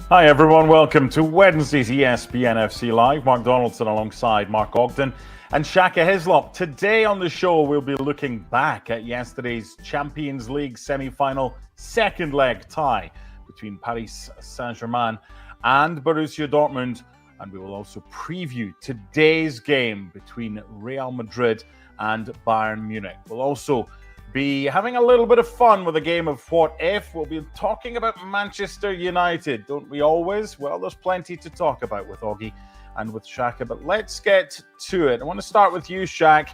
Hi everyone, welcome to Wednesday's ESPN FC Live. Mark Donaldson alongside Mark Ogden and Shaka Hislop. Today on the show we'll be looking back at yesterday's Champions League semi-final second leg tie between Paris Saint-Germain and Borussia Dortmund, and we will also preview today's game between Real Madrid and Bayern Munich. We'll also be having a little bit of fun with a game of what if. We'll be talking about Manchester United, don't we always? Well, there's plenty to talk about with Augie and with Shaka, but let's get to it. I want to start with you, Shaq.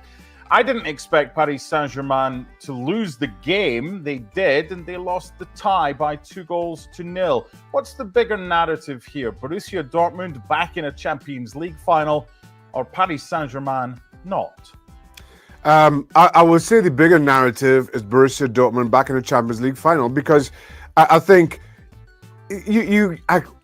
I didn't expect Paris Saint-Germain to lose the game. They did, and they lost the tie by 2-0. What's the bigger narrative here? Borussia Dortmund back in a Champions League final, or Paris Saint-Germain not? I would say the bigger narrative is Borussia Dortmund back in the Champions League final, because I think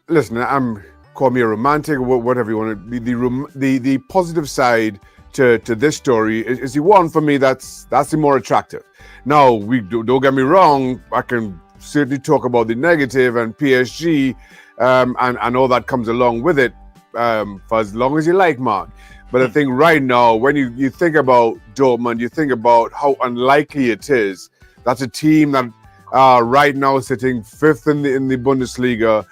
listen. Call me a romantic or whatever you want to be. The positive side to this story is the one for me that's the more attractive. Now, don't get me wrong. I can certainly talk about the negative and PSG and all that comes along with it for as long as you like, Mark. But I think right now, when you think about Dortmund, you think about how unlikely it is. That's a team that right now sitting fifth in the Bundesliga,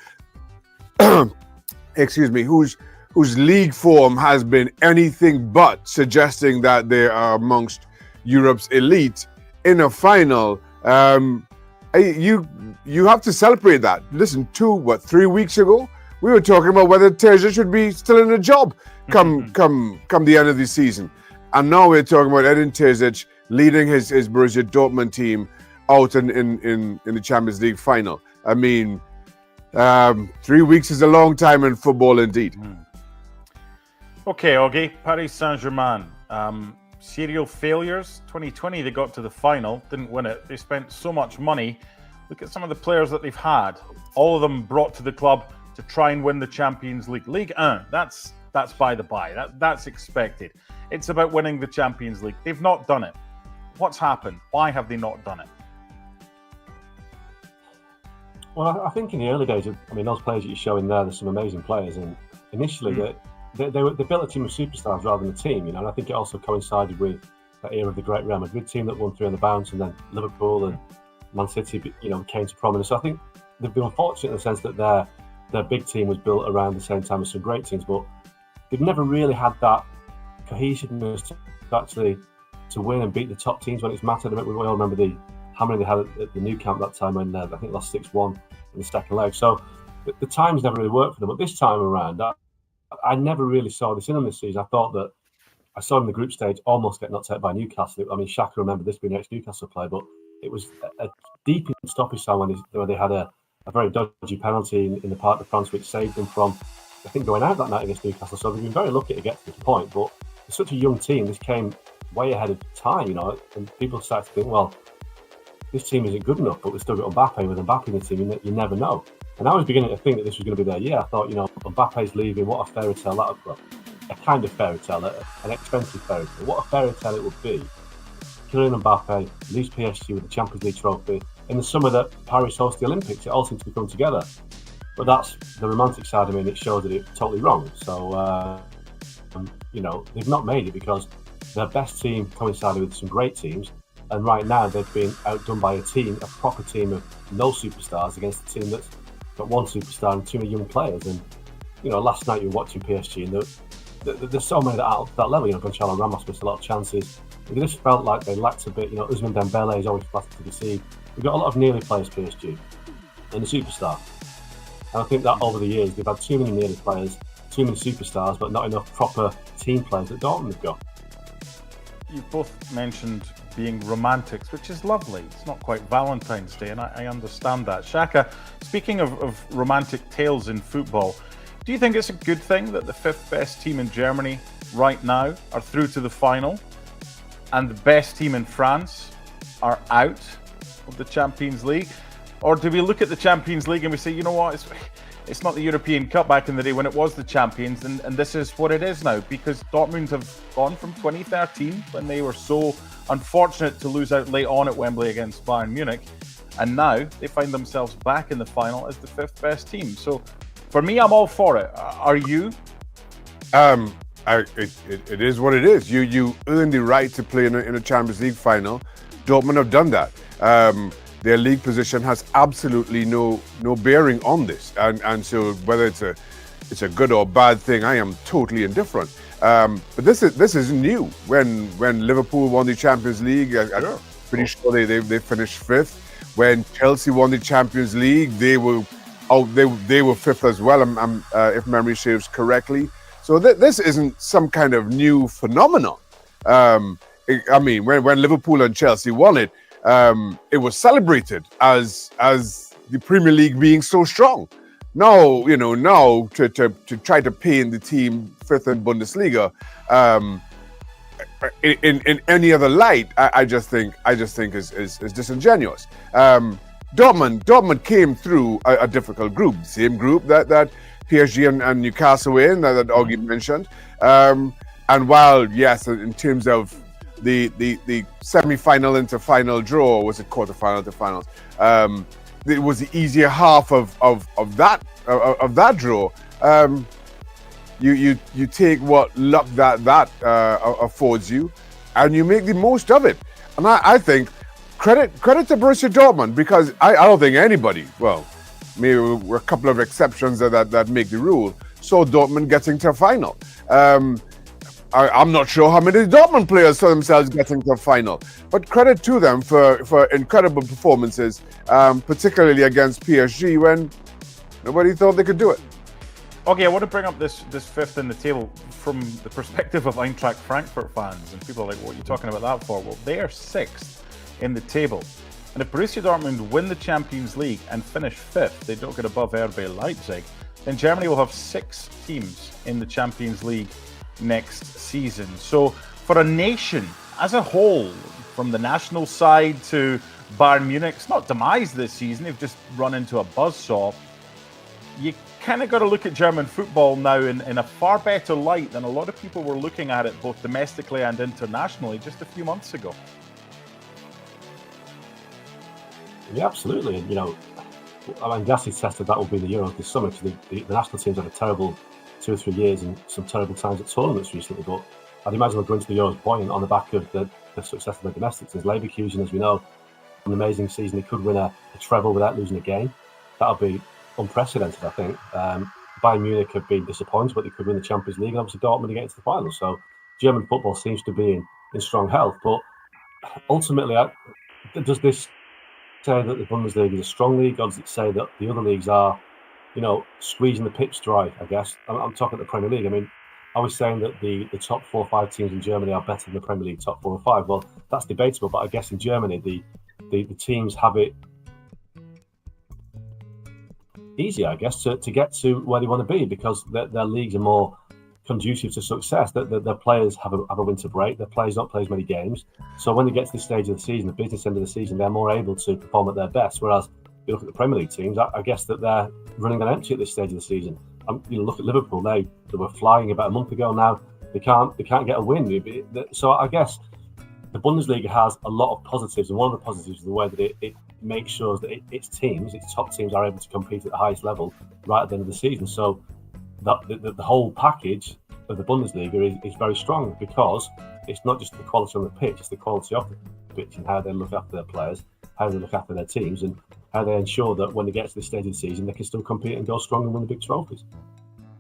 excuse me, whose league form has been anything but suggesting that they are amongst Europe's elite in a final. You have to celebrate that. Listen, 3 weeks ago, we were talking about whether Terzic should be still in a job come the end of the season. And now we're talking about Edin Terzic leading his Borussia Dortmund team out in the Champions League final. I mean, 3 weeks is a long time in football indeed. Okay, Augie, Paris Saint-Germain. Serial failures. 2020, they got to the final, didn't win it. They spent so much money. Look at some of the players that they've had. All of them brought to the club to try and win the Champions League. Ligue 1, that's by the by. That's expected. It's about winning the Champions League. They've not done it. What's happened? Why have they not done it? Well, I think in the early days, those players that you're showing there's some amazing players. And initially, they built a team of superstars rather than a team, And I think it also coincided with that era of the great Real Madrid team that won 3 on the bounce, and then Liverpool and Man City, came to prominence. So I think they've been unfortunate in the sense that their big team was built around the same time as some great teams, but they've never really had that cohesiveness to win and beat the top teams when it's mattered. We all remember the hammering they had at the Nou Camp that time when I think they lost 6-1 in the second leg. So the times never really worked for them. But this time around, I never really saw this in them this season. I thought that I saw them in the group stage almost get knocked out by Newcastle. I mean, Shaka remembered this being an ex-Newcastle player, but it was a deep in stoppage time when they had a very dodgy penalty in the Parc de France, which saved them from, I think, going out that night against Newcastle. So they've been very lucky to get to this point. But it's such a young team. This came way ahead of time, and people start to think, well, this team isn't good enough, but we've still got Mbappe with Mbappe in the team. You never know. And I was beginning to think that this was going to be their year. I thought, Mbappe's leaving. What a fairy tale that would be. A kind of fairy tale, an expensive fairy tale. What a fairy tale it would be. Kylian Mbappe leaves PSG with the Champions League trophy. In the summer that Paris hosts the Olympics, it all seems to come together. But that's the romantic side of me, and it shows that it's totally wrong. So, they've not made it because their best team coincided with some great teams. And right now, they've been outdone by a proper team of no superstars against a team that's got one superstar and 2 young players. And, last night you were watching PSG, and there's so many that are at that level. Gonçalo Ramos missed a lot of chances. It just felt like they lacked a bit. Ousmane Dembele is always flattered to deceive. We've got a lot of nearly players, PSG, and a superstar. And I think that over the years, they've had too many nearly players, too many superstars, but not enough proper team players that Dortmund have got. You've both mentioned being romantics, which is lovely. It's not quite Valentine's Day, and I understand that. Shaka, speaking of romantic tales in football, do you think it's a good thing that the 5th best team in Germany right now are through to the final, and the best team in France are out of the Champions League? Or do we look at the Champions League and we say, you know what, it's not the European Cup back in the day when it was the champions, and this is what it is now, because Dortmund have gone from 2013, when they were so unfortunate to lose out late on at Wembley against Bayern Munich, and now they find themselves back in the final as the 5th best team. So For me, I'm all for it. Are you? It is what it is. You earn the right to play in a Champions League final. Dortmund have done that. Their league position has absolutely no bearing on this, and so whether it's a good or bad thing, I am totally indifferent. But this isn't new. When Liverpool won the Champions League, I'm pretty sure they finished fifth. When Chelsea won the Champions League, they were fifth as well. If memory serves correctly. So this isn't some kind of new phenomenon. I mean, when Liverpool and Chelsea won it, it was celebrated as the Premier League being so strong. Now, to try to paint the team fifth in Bundesliga, in any other light, I just think is disingenuous. Dortmund came through a difficult group, same group that PSG and Newcastle were in, that Augie mentioned. And while, yes, in terms of the semi-final into final draw, was it quarter-final to finals? It was the easier half of that draw. You take what luck that affords you, and you make the most of it. And I think credit to Borussia Dortmund, because I don't think anybody, well, maybe a couple of exceptions that make the rule, saw Dortmund getting to a final. I'm not sure how many Dortmund players saw themselves getting to a final, but credit to them for incredible performances, particularly against PSG when nobody thought they could do it. Okay, I want to bring up this fifth in the table from the perspective of Eintracht Frankfurt fans, and people are like, what are you talking about that for? Well, they are sixth in the table. And if Borussia Dortmund win the Champions League and finish fifth, they don't get above RB Leipzig, then Germany will have 6 teams in the Champions League next season. So for a nation as a whole, from the national side to Bayern Munich's not demise this season, they've just run into a buzzsaw. You kind of got to look at German football now in a far better light than a lot of people were looking at it, both domestically and internationally, just a few months ago. Yeah, absolutely. And, I mean, Gassi tested that will be the Euros this summer, because the national teams had a terrible 2 or 3 years and some terrible times at tournaments recently. But I'd imagine they're going to the Euros buoyant on the back of the success of the domestic teams. Leverkusen, as we know, an amazing season. They could win a treble without losing a game. That'll be unprecedented, I think. Bayern Munich have been disappointed, but they could win the Champions League, and obviously Dortmund to get into the final. So German football seems to be in strong health. But ultimately, does this say that the Bundesliga is a strong league, or does it say that the other leagues are, squeezing the pips dry? I guess I'm talking the Premier League. I mean, I was saying that the top 4 or 5 teams in Germany are better than the Premier League top 4 or 5. Well, that's debatable, but I guess in Germany the teams have it easier, I guess, to get to where they want to be, because their leagues are more conducive to success. That their players have a winter break. Their players don't play as many games, so when they get to this stage of the season, the business end of the season, they're more able to perform at their best. Whereas you look at the Premier League teams, I guess that they're running on empty at this stage of the season. Look at Liverpool. They were flying about a month ago. Now they can't get a win. So I guess the Bundesliga has a lot of positives, and one of the positives is the way that it makes sure that its top teams are able to compete at the highest level right at the end of the season. So that the whole package of the Bundesliga is very strong, because it's not just the quality on the pitch, it's the quality of the pitch and how they look after their players, how they look after their teams, and how they ensure that when they get to this stage of the season, they can still compete and go strong and win the big trophies.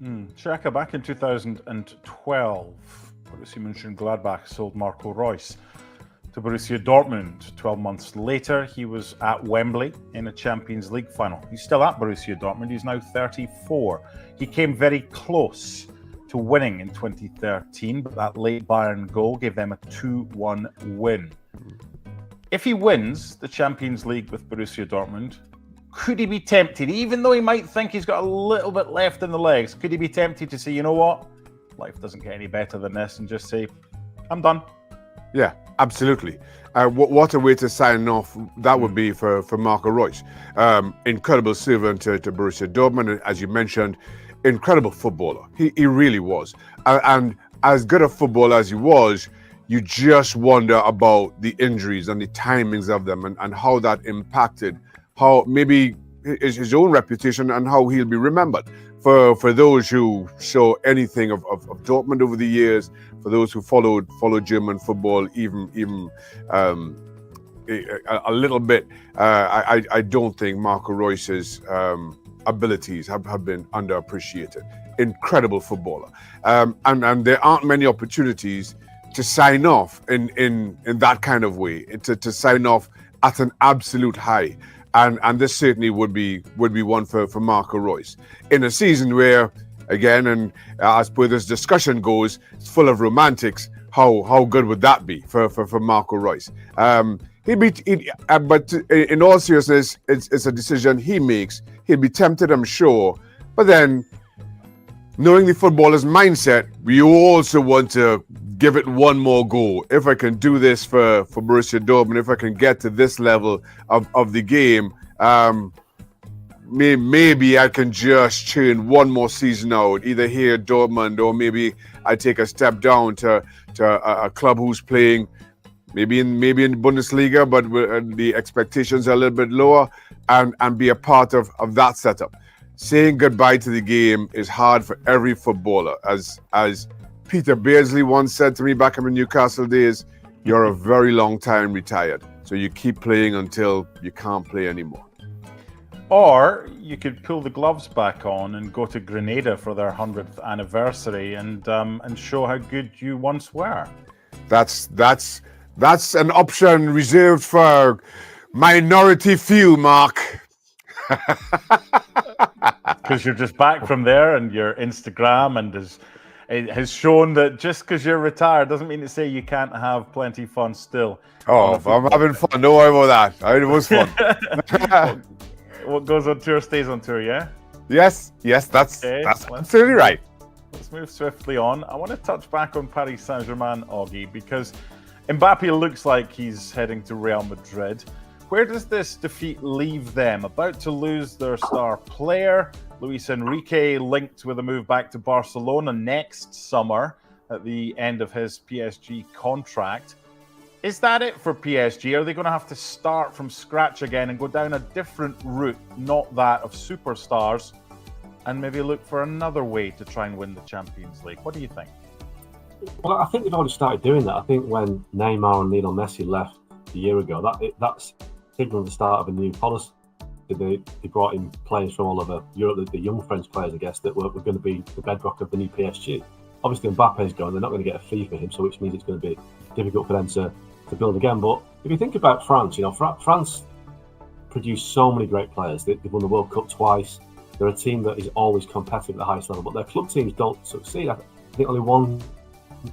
Schalke, back in 2012, Borussia Mönchengladbach sold Marco Reus to Borussia Dortmund. 12 months later, he was at Wembley in a Champions League final. He's still at Borussia Dortmund. He's now 34. He came very close to winning in 2013, but that late Bayern goal gave them a 2-1 win. If he wins the Champions League with Borussia Dortmund, could he be tempted, even though he might think he's got a little bit left in the legs, could he be tempted to say, you know what, life doesn't get any better than this, and just say, I'm done? Yeah, absolutely. What a way to sign off that would be for Marco Reus. Incredible servant to Borussia Dortmund, as you mentioned, incredible footballer. He really was. And as good a footballer as he was, you just wonder about the injuries and the timings of them, and how that impacted how maybe his own reputation and how he'll be remembered. for those who saw anything of Dortmund over the years, for those who followed German football even a little bit, I don't think Marco Reus's abilities have been underappreciated. Incredible footballer, and there aren't many opportunities to sign off in that kind of way, to sign off at an absolute high, and this certainly would be one for Marco Reus in a season where, again, and as per this discussion goes, it's full of romantics. How good would that be for Marco Reus? But in all seriousness, it's a decision he makes. He'll be tempted, I'm sure, but then, knowing the footballer's mindset, we also want to give it one more go. If I can do this for Borussia Dortmund, if I can get to this level of the game, maybe I can just churn one more season out, either here at Dortmund, or maybe I take a step down to a club who's playing maybe in Bundesliga, but the expectations are a little bit lower, and be a part of that setup. Saying goodbye to the game is hard for every footballer. As Peter Beardsley once said to me back in the Newcastle days, you're a very long time retired. So you keep playing until you can't play anymore. Or you could pull the gloves back on and go to Grenada for their 100th anniversary and show how good you once were. That's an option reserved for minority few, Mark. Because you're just back from there, and your Instagram it has shown that just because you're retired doesn't mean to say you can't have plenty of fun still. Oh, I'm having fun. Don't worry about that. It was fun. What goes on tour stays on tour, yeah? Yes, that's absolutely right. Let's move swiftly on. I want to touch back on Paris Saint-Germain, Augie, because Mbappe looks like he's heading to Real Madrid. Where does this defeat leave them? About to lose their star player, Luis Enrique, linked with a move back to Barcelona next summer at the end of his PSG contract. Is that it for PSG? Are they going to have to start from scratch again and go down a different route, not that of superstars, and maybe look for another way to try and win the Champions League? What do you think? Well, I think they've already started doing that. I think when Neymar and Lionel Messi left a year ago, that's signalled the start of a new policy. They brought in players from all over Europe, the young French players, I guess, that were going to be the bedrock of the new PSG. Obviously, Mbappe's gone; they're not going to get a fee for him, so which means it's going to be difficult for them to build again. But if you think about France, France produced so many great players. They've won the World Cup twice. They're a team that is always competitive at the highest level, but their club teams don't succeed. I think only one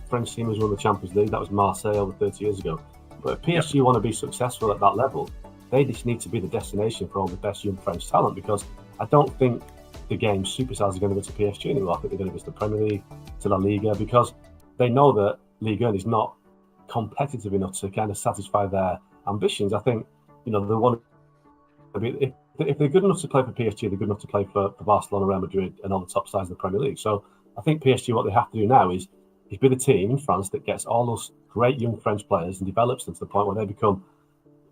French team has won the Champions League. That was Marseille over 30 years ago. But if PSG want to be successful at that level, they just need to be the destination for all the best young French talent, because I don't think the game's superstars are going to go to PSG anymore. I think they're going to go to the Premier League, to La Liga, because they know that Ligue 1 is not competitive enough to kind of satisfy their ambitions. I think, they want to be, if they're good enough to play for PSG, they're good enough to play for Barcelona, Real Madrid, and all the top sides of the Premier League. So I think PSG, what they have to do now is be the team in France that gets all those great young French players and develops them to the point where they become,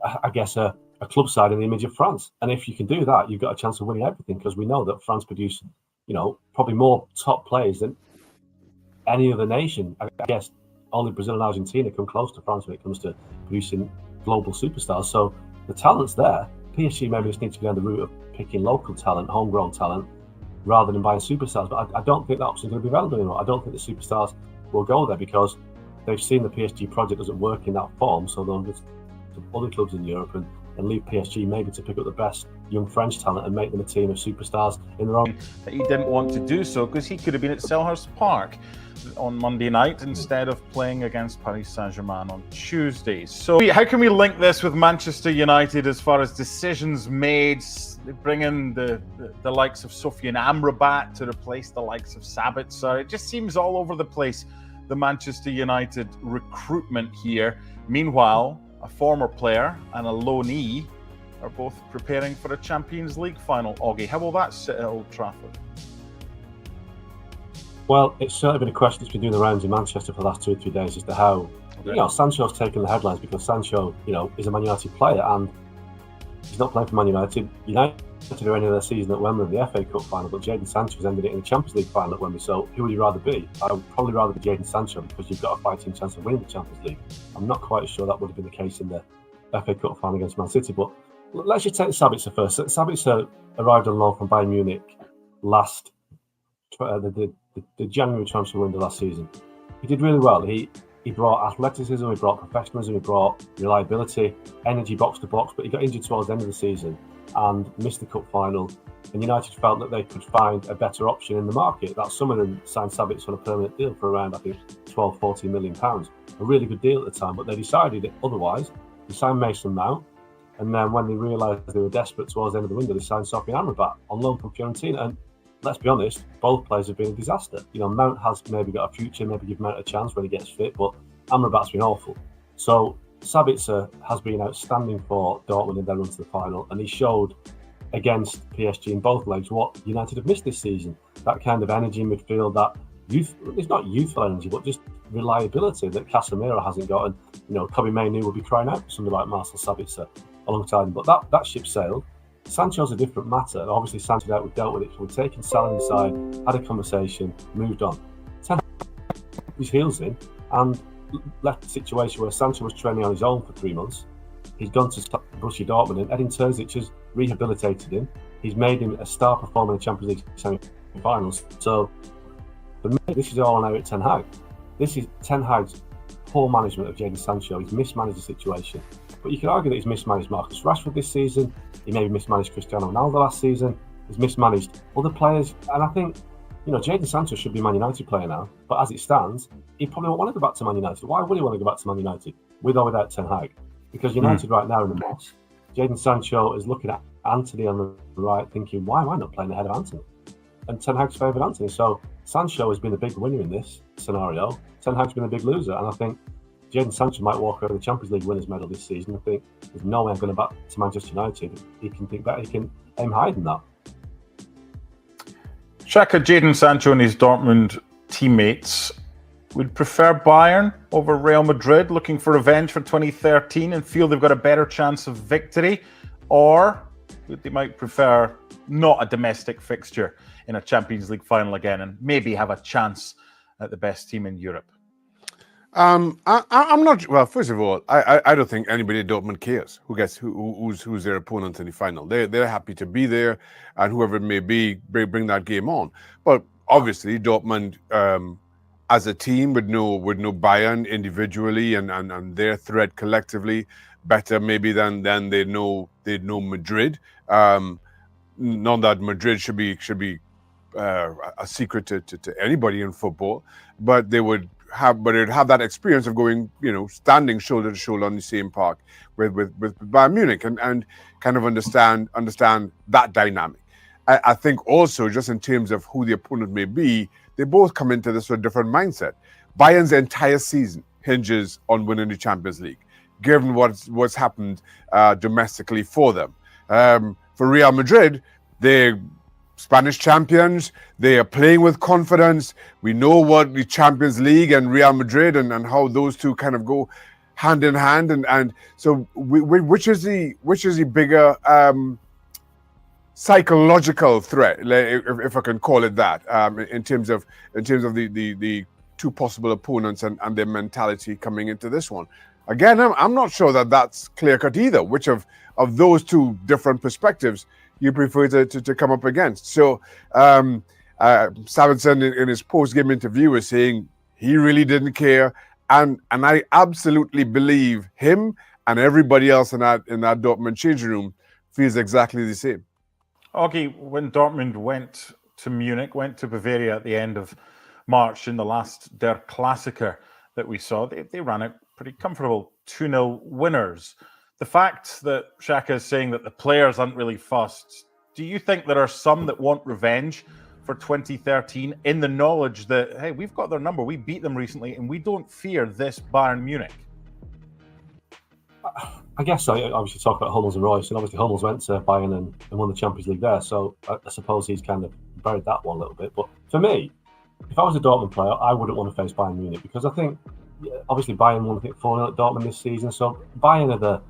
I guess, a club side in the image of France. And if you can do that, you've got a chance of winning everything, because we know that France produce, probably more top players than any other nation. I guess only Brazil and Argentina come close to France when it comes to producing global superstars. So the talent's there. PSG maybe just need to go down the route of picking local talent, homegrown talent, rather than buying superstars. But I don't think that option is going to be available anymore. I don't think the superstars will go there, because they've seen the PSG project doesn't work in that form. So they'll go to other clubs in Europe and leave PSG maybe to pick up the best young French talent and make them a team of superstars in their own. He didn't want to do so because he could have been at Selhurst Park on Monday night instead of playing against Paris Saint-Germain on Tuesday. So how can we link this with Manchester United as far as decisions made? They bring in the likes of Sofiane Amrabat to replace the likes of Sabitzer. It just seems all over the place, the Manchester United recruitment here. Meanwhile, a former player and a loanee are both preparing for a Champions League final. Augie, how will that sit at Old Trafford? Well, it's certainly been a question that's been doing the rounds in Manchester for the last 2 or 3 days as to how, Sancho's taken the headlines, because Sancho, is a Man United player and he's not playing for Man United. United to do any of their season at Wembley in the FA Cup final, but Jadon Sancho's ended it in the Champions League final at Wembley. So who would you rather be? I would probably rather be Jadon Sancho because you've got a fighting chance of winning the Champions League. I'm not quite sure that would have been the case in the FA Cup final against Man City. But let's just take Sabitzer first. Sabitzer arrived on loan from Bayern Munich the January transfer window last season. He did really well. He brought athleticism, he brought professionalism, he brought reliability, energy box to box, but he got injured towards the end of the season and missed the cup final. And United felt that they could find a better option in the market. That some of them signed Sabitzer on a permanent deal for around, I think, 12, 14 million pounds. A really good deal at the time, but they decided otherwise. They signed Mason Mount, and then when they realised they were desperate towards the end of the window, they signed Sofian Amrabat on loan from Fiorentina. And let's be honest, both players have been a disaster. Mount has maybe got a future, maybe give Mount a chance when he gets fit, but Amrabat's been awful. So Sabitzer has been outstanding for Dortmund in their run to the final, and he showed against PSG in both legs what United have missed this season. That kind of energy in midfield, that youth, it's not youthful energy, but just reliability that Casemiro hasn't got. And, Kobbie Mainoo will be crying out for somebody like Marcel Sabitzer alongside him. But that ship sailed. Sancho's a different matter. Obviously, Sancho dealt with it. So we've taken Salah inside, had a conversation, moved on. His heels in and left the situation where Sancho was training on his own for 3 months. He's gone to Borussia Dortmund, and Edin Terzic has rehabilitated him. He's made him a star performer in the Champions League semi-finals. So, for me, this is all on Erik Ten Hag. This is Ten Hag's poor management of Jadon Sancho. He's mismanaged the situation. But you could argue that he's mismanaged Marcus Rashford this season. He maybe mismanaged Cristiano Ronaldo last season. He's mismanaged other players. And I think, Jadon Sancho should be a Man United player now. But as it stands, he probably won't want to go back to Man United. Why would he want to go back to Man United with or without Ten Hag? Because United right now are in the mess. Jadon Sancho is looking at Antony on the right, thinking, why am I not playing ahead of Antony? And Ten Hag's favoured Antony. So Sancho has been a big winner in this scenario. Ten Hag's been a big loser. And I think Jadon Sancho might walk over the Champions League winners' medal this season. I think there's no way I'm going back to Manchester United. He can think better. He can aim higher than that. Xhaka, Jadon Sancho and his Dortmund teammates would prefer Bayern over Real Madrid, looking for revenge for 2013 and feel they've got a better chance of victory, or they might prefer not a domestic fixture in a Champions League final again and maybe have a chance at the best team in Europe? I'm not. Well, first of all, I don't think anybody at Dortmund cares who's their opponent in the final. They're happy to be there, and whoever it may be, bring that game on. But obviously, Dortmund, as a team, would know Bayern individually and their threat collectively better maybe than they know Madrid. Not that Madrid should be a secret to anybody in football, but they would have that experience of going, standing shoulder to shoulder on the same park with Bayern Munich and kind of understand that dynamic. I think also just in terms of who the opponent may be, they both come into this with a different mindset. Bayern's entire season hinges on winning the Champions League, given what's happened domestically for them. For Real Madrid, they're Spanish champions. They are playing with confidence. We know what the Champions League and Real Madrid and how those two kind of go hand in hand. And so which is the bigger psychological threat, if I can call it that, in terms of the two possible opponents and their mentality coming into this one. Again, I'm not sure that that's clear cut either. Which of those two different perspectives you prefer to come up against? So Sabitzer in his post-game interview was saying he really didn't care, and I absolutely believe him and everybody else in that Dortmund changing room feels exactly the same. Augie, when Dortmund went to Munich, went to Bavaria at the end of March in the last Der Klassiker that we saw, they ran out pretty comfortable 2-0 winners. The fact that Xhaka is saying that the players aren't really fussed, do you think there are some that want revenge for 2013 in the knowledge that, hey, we've got their number, we beat them recently, and we don't fear this Bayern Munich? I guess so. Obviously, talk about Hummels and Reus, and obviously Hummels went to Bayern and won the Champions League there, so I suppose he's kind of buried that one a little bit. But for me, if I was a Dortmund player, I wouldn't want to face Bayern Munich, because I think, obviously, Bayern won, I think, 4-0 at Dortmund this season, so Bayern are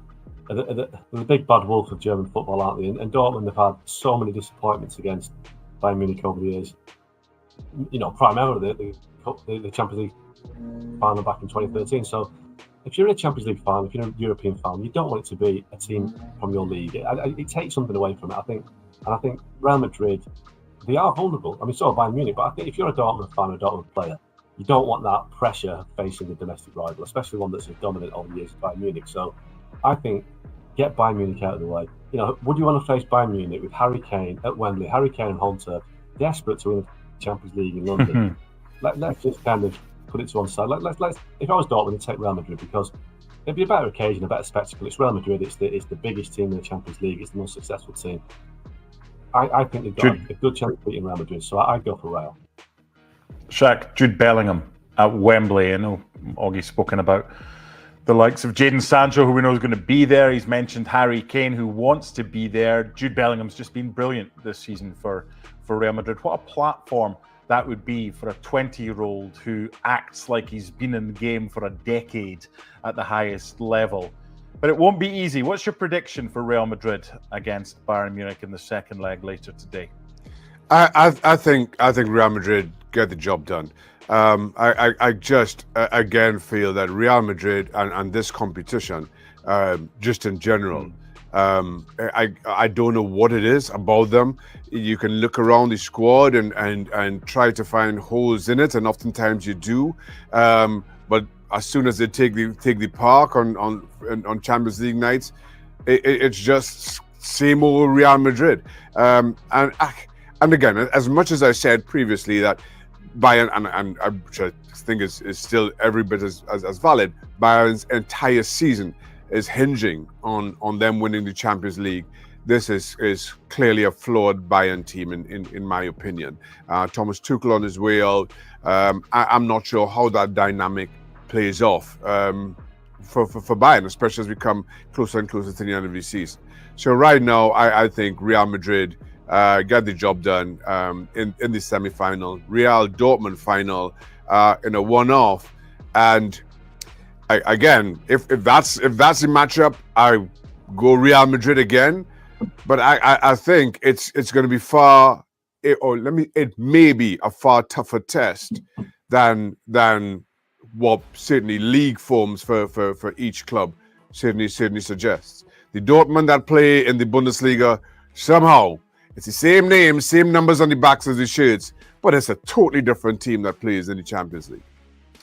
the big bad wolf of German football, aren't they? And Dortmund have had so many disappointments against Bayern Munich over the years. Primarily the Champions League final back in 2013. So if you're in a Champions League final, if you're in a European final, you don't want it to be a team from your league. It takes something away from it, I think. And I think Real Madrid, they are vulnerable. I mean, so are Bayern Munich. But I think if you're a Dortmund fan or a Dortmund player, you don't want that pressure facing the domestic rival, especially one that's as dominant over the years as Bayern Munich. So I think get Bayern Munich out of the way. Would you want to face Bayern Munich with Harry Kane at Wembley, Harry Kane and home turf, desperate to win the Champions League in London? Let's just kind of put it to one side. Let's. If I was Dortmund, I'd take Real Madrid because it'd be a better occasion, a better spectacle. It's Real Madrid. It's the biggest team in the Champions League. It's the most successful team. I think they've got a good chance of beating Real Madrid, so I'd go for Real. Shaq, Jude Bellingham at Wembley. I know Augie's spoken about the likes of Jadon Sancho, who we know is going to be there. He's mentioned Harry Kane, who wants to be there. Jude Bellingham's just been brilliant this season for Real Madrid. What a platform that would be for a 20-year-old who acts like he's been in the game for a decade at the highest level. But it won't be easy. What's your prediction for Real Madrid against Bayern Munich in the second leg later today? I think Real Madrid get the job done. I just again feel that Real Madrid and this competition, just in general, I don't know what it is about them. You can look around the squad and try to find holes in it, and oftentimes you do. But as soon as they take the park on Champions League nights, it's just same old Real Madrid. And again, as much as I said previously that Bayern, and which I think is still every bit as valid, Bayern's entire season is hinging on them winning the Champions League. This is clearly a flawed Bayern team in my opinion. Thomas Tuchel on his way out. I'm not sure how that dynamic plays off for Bayern, especially as we come closer and closer to the end of the season. So right now, I think Real Madrid get the job done in the semi-final. Real Dortmund final in a one-off, and again, if that's the matchup, I go Real Madrid again. But I think it's going to be it may be a far tougher test than what certainly league forms for each club certainly suggests. The Dortmund that play in the Bundesliga, somehow it's the same name, same numbers on the backs of the shirts, but it's a totally different team that plays in the Champions League.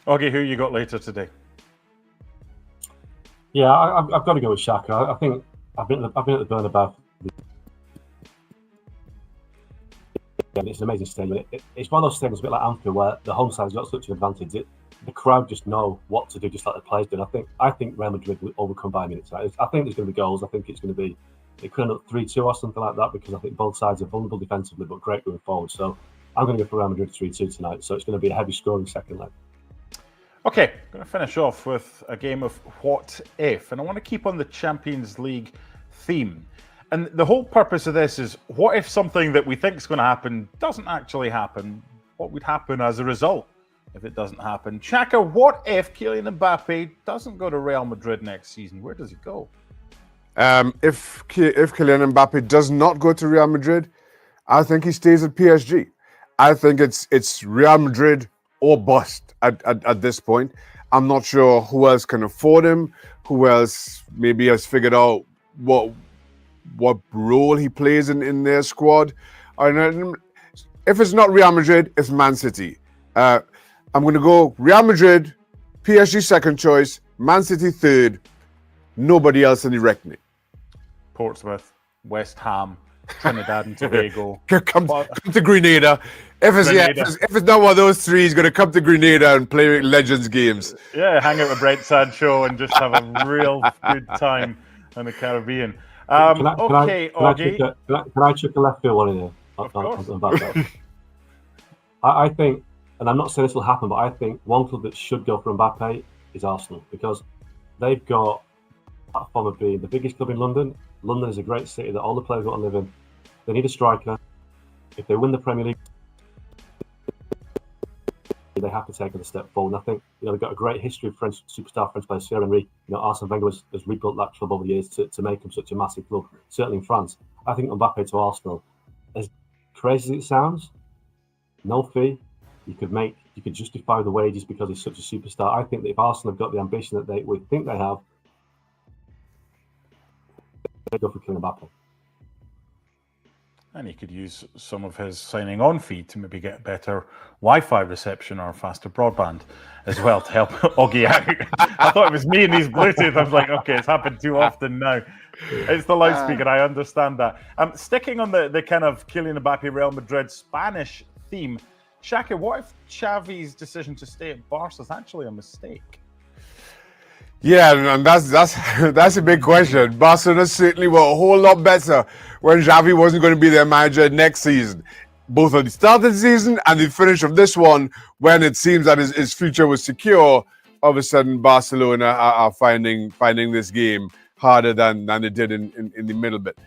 Okay, who you got later today? Yeah, I've got to go with Xhaka. I think I've been at the Bernabeu. It's an amazing stadium. It's one of those stadiums a bit like Anfield where the home side's got such an advantage. The crowd just know what to do, just like the players do. I think Real Madrid will overcome Bayern Munich. I think there's going to be goals. I think it's going to be, it could end up 3-2 or something like that, because I think both sides are vulnerable defensively but great going forward. So I'm going to go for Real Madrid 3-2 tonight. So it's going to be a heavy scoring second leg. Okay, I'm going to finish off with a game of what if, and I want to keep on the Champions League theme. And the whole purpose of this is, what if something that we think is going to happen doesn't actually happen? What would happen as a result if it doesn't happen? Chaka, what if Kylian Mbappe doesn't go to Real Madrid next season? Where does he go? If Kylian Mbappe does not go to Real Madrid, I think he stays at PSG. I think it's Real Madrid or bust at this point. I'm not sure who else can afford him, who else maybe has figured out what role he plays in their squad. If it's not Real Madrid, it's Man City. I'm going to go Real Madrid, PSG second choice, Man City third, nobody else in the reckoning. Portsmouth, West Ham, Trinidad and Tobago. Come to Grenada. If it's not one of those three, he's going to come to Grenada and play Legends games. Yeah, hang out with Brent Sancho and just have a real good time in the Caribbean. Augie. Can I chuck a left field one in here? Of course. I think, and I'm not saying this will happen, but I think one club that should go for Mbappe is Arsenal, because they've got a platform of being the biggest club in London. London is a great city that all the players want to live in. They need a striker. If they win the Premier League, they have to take a step forward. And I think they've got a great history of superstar French players. Thierry Henry, Arsene Wenger has rebuilt that club over the years to make them such a massive club. Certainly in France, I think Mbappe to Arsenal, as crazy as it sounds, no fee. You could justify the wages because he's such a superstar. I think that if Arsenal have got the ambition that we think they have, they go for Kylian Mbappe. And he could use some of his signing on fee to maybe get better Wi-Fi reception or faster broadband as well to help Oggy out. I thought it was me and these Bluetooth. I was like, okay, it's happened too often now. It's the loudspeaker. I understand that. Sticking on the kind of Kylian Mbappe, Real Madrid Spanish theme, Shaka, what if Xavi's decision to stay at Barca is actually a mistake? Yeah, and that's a big question. Barcelona certainly were a whole lot better when Xavi wasn't going to be their manager next season, both at the start of the season and the finish of this one, when it seems that his future was secure. All of a sudden, Barcelona are finding this game harder than they did in the middle bit.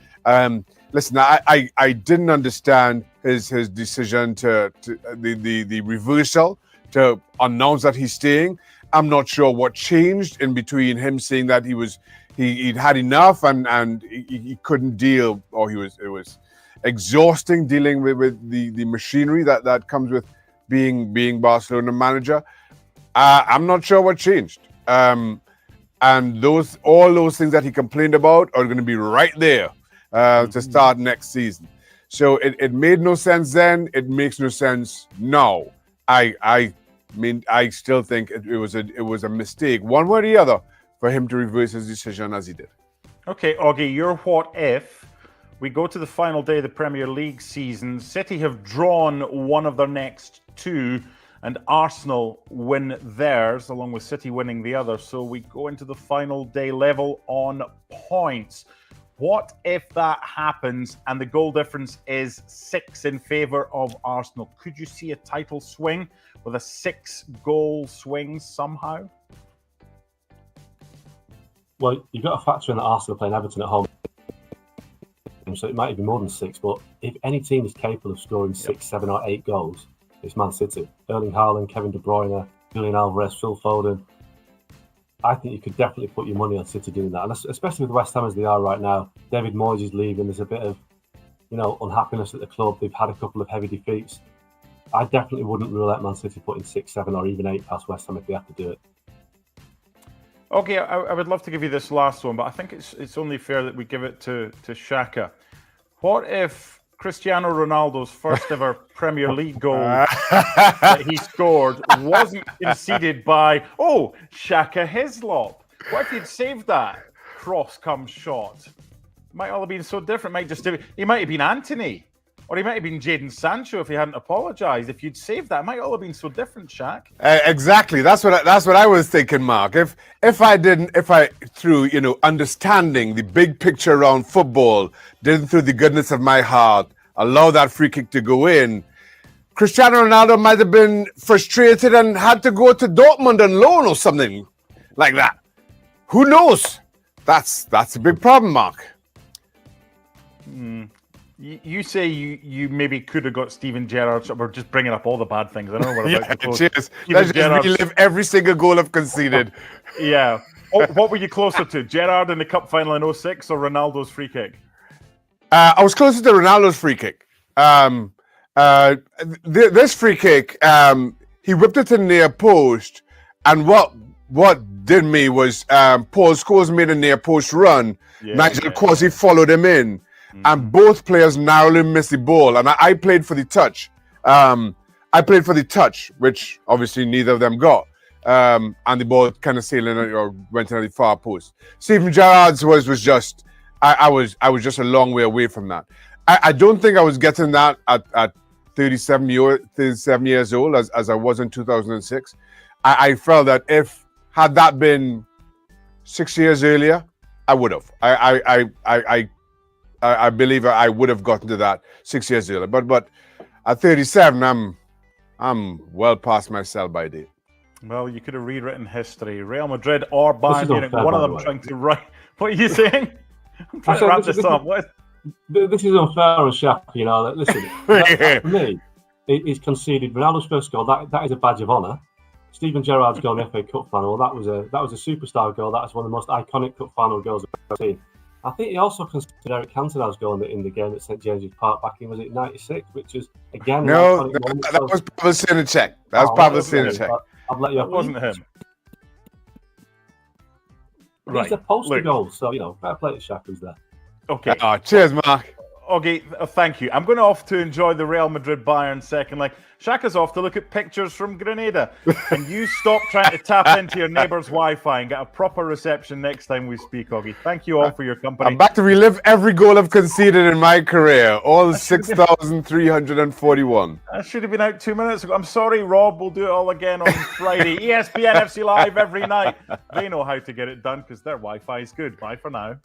Listen, I didn't understand his decision to the reversal to announce that he's staying. I'm not sure what changed in between him saying that he'd had enough and he couldn't deal, or it was exhausting dealing with the machinery that comes with being Barcelona manager. I'm not sure what changed. And all those things that he complained about are going to be right there to start next season. So it made no sense then. It makes no sense now. I still think it was a mistake, one way or the other, for him to reverse his decision as he did. Okay, Oggy, your what if we go to the final day of the Premier League season, City have drawn one of their next two, and Arsenal win theirs, along with City winning the other. So we go into the final day level on points. What if that happens and the goal difference is 6 in favour of Arsenal? Could you see a title swing with a 6-goal swing somehow? Well, you've got to factor in that Arsenal are playing Everton at home, so it might be more than 6. But if any team is capable of scoring 6, 7 or 8 goals, it's Man City. Erling Haaland, Kevin De Bruyne, Julian Alvarez, Phil Foden. I think you could definitely put your money on City doing that, and especially with West Ham as they are right now. David Moyes is leaving. There's a bit of, unhappiness at the club. They've had a couple of heavy defeats. I definitely wouldn't rule out Man City putting 6, 7, or even 8 past West Ham if they have to do it. Okay, I would love to give you this last one, but I think it's only fair that we give it to Shaka. What if Cristiano Ronaldo's first ever Premier League goal that he scored wasn't conceded by, Shaka Hislop? What if he'd saved that cross come shot? Might all have been so different. He might have been Anthony, or he might have been Jadon Sancho if he hadn't apologised. If you'd saved that, it might all have been so different, Shaq. Exactly. That's what I was thinking, Mark. If I through understanding the big picture around football, didn't through the goodness of my heart allow that free kick to go in, Cristiano Ronaldo might have been frustrated and had to go to Dortmund on loan or something like that. Who knows? That's a big problem, Mark. You say you maybe could have got Steven Gerrard. We're just bringing up all the bad things. I know we're about to close. Cheers. Let's just relive every single goal I've conceded. Yeah. What were you closer to? Gerrard in the cup final in 2006 or Ronaldo's free kick? I was closer to Ronaldo's free kick. This free kick, he whipped it in the near post, and what did me was Paul Scholes made a near post run. Nigel Quasi followed him in. And both players narrowly missed the ball. And I played for the touch. Which obviously neither of them got. And the ball kind of sailed or went into the far post. Steven Gerrard's was just, I was just a long way away from that. I don't think I was getting that at 37 years old as I was in 2006. I felt that had that been 6 years earlier, I would have. I believe I would have gotten to that 6 years earlier. But at 37, I'm well past my sell-by date. Well, you could have rewritten history. Real Madrid or Bayern Munich, one of them trying to write. What are you saying? I'm trying to wrap this up. This is unfair on Shaq, Listen, for me, he's conceded Ronaldo's first goal. That is a badge of honour. Steven Gerrard's goal in the FA Cup final. That was a superstar goal. That's one of the most iconic cup final goals I've ever seen. I think he also considered Eric Cantona's goal in the game at St James's Park back in, was it '96, which is again No, an iconic moment. that was Pavlicek. That was Pavlicek. I've let you. It wasn't him. Right. He's a poster goal, so fair play to Shaq who's there. Okay. Cheers, Mark. Okay, thank you. I'm going off to enjoy the Real Madrid Bayern second leg. Shaka's off to look at pictures from Grenada. And you stop trying to tap into your neighbour's Wi-Fi and get a proper reception next time we speak, Augie. Thank you all for your company. I'm back to relive every goal I've conceded in my career. All 6,341. I should have been out 2 minutes ago. I'm sorry, Rob. We'll do it all again on Friday. ESPN FC Live every night. They know how to get it done because their Wi-Fi is good. Bye for now.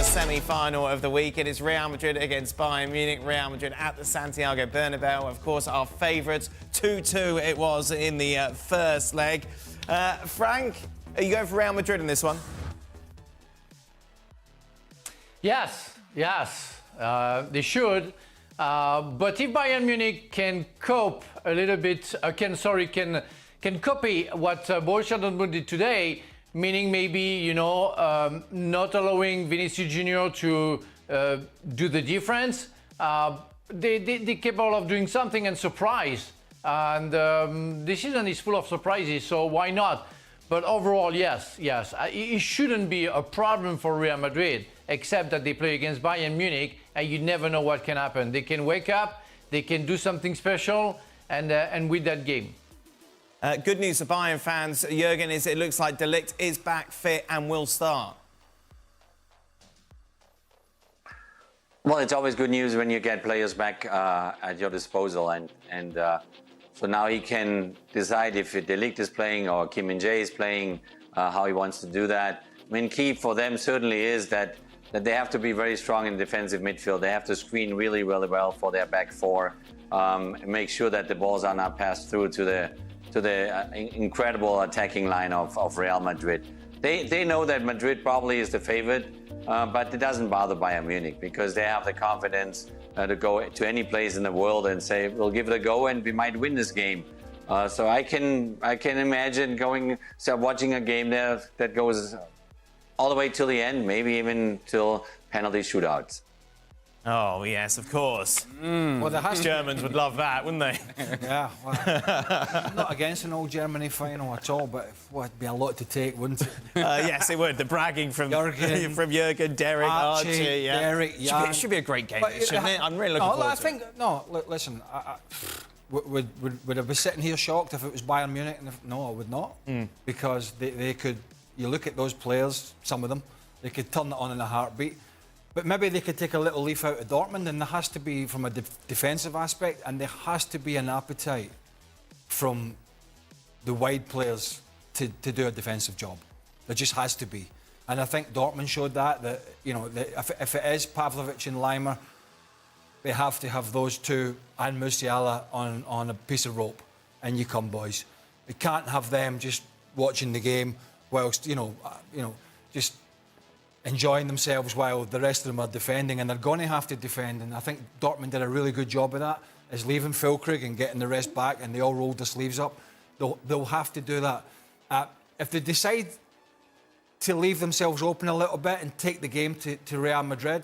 Semi-final of the week. It is Real Madrid against Bayern Munich. Real Madrid at the Santiago Bernabeu. Of course, our favourites. 2-2 it was in the first leg. Frank, are you going for Real Madrid in this one? Yes, they should. But if Bayern Munich can cope a little bit, can copy what Borussia Dortmund did today, meaning maybe, not allowing Vinicius Junior to do the difference, they're capable of doing something and surprise. And this season is full of surprises, so why not? But overall, yes. It shouldn't be a problem for Real Madrid, except that they play against Bayern Munich, and you never know what can happen. They can wake up, they can do something special, and win that game. Good news for Bayern fans, Jurgen, is it looks like De Ligt is back fit and will start. Well, it's always good news when you get players back at your disposal, and so now he can decide if De Ligt is playing or Kim Min-jae is playing, how he wants to do that. I mean, key for them certainly is that they have to be very strong in defensive midfield. They have to screen really, really well for their back four, make sure that the balls are not passed through to the incredible attacking line of Real Madrid. They know that Madrid probably is the favorite, but it doesn't bother Bayern Munich because they have the confidence to go to any place in the world and say, we'll give it a go and we might win this game. So I can imagine watching a game there that goes all the way till the end, maybe even till penalty shootouts. Oh, yes, of course. Well, there has Germans would love that, wouldn't they? Yeah, well, I'm not against an all-Germany final at all, but it'd be a lot to take, wouldn't it? Yes, it would. The bragging from Jurgen, Derek, Archie. Yeah. Derek, it should be a great game, shouldn't it? I'm really looking forward to it. Listen, would I be sitting here shocked if it was Bayern Munich? No, I would not. Because they could, you look at those players, some of them, they could turn it on in a heartbeat. But maybe they could take a little leaf out of Dortmund, and there has to be, from a defensive aspect, and there has to be an appetite from the wide players to do a defensive job. There just has to be. And I think Dortmund showed that if it is Pavlovic and Leimer, they have to have those two and Musiala on a piece of rope. And you come, boys. We can't have them just watching the game whilst, just enjoying themselves while the rest of them are defending, and they're going to have to defend. And I think Dortmund did a really good job of that, is leaving Füllkrug and getting the rest back, and they all rolled their sleeves up. They'll have to do that. If they decide to leave themselves open a little bit and take the game to Real Madrid,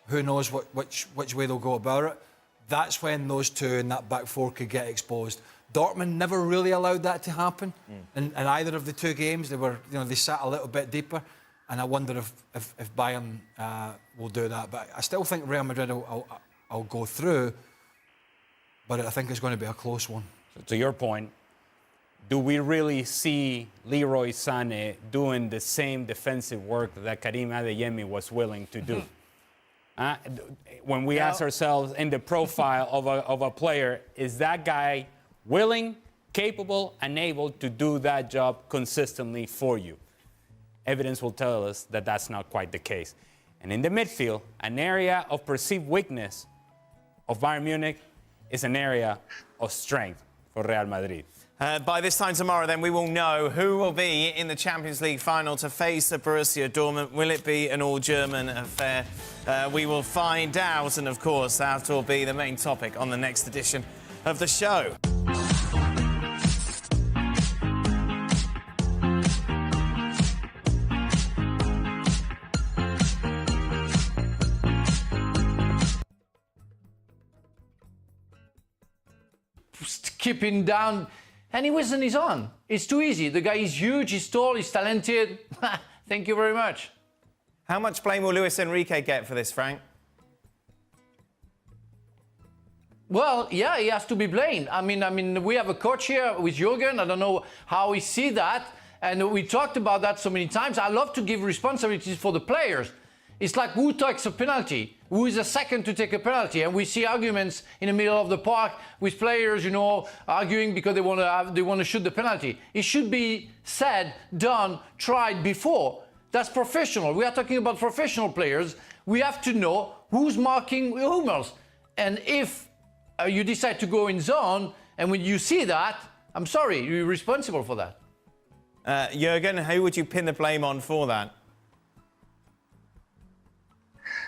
who knows which way they'll go about it. That's when those two in that back four could get exposed. Dortmund never really allowed that to happen in either of the two games. They sat a little bit deeper. And I wonder if Bayern will do that. But I still think Real Madrid will go through, but I think it's going to be a close one. So to your point, do we really see Leroy Sané doing the same defensive work that Karim Adeyemi was willing to do? When we ask ourselves in the profile of a player, is that guy willing, capable, and able to do that job consistently for you? Evidence will tell us that that's not quite the case. And in the midfield, an area of perceived weakness of Bayern Munich is an area of strength for Real Madrid. By this time tomorrow, then, we will know who will be in the Champions League final to face Borussia Dortmund. Will it be an all-German affair? We will find out, and of course, that will be the main topic on the next edition of the show. Keeping down, and he wasn't his own. It's too easy. The guy is huge, he's tall, he's talented. Thank you very much. How much blame will Luis Enrique get for this, Frank? Well, yeah, he has to be blamed. I mean, we have a coach here with Jurgen. I don't know how he sees that, and we talked about that so many times. I love to give responsibilities for the players. It's like who takes a penalty, who is the second to take a penalty, and we see arguments in the middle of the park with players, arguing because they want to shoot the penalty. It should be said, done, tried before. That's professional. We are talking about professional players. We have to know who's marking whom else. And if you decide to go in zone, and when you see that, I'm sorry, you're responsible for that. Jurgen, who would you pin the blame on for that?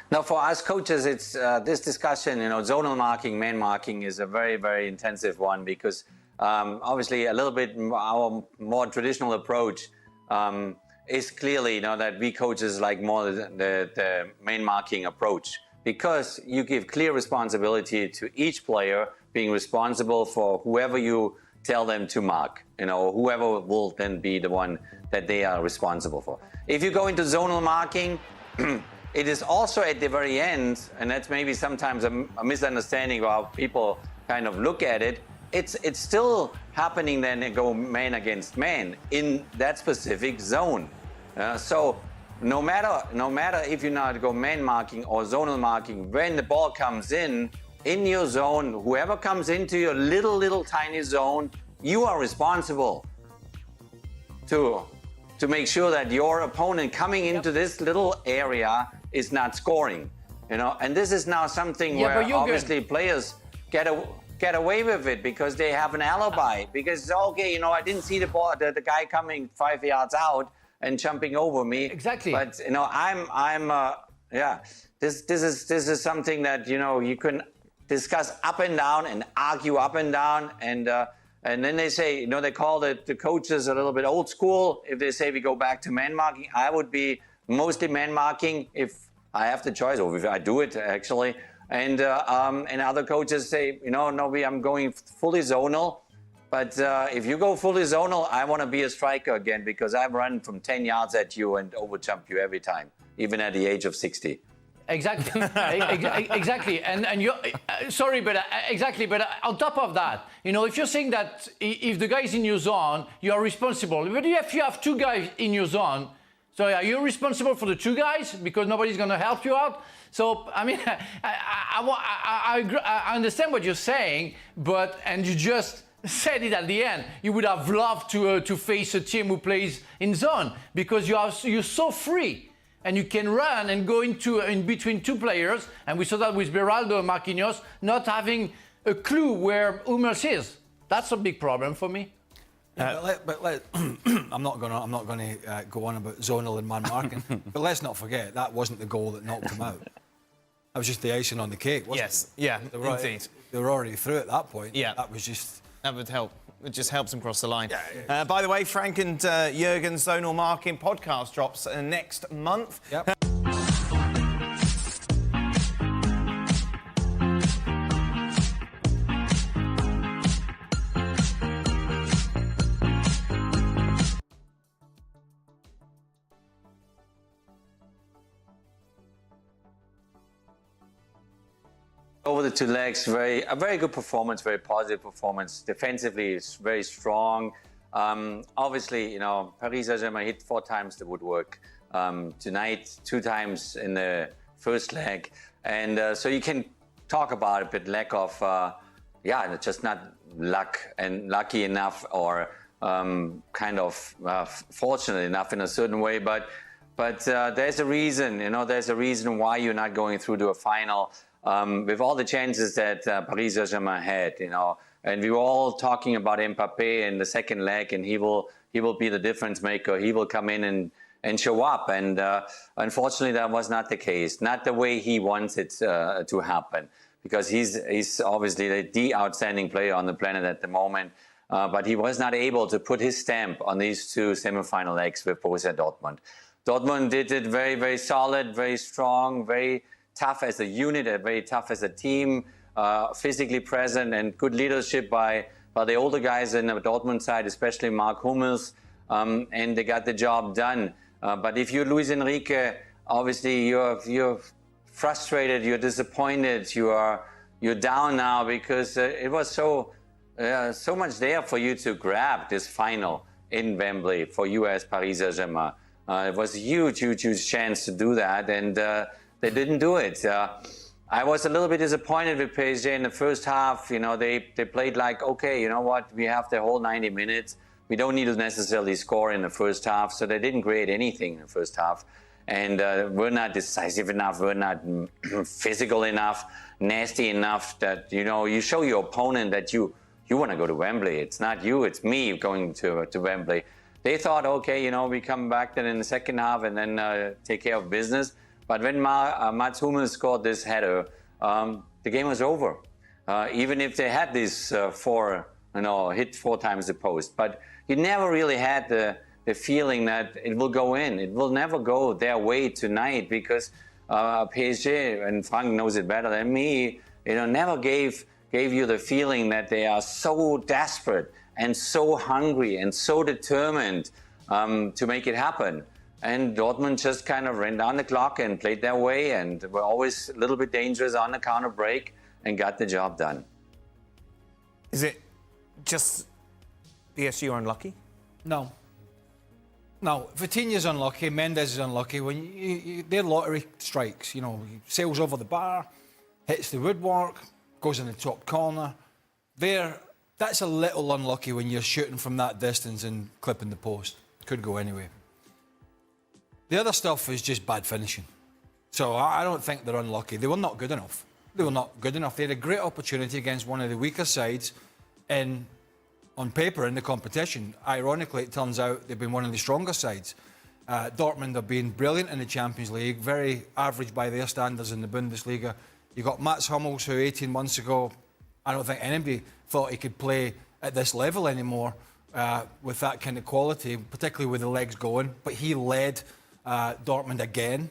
Now, for us coaches, it's this discussion, zonal marking, man marking is a very, very intensive one because obviously a little bit our more traditional approach is clearly, that we coaches like more the man marking approach because you give clear responsibility to each player being responsible for whoever you tell them to mark, or whoever will then be the one that they are responsible for. If you go into zonal marking, it is also at the very end, and that's maybe sometimes a misunderstanding of how people kind of look at it. It's still happening then and go man against man in that specific zone. So no matter if you now go man marking or zonal marking, when the ball comes in your zone, whoever comes into your little tiny zone, you are responsible to make sure that your opponent coming into this little area is not scoring. And this is now something where obviously players get away with it because they have an alibi. Because okay, I didn't see the ball, the guy coming 5 yards out and jumping over me. Exactly. But This is something that you can discuss up and down and argue up and down, and then they say they call the coaches a little bit old school if they say we go back to man marking. I would be mostly man marking if I have the choice, or if I do it actually. And other coaches say, no, I'm going fully zonal. But if you go fully zonal, I want to be a striker again because I run from 10 yards at you and overjump you every time, even at the age of 60. Exactly, exactly, and you. Sorry, but exactly. But on top of that, if you're saying that if the guy is in your zone, you are responsible. But if you have two guys in your zone, so are you responsible for the two guys because nobody's going to help you out? So I mean, I understand what you're saying, and you just said it at the end. You would have loved to face a team who plays in zone because you're so free. And you can run and go in between two players, and we saw that with Beraldo and Marquinhos not having a clue where Hummels is. That's a big problem for me. I'm not going to go on about zonal and man marking, but let's not forget that wasn't the goal that knocked him out. That was just the icing on the cake, wasn't it? Yeah, indeed. They were already through at that point. Yeah, that would help. It just helps them cross the line. Yeah. By the way, Frank and Jurgen's Zonal Marking podcast drops next month. Yep. Over the two legs, a very good performance, very positive performance. Defensively, it's very strong. Obviously, Paris Saint-Germain hit 4 times the woodwork. Tonight, 2 times in the first leg. And so you can talk about a bit lack of, just not lucky enough or kind of fortunate enough in a certain way. But there's a reason, there's a reason why you're not going through to a final. With all the chances that Paris Saint-Germain had, and we were all talking about Mbappe in the second leg, and he will be the difference maker. He will come in and show up, and unfortunately that was not the case, not the way he wants it to happen, because he's obviously the outstanding player on the planet at the moment, but he was not able to put his stamp on these 2 semi-final legs with Borussia Dortmund. Dortmund did it very, very solid, very strong, very tough as a unit, very tough as a team, physically present, and good leadership by the older guys in the Dortmund side, especially Mark Hummels, and they got the job done. But if you're Luis Enrique, obviously you're frustrated, you're disappointed, you're down now because it was so much there for you to grab this final in Wembley for you as Paris Saint-Germain. It was a huge chance to do that, and they didn't do it. I was a little bit disappointed with PSG in the first half. They played like, okay, you know what? We have the whole 90 minutes. We don't need to necessarily score in the first half. So they didn't create anything in the first half. And we're not decisive enough. We're not physical enough, nasty enough that, you show your opponent that you want to go to Wembley. It's not you, it's me going to Wembley. They thought, okay, we come back then in the second half and then take care of business. But when Mats Hummels scored this header, the game was over. Even if they had these 4, hit 4 times the post. But you never really had the feeling that it will go in. It will never go their way tonight because PSG, and Frank knows it better than me, never gave you the feeling that they are so desperate and so hungry and so determined to make it happen. And Dortmund just kind of ran down the clock and played their way and were always a little bit dangerous on the counter break and got the job done. Is it just PSG are unlucky? No. No, Vitinha's unlucky, Mendes is unlucky. When they're lottery strikes, you know, he sails over the bar, hits the woodwork, goes in the top corner. That's a little unlucky when you're shooting from that distance and clipping the post. Could go anyway. The other stuff is just bad finishing. So I don't think they're unlucky. They were not good enough. They were not good enough. They had a great opportunity against one of the weaker sides on paper in the competition. Ironically, it turns out they've been one of the stronger sides. Dortmund have been brilliant in the Champions League, very average by their standards in the Bundesliga. You got Mats Hummels, who 18 months ago, I don't think anybody thought he could play at this level anymore with that kind of quality, particularly with the legs going. But he led Dortmund again.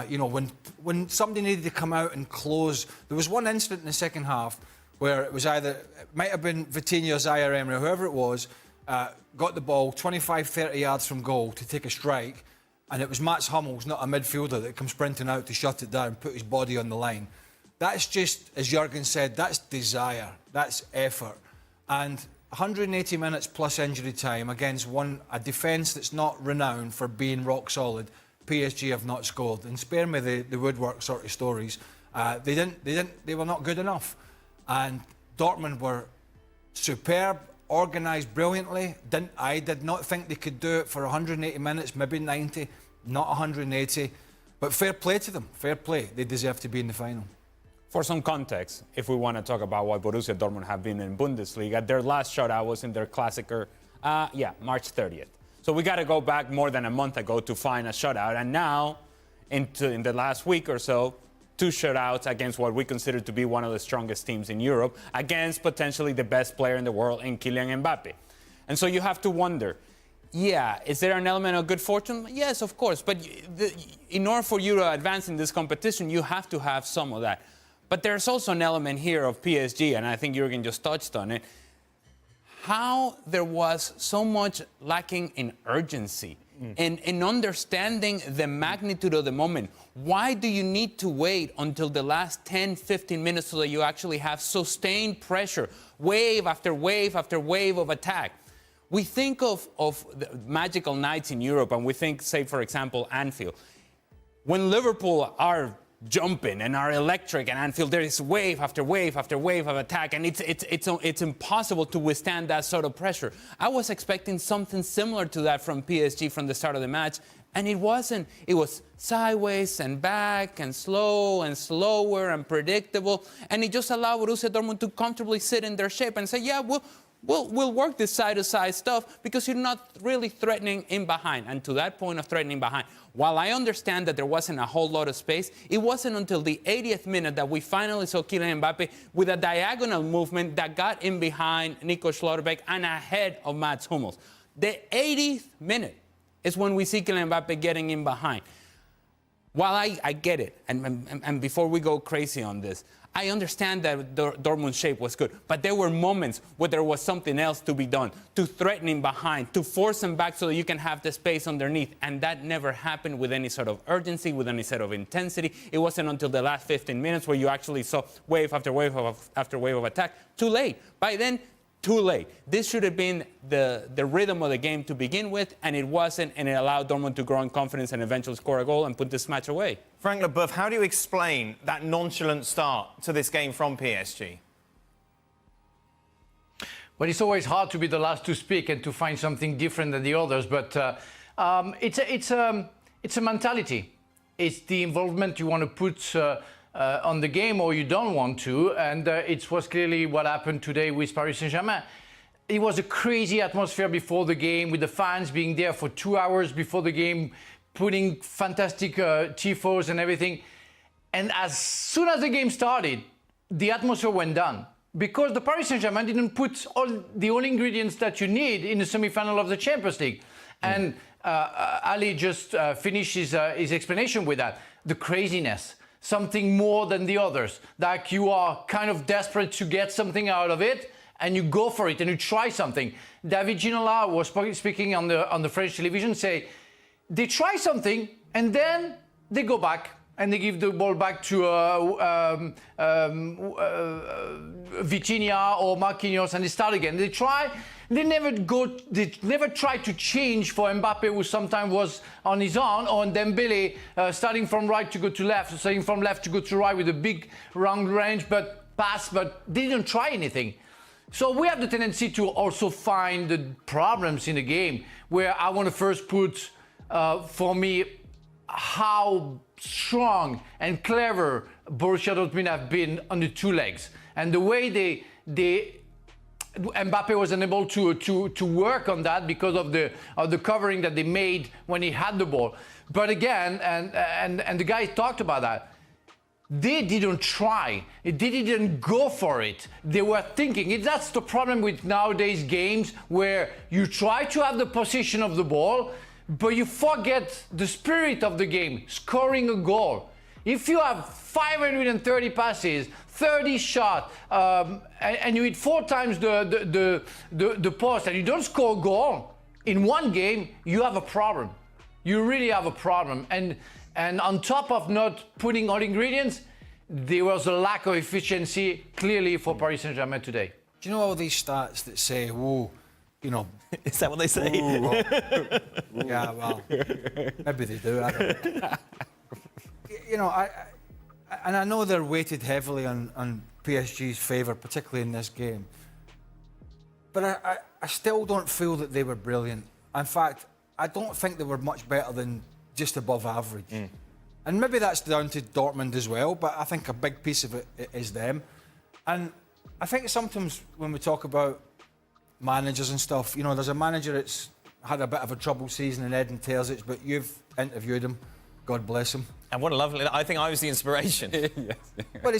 You know, when somebody needed to come out and close, there was one incident in the second half where it was it might have been Vitinha or Zaire Emery, whoever it was, got the ball 25, 30 yards from goal to take a strike, and it was Mats Hummels, not a midfielder, that comes sprinting out to shut it down, put his body on the line. That's just, as Jurgen said, that's desire, that's effort. And 180 minutes plus injury time against a defence that's not renowned for being rock solid. PSG have not scored, and spare me the woodwork sort of stories. They were not good enough. And Dortmund were superb, organised brilliantly. I did not think they could do it for 180 minutes, maybe 90, not 180. But fair play to them, fair play. They deserve to be in the final. For some context, if we want to talk about what Borussia Dortmund have been in Bundesliga, their last shutout was in their Klassiker, March 30th. So we got to go back more than a month ago to find a shutout. And now, in the last week or so, 2 shutouts against what we consider to be one of the strongest teams in Europe, against potentially the best player in the world in Kylian Mbappe. And so you have to wonder, is there an element of good fortune? Yes, of course. But in order for you to advance in this competition, you have to have some of that. But there's also an element here of PSG, and I think Jurgen just touched on it, how there was so much lacking in urgency and in understanding the magnitude of the moment. Why do you need to wait until the last 10, 15 minutes so that you actually have sustained pressure, wave after wave after wave of attack? We think of the magical nights in Europe, and we think, say, for example, Anfield. When Liverpool are jumping and are electric and Anfield, there is wave after wave after wave of attack, and it's impossible to withstand that sort of pressure. I was expecting something similar to that from PSG from the start of the match, and it wasn't. It was sideways and back and slow and slower and predictable, and it just allowed Borussia Dortmund to comfortably sit in their shape and say, we'll work this side-to-side stuff because you're not really threatening in behind. And to that point of threatening behind, while I understand that there wasn't a whole lot of space, it wasn't until the 80th minute that we finally saw Kylian Mbappe with a diagonal movement that got in behind Nico Schlotterbeck and ahead of Mats Hummels. The 80th minute is when we see Kylian Mbappe getting in behind. While I get it, and before we go crazy on this, I understand that Dortmund's shape was good, but there were moments where there was something else to be done, to threaten him behind, to force him back so that you can have the space underneath, and that never happened with any sort of urgency, with any sort of intensity. It wasn't until the last 15 minutes where you actually saw wave after wave after wave of attack. Too late. By then, too late. This should have been the rhythm of the game to begin with, and it wasn't, and it allowed Dortmund to grow in confidence and eventually score a goal and put this match away. Frank Leboeuf, how do you explain that nonchalant start to this game from PSG? Well, it's always hard to be the last to speak and to find something different than the others, but it's a mentality. It's the involvement you want to put on the game or you don't want to, and it was clearly what happened today with Paris Saint-Germain. It was a crazy atmosphere before the game, with the fans being there for 2 hours before the game, putting fantastic tifos and everything. And as soon as the game started, the atmosphere went down, because the Paris Saint-Germain didn't put all ingredients that you need in the semi-final of the Champions League. And Ali just finished his explanation with that. The craziness. Something more than the others. Like you are kind of desperate to get something out of it, and you go for it and you try something. David Ginola was speaking on the French television, say they try something and then they go back and they give the ball back to Vitinha or Marquinhos, and they start again. They try, They never tried to change for Mbappe, who sometimes was on his own, or Dembele starting from right to go to left, starting from left to go to right with a big round range, but they didn't try anything. So we have the tendency to also find the problems in the game, where I want to first put, for me, how strong and clever Borussia Dortmund have been on the two legs, and the way Mbappe was unable to work on that because of the covering that they made when he had the ball. But again, and the guy talked about that. They didn't try. They didn't go for it. They were thinking. That's the problem with nowadays games, where you try to have the possession of the ball, but you forget the spirit of the game, scoring a goal. If you have 530 passes, 30 shots, and you hit 4 times the post, and you don't score a goal in one game, you have a problem. You really have a problem. And on top of not putting all ingredients, there was a lack of efficiency clearly for Paris Saint-Germain today. Do you know all these stats that say, whoa, you know... Is that what they say? Yeah, well, maybe they do. I don't know. You know, I know they're weighted heavily on PSG's favour, particularly in this game. But I still don't feel that they were brilliant. In fact, I don't think they were much better than just above average. And maybe that's down to Dortmund as well, but I think a big piece of it is them. And I think sometimes when we talk about managers and stuff, you know, there's a manager that's had a bit of a troubled season in Edin Terzic, but you've interviewed him. God bless him. And what a lovely... I think I was the inspiration. Yes. But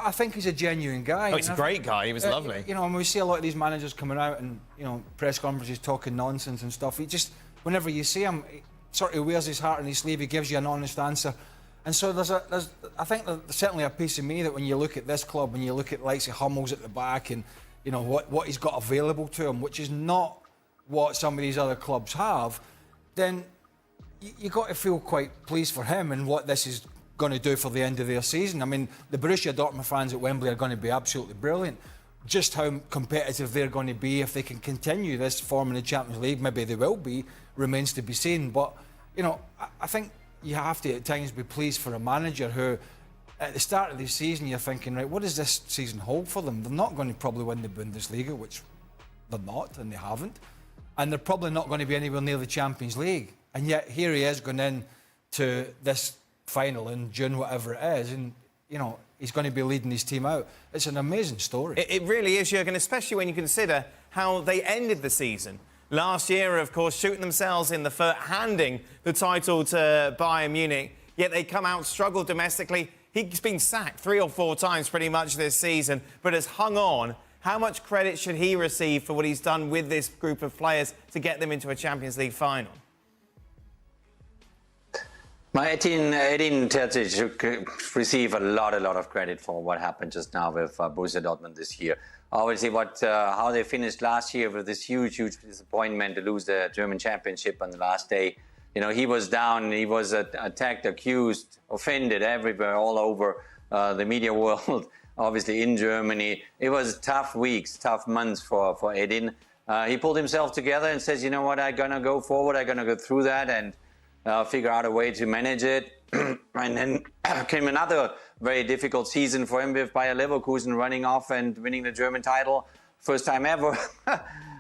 I think he's a genuine guy. Oh, he's a great guy. He was lovely. You know, and we see a lot of these managers coming out and, you know, press conferences talking nonsense and stuff. He just, whenever you see him, he sort of wears his heart on his sleeve. He gives you an honest answer. And so I think there's certainly a piece of me that when you look at this club, when you look at likes of Hummels at the back and, you know, what he's got available to him, which is not what some of these other clubs have, then you got to feel quite pleased for him and what this is going to do for the end of their season. I mean, the Borussia Dortmund fans at Wembley are going to be absolutely brilliant. Just how competitive they're going to be if they can continue this form in the Champions League, maybe they will be, remains to be seen. But, you know, I think you have to at times be pleased for a manager who, at the start of the season, you're thinking, right, what does this season hold for them? They're not going to probably win the Bundesliga, which they're not, and they haven't. And they're probably not going to be anywhere near the Champions League. And yet here he is going in to this final in June, whatever it is, and, you know, he's going to be leading his team out. It's an amazing story. It really is, Jurgen, especially when you consider how they ended the season. Last year, of course, shooting themselves in the foot, handing the title to Bayern Munich, yet they come out, struggle domestically. He's been sacked 3 or 4 times pretty much this season, but has hung on. How much credit should he receive for what he's done with this group of players to get them into a Champions League final? Edin Terzic should receive a lot of credit for what happened just now with Borussia Dortmund this year. Obviously, how they finished last year with this huge disappointment to lose the German championship on the last day. You know, he was down, he was attacked, accused, offended everywhere, all over the media world, obviously in Germany. It was tough weeks, tough months for Edin. He pulled himself together and says, you know what, I'm going to go forward, I'm going to go through that and figure out a way to manage it. And then came another very difficult season for him with Bayer Leverkusen running off and winning the German title, first time ever.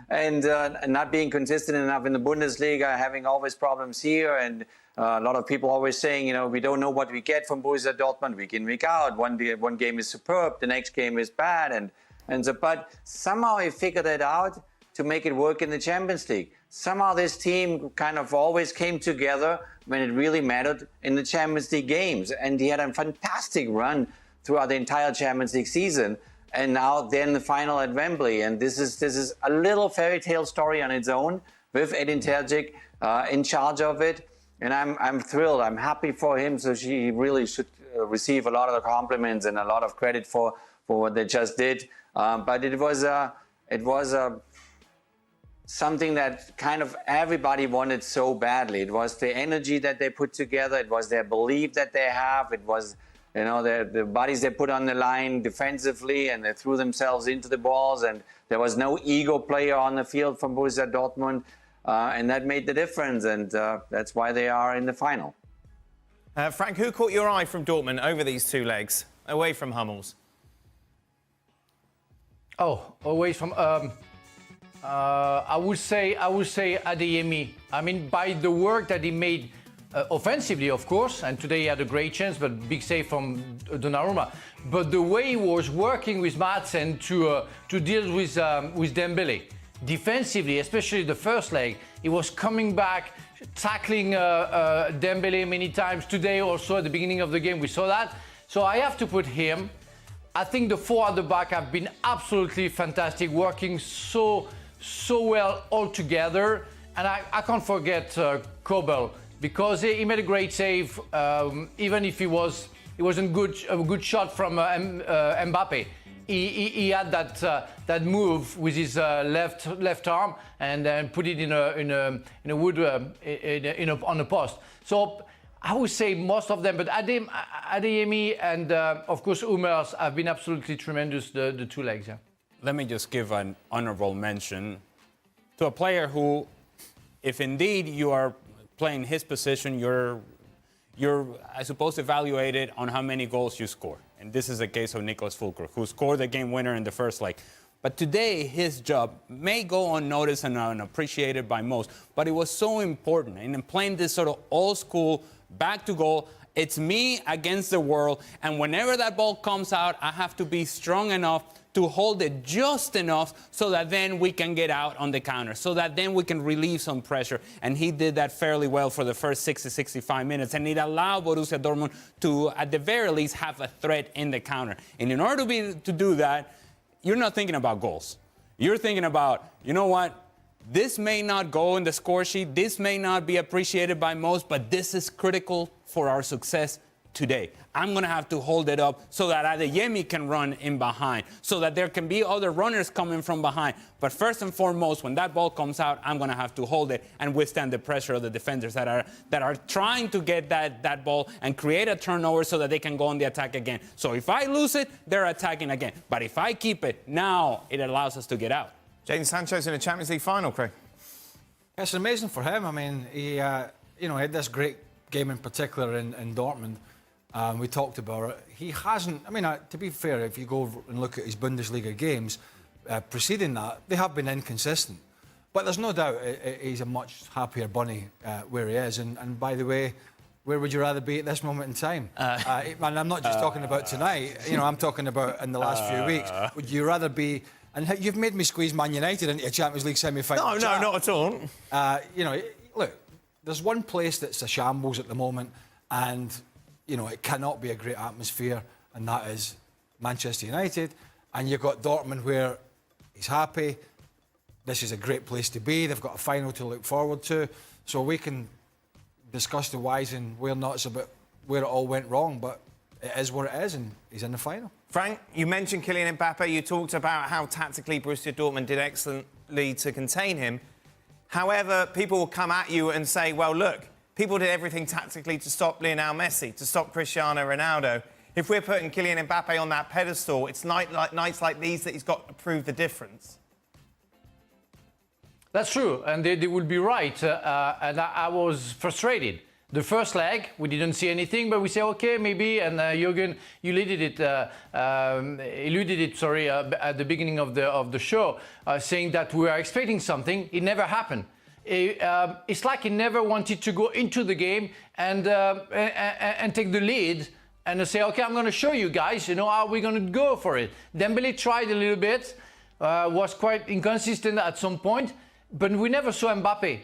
and not being consistent enough in the Bundesliga, having always problems here. And a lot of people always saying, you know, we don't know what we get from Borussia Dortmund week in, week out. One game is superb, the next game is bad. But somehow he figured it out to make it work in the Champions League. Somehow this team kind of always came together when it really mattered in the Champions League games. And he had a fantastic run throughout the entire Champions League season. And now then the final at Wembley. And this is a little fairy tale story on its own with Edin Terzic in charge of it. And I'm thrilled. I'm happy for him. So he really should receive a lot of compliments and a lot of credit for what they just did. But it was something that kind of everybody wanted so badly. It was the energy that they put together. It was their belief that they have. It was, you know, the bodies they put on the line defensively, and they threw themselves into the balls, and There was no ego player on the field from Borussia Dortmund, and that made the difference, and that's why they are in the final. Frank, who caught your eye from Dortmund over these two legs, away from Hummels? Oh, away from. I would say Adeyemi. I mean, by the work that he made offensively, of course, and today he had a great chance, but big save from Donnarumma. But the way he was working with Madsen to deal with Dembele, defensively, especially the first leg, he was coming back, tackling Dembele many times. Today also at the beginning of the game we saw that. So I have to put him. I think the four at the back have been absolutely fantastic, working so well all together. And I can't forget Kobel, because he made a great save, even if it wasn't a good shot from Mbappe. He had that move with his left arm and then put it in a wood on a post. So I would say most of them, but Adeyemi and of course Hummels have been absolutely tremendous. The two legs. Yeah. Let me just give an honorable mention to a player who, if indeed you are playing his position, you're I suppose evaluated on how many goals you score. And this is the case of Niklas Füllkrug, who scored the game winner in the first leg. But today, his job may go unnoticed and unappreciated by most, but it was so important. And in playing this sort of old school back to goal, it's me against the world. And whenever that ball comes out, I have to be strong enough to hold it just enough so that then we can get out on the counter, so that then we can relieve some pressure. And he did that fairly well for the first 60-65 minutes. And it allowed Borussia Dortmund to, at the very least, have a threat in the counter. And in order to do that, you're not thinking about goals. You're thinking about, you know what? This may not go in the score sheet. This may not be appreciated by most, but this is critical for our success today. I'm going to have to hold it up so that Adeyemi can run in behind, so that there can be other runners coming from behind. But first and foremost, when that ball comes out, I'm going to have to hold it and withstand the pressure of the defenders that are trying to get that ball and create a turnover so that they can go on the attack again. So if I lose it, they're attacking again. But if I keep it, now it allows us to get out. Jadon Sancho's in a Champions League final, Craig. It's amazing for him. I mean, he had this great game in particular in Dortmund. We talked about it. He hasn't, I mean, to be fair, if you go and look at his Bundesliga games preceding that, they have been inconsistent. But there's no doubt he's a much happier bunny where he is. And by the way, where would you rather be at this moment in time? And I'm not just talking about tonight, I'm talking about in the last few weeks. Would you rather be, and you've made me squeeze Man United into a Champions League semi-final. No, not at all. Look, there's one place that's a shambles at the moment, and it cannot be a great atmosphere, and that is Manchester United. And you've got Dortmund, where he's happy. This is a great place to be. They've got a final to look forward to. So we can discuss the whys and where nots about where it all went wrong, but it is what it is, and he's in the final. Frank, you mentioned Kylian Mbappe. You talked about how tactically Borussia Dortmund did excellently to contain him. However, people will come at you and say, well, look, people did everything tactically to stop Lionel Messi, to stop Cristiano Ronaldo. If we're putting Kylian Mbappe on that pedestal, it's nights like these that he's got to prove the difference. That's true, and they would be right. And I was frustrated. The first leg, we didn't see anything, but we say, okay, maybe. And Jürgen, you alluded it at the beginning of the show, saying that we were expecting something. It never happened. It's like he never wanted to go into the game and take the lead and say, okay, I'm going to show you guys, how we're going to go for it. Dembele tried a little bit, was quite inconsistent at some point, but we never saw Mbappe.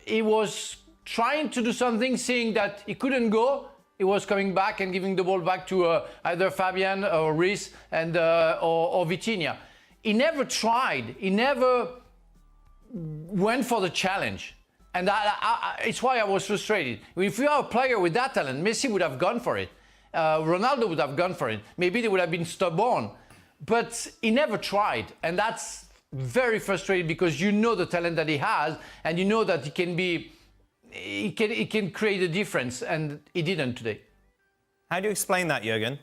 He was trying to do something, seeing that he couldn't go. He was coming back and giving the ball back to either Fabian or Reus and or Vitinha. He never tried. He never went for the challenge. And it's why I was frustrated. If you have a player with that talent, Messi would have gone for it. Ronaldo would have gone for it. Maybe they would have been stubborn. But he never tried. And that's very frustrating, because you know the talent that he has, and you know that he can create a difference, and he didn't today. How do you explain that, Jürgen?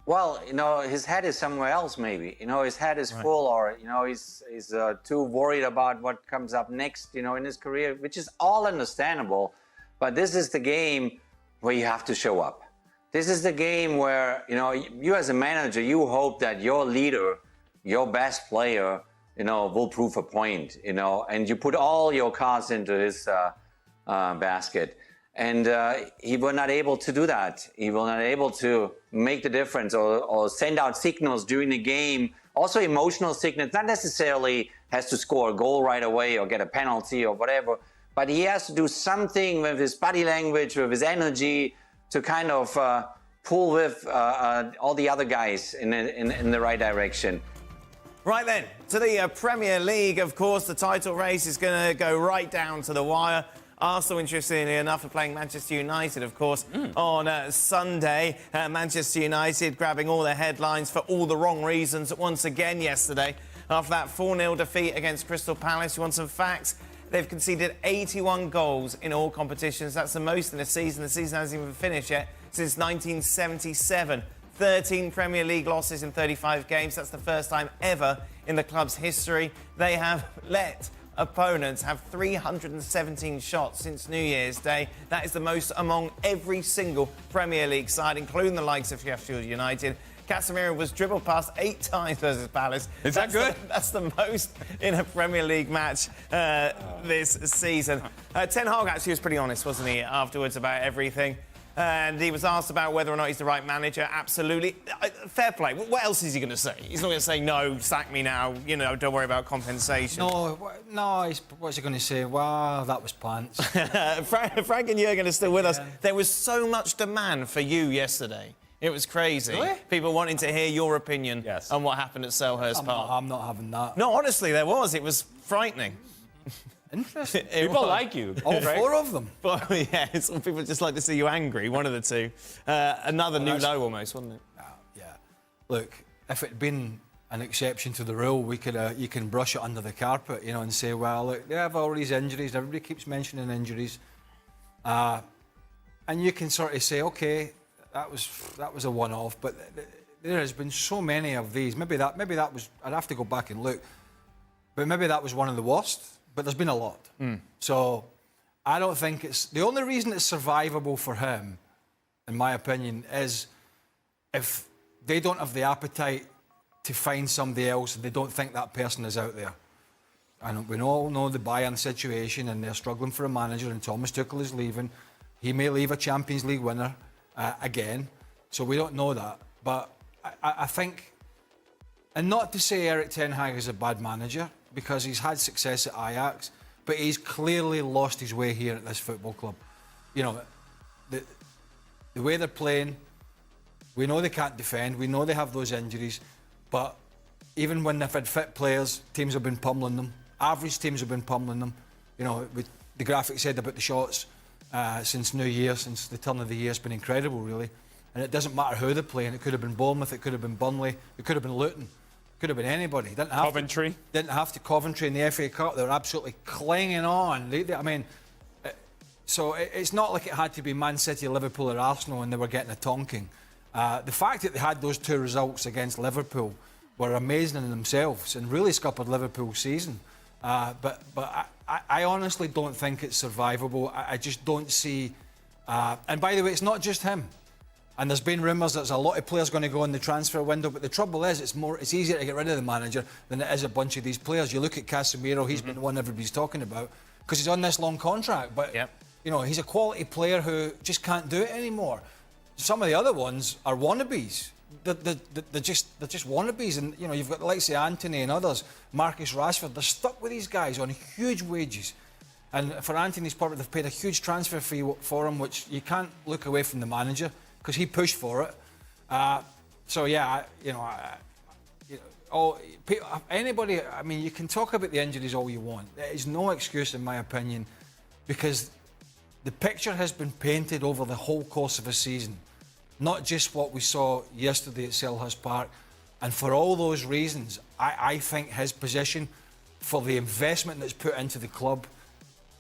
Well, his head is somewhere else, maybe. His head is full, or he's too worried about what comes up next, in his career, which is all understandable. But this is the game where you have to show up. This is the game where you as a manager, you hope that your leader, your best player, will prove a point, and you put all your cards into his basket. And he was not able to do that. He was not able to make the difference or send out signals during the game. Also emotional signals, not necessarily has to score a goal right away or get a penalty or whatever, but he has to do something with his body language, with his energy to kind of pull with all the other guys in the right direction. Right then, to the Premier League, of course, the title race is going to go right down to the wire. Arsenal, interestingly enough, are playing Manchester United, of course, on Sunday. Manchester United grabbing all the headlines for all the wrong reasons once again yesterday. After that 4-0 defeat against Crystal Palace, you want some facts? They've conceded 81 goals in all competitions. That's the most in a season. The season hasn't even finished yet since 1977. 13 Premier League losses in 35 games. That's the first time ever in the club's history. They have let opponents have 317 shots since New Year's Day. That is the most among every single Premier League side, including the likes of Sheffield United. Casemiro was dribbled past 8 times versus Palace. Is that good? That's the most in a Premier League match this season. Ten Hag actually was pretty honest, wasn't he, afterwards about everything? And he was asked about whether or not he's the right manager. Absolutely. Fair play. What else is he going to say? He's not going to say, no, sack me now, don't worry about compensation. No, what's he going to say? Wow, that was pants. Frank and Jurgen are still with us. There was so much demand for you yesterday. It was crazy. Really? People wanting to hear your opinion on what happened at Selhurst Park. I'm not having that. No, honestly, there was. It was frightening. Interesting. People like you. All 4 of them. But yeah, some people just like to see you angry, one of the two. Another new low almost, wasn't it? Yeah. Look, if it had been an exception to the rule, we could you can brush it under the carpet, and say, well, look, they have all these injuries. Everybody keeps mentioning injuries. And you can sort of say, OK, that was a one-off, but there has been so many of these. Maybe that was, I'd have to go back and look, but maybe that was one of the worst. But there's been a lot. So I don't think it's... The only reason it's survivable for him, in my opinion, is if they don't have the appetite to find somebody else and they don't think that person is out there. And we all know the Bayern situation and they're struggling for a manager and Thomas Tuchel is leaving. He may leave a Champions League winner again. So we don't know that. But I think... And not to say Erik ten Hag is a bad manager, because he's had success at Ajax, but he's clearly lost his way here at this football club. The way they're playing, we know they can't defend, we know they have those injuries, but even when they've had fit players, teams have been pummeling them. Average teams have been pummeling them. The graphic said about the shots since New Year, since the turn of the year, it's been incredible, really. And it doesn't matter who they're playing. It could have been Bournemouth, it could have been Burnley, it could have been Luton. Could have been anybody. Coventry. Didn't have to. Coventry in the FA Cup. They were absolutely clinging on. So it's not like it had to be Man City, Liverpool or Arsenal and they were getting a tonking. The fact that they had those 2 results against Liverpool were amazing in themselves and really scuppered Liverpool's season. But I honestly don't think it's survivable. I just don't see... and by the way, it's not just him. And there's been rumours that there's a lot of players going to go in the transfer window, but the trouble is it's easier to get rid of the manager than it is a bunch of these players. You look at Casemiro, he's been the one everybody's talking about because he's on this long contract, but he's a quality player who just can't do it anymore. Some of the other ones are wannabes. They're just wannabes, and you've got the likes of Anthony and others, Marcus Rashford. They're stuck with these guys on huge wages. And for Anthony's part, they've paid a huge transfer fee for him, which you can't look away from the manager, because he pushed for it. Anybody, you can talk about the injuries all you want. There is no excuse, in my opinion, because the picture has been painted over the whole course of a season, not just what we saw yesterday at Selhurst Park. And for all those reasons, I think his position, for the investment that's put into the club,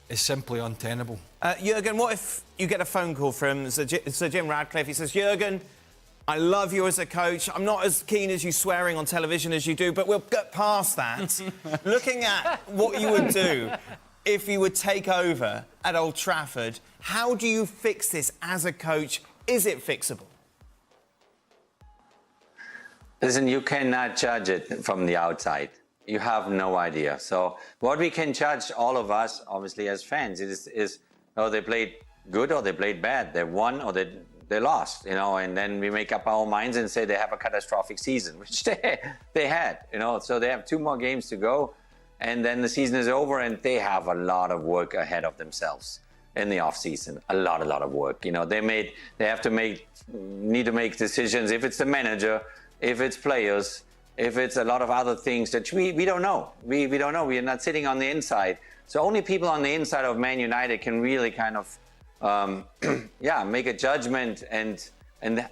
is simply untenable. Jurgen, what if you get a phone call from Sir Jim Radcliffe? He says, Jurgen, I love you as a coach. I'm not as keen as you swearing on television as you do, but we'll get past that. Looking at what you would do if you would take over at Old Trafford, how do you fix this as a coach? Is it fixable? Listen, you cannot judge it from the outside. You have no idea. So what we can judge, all of us, obviously as fans, is oh, they played good or they played bad. They won or they lost, you know, and then we make up our minds and say they have a catastrophic season, which they had, you know. So they have 2 more games to go, and then the season is over, and they have a lot of work ahead of themselves in the off season. A lot of work. You know, need to make decisions. If it's the manager, if it's players, if it's a lot of other things that we don't know. We don't know. We are not sitting on the inside. So only people on the inside of Man United can really kind of make a judgment, and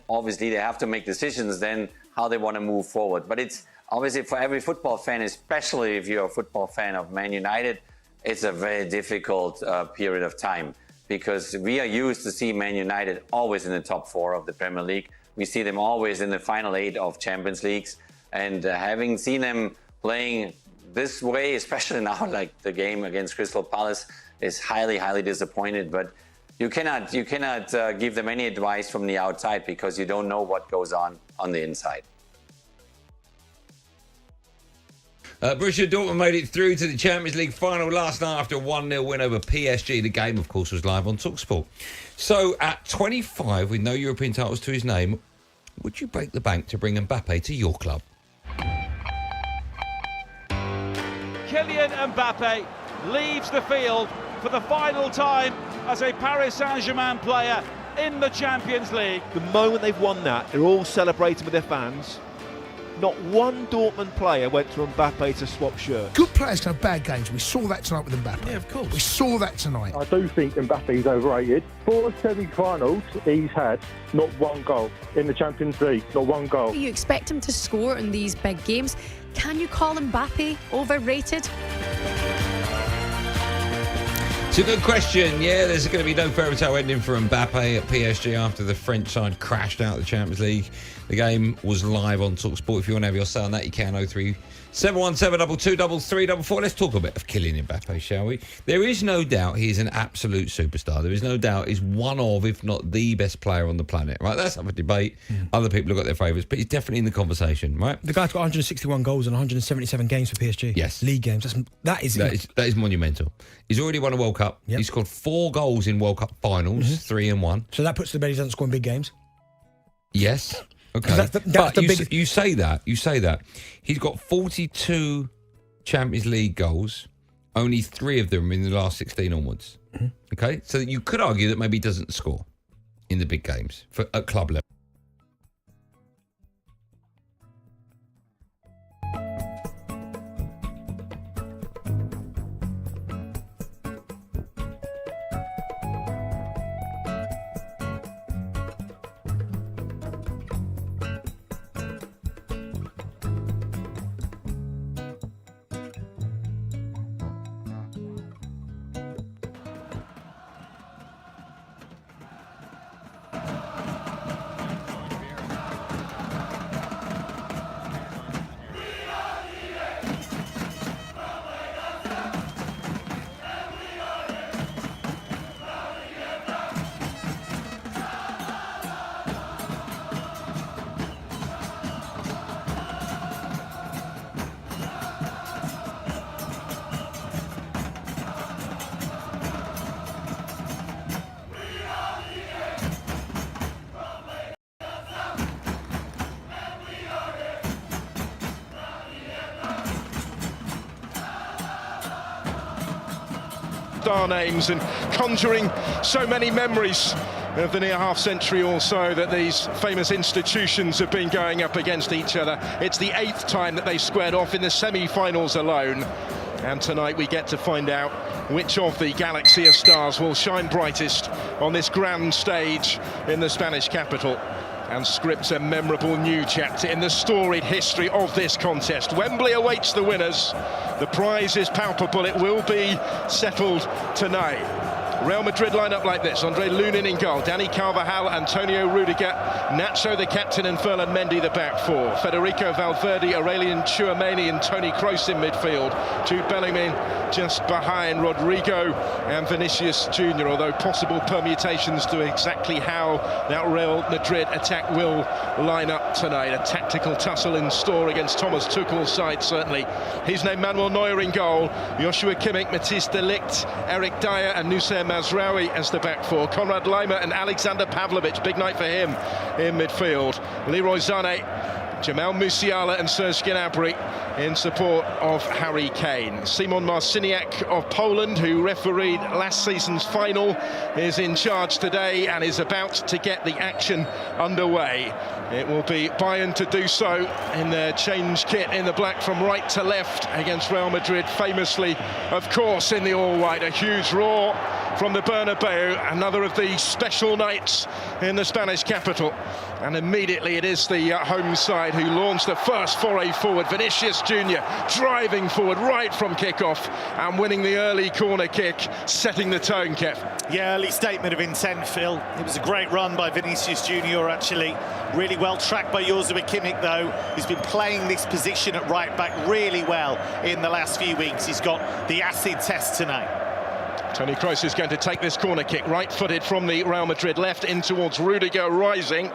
obviously they have to make decisions then how they want to move forward. But it's obviously for every football fan, especially if you're a football fan of Man United, it's a very difficult period of time, because we are used to see Man United always in the top 4 of the Premier League. We see them always in the final 8 of Champions Leagues, and having seen them playing this way, especially now, like the game against Crystal Palace, is highly disappointed. But you cannot give them any advice from the outside, because you don't know what goes on the inside. Borussia Dortmund made it through to the Champions League final last night after a 1-0 win over PSG. The game, of course, was live on TalkSport. So, at 25, with no European titles to his name, would you break the bank to bring Mbappe to your club? Kylian Mbappe leaves the field for the final time as a Paris Saint-Germain player in the Champions League. The moment they've won that, they're all celebrating with their fans. Not one Dortmund player went to Mbappe to swap shirts. Good players can have bad games. We saw that tonight with Mbappe. Yeah, of course. We saw that tonight. I do think Mbappe's overrated. 4 semi-finals, he's had not one goal. In the Champions League, not one goal. You expect him to score in these big games. Can you call Mbappe overrated? It's a good question. Yeah, there's going to be no fairy tale ending for Mbappe at PSG after the French side crashed out of the Champions League. The game was live on TalkSport. If you want to have your say on that, you can. 03717223344. Let's talk a bit of Kylian Mbappe, shall we? There is no doubt he's an absolute superstar. There is no doubt he's one of, if not the best player on the planet, right? That's up for debate. Other people have got their favourites, but he's definitely in the conversation, right? The guy's got 161 goals and 177 games for PSG. Yes. League games. That is monumental. He's already won a World Cup. Yep. He scored 4 goals in World Cup finals, 3 and 1. So that puts to bed he doesn't score in big games? Yes. Okay. You say that. He's got 42 Champions League goals, only 3 of them in the last 16 onwards. Okay? So you could argue that maybe he doesn't score in the big games at club level. Star names and conjuring so many memories of the near half century or so that these famous institutions have been going up against each other. It's the 8th time that they squared off in the semi-finals alone, and tonight we get to find out which of the galaxy of stars will shine brightest on this grand stage in the Spanish capital and script a memorable new chapter in the storied history of this contest. Wembley awaits the winners. The prize is palpable. It will be settled tonight. Real Madrid line up like this. Andre Lunin in goal, Dani Carvajal, Antonio Rudiger, Nacho the captain and Ferland Mendy the back four. Federico Valverde, Aurelien Tchouameni and Toni Kroos in midfield. Jude Bellingham just behind Rodrigo and Vinicius Junior, although possible permutations to exactly how that Real Madrid attack will line up tonight. A tactical tussle in store against Thomas Tuchel's side, certainly. He's named Manuel Neuer in goal, Joshua Kimmich, Matthijs de Ligt, Eric Dyer and Noussair Mazraoui as the back four. Konrad Laimer and Alexander Pavlovic, big night for him in midfield. Leroy Sané, Jamal Musiala and Serge Gnabry in support of Harry Kane. Simon Marciniak of Poland, who refereed last season's final, is in charge today and is about to get the action underway. It will be Bayern to do so in their change kit in the black from right to left against Real Madrid, famously, of course, in the all-white. A huge roar from the Bernabeu, another of the special nights in the Spanish capital. And immediately it is the home side who launched the first foray forward. Vinicius Junior driving forward right from kickoff and winning the early corner kick, setting the tone, Kev. Yeah, early statement of intent, Phil. It was a great run by Vinicius Junior, actually. Really well tracked by Joshua Kimmich, though, who's been playing this position at right back really well in the last few weeks. He's got the acid test tonight. Toni Kroos is going to take this corner kick, right-footed from the Real Madrid left in towards Rudiger, rising.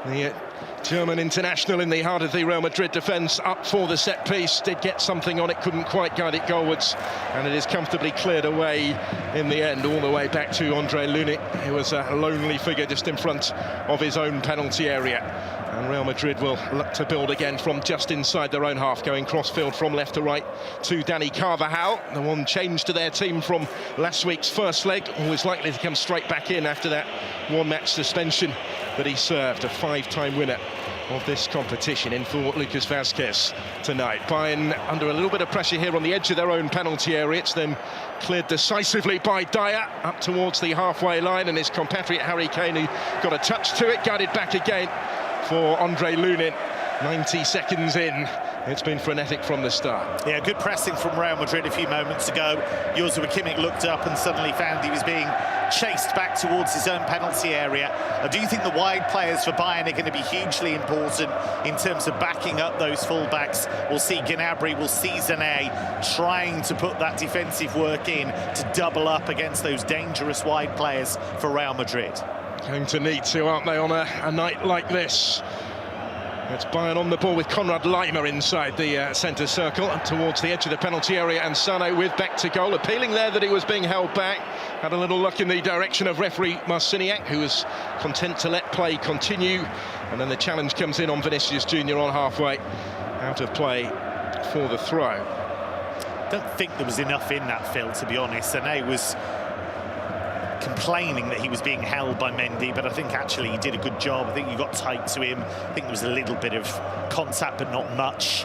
The German international in the heart of the Real Madrid defence, up for the set piece, did get something on it, couldn't quite guide it goalwards, and it is comfortably cleared away in the end, all the way back to Andre Lunin, who was a lonely figure just in front of his own penalty area. And Real Madrid will look to build again from just inside their own half, going crossfield from left to right to Dani Carvajal, the one changed to their team from last week's first leg, always likely to come straight back in after that one-match suspension that he served. A five-time winner of this competition in for Lucas Vazquez tonight. Bayern under a little bit of pressure here on the edge of their own penalty area. It's then cleared decisively by Dyer up towards the halfway line, and his compatriot Harry Kane, who got a touch to it, guided back again for Andre Lunin. 90 seconds in, it's been frenetic from the start. Yeah, good pressing from Real Madrid a few moments ago. Joshua Kimmich looked up and suddenly found he was being chased back towards his own penalty area. I do think the wide players for Bayern are going to be hugely important in terms of backing up those fullbacks. We'll see Gnabry, we'll see Sané trying to put that defensive work in to double up against those dangerous wide players for Real Madrid. Going to need to, aren't they, on a night like this? It's Bayern on the ball with Konrad Laimer inside the centre circle and towards the edge of the penalty area, and Sané with back to goal, appealing there that he was being held back. Had a little luck in the direction of referee Marciniak, who was content to let play continue, and then the challenge comes in on Vinicius Junior on halfway, out of play for the throw. Don't think there was enough in that, Phil, to be honest. Sané was complaining that he was being held by Mendy, but I think actually he did a good job. I think he got tight to him. I think there was a little bit of contact, but not much.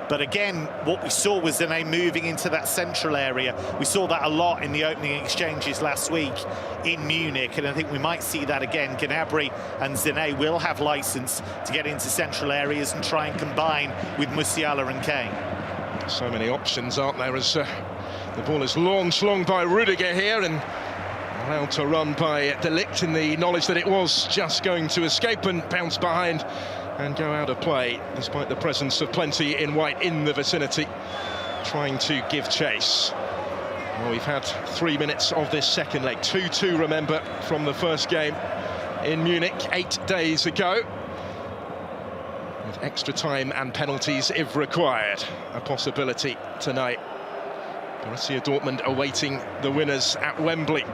But again, what we saw was Sané moving into that central area. We saw that a lot in the opening exchanges last week in Munich, and I think we might see that again. Gnabry and Sané will have licence to get into central areas and try and combine with Musiala and Kane. So many options, aren't there, as the ball is launched long by Rudiger here, and allowed to run by de Ligt in the knowledge that it was just going to escape and bounce behind and go out of play, despite the presence of plenty in white in the vicinity, trying to give chase. Well, we've had 3 minutes of this second leg. 2-2, remember, from the first game in Munich 8 days ago, with extra time and penalties if required. A possibility tonight. Borussia Dortmund awaiting the winners at Wembley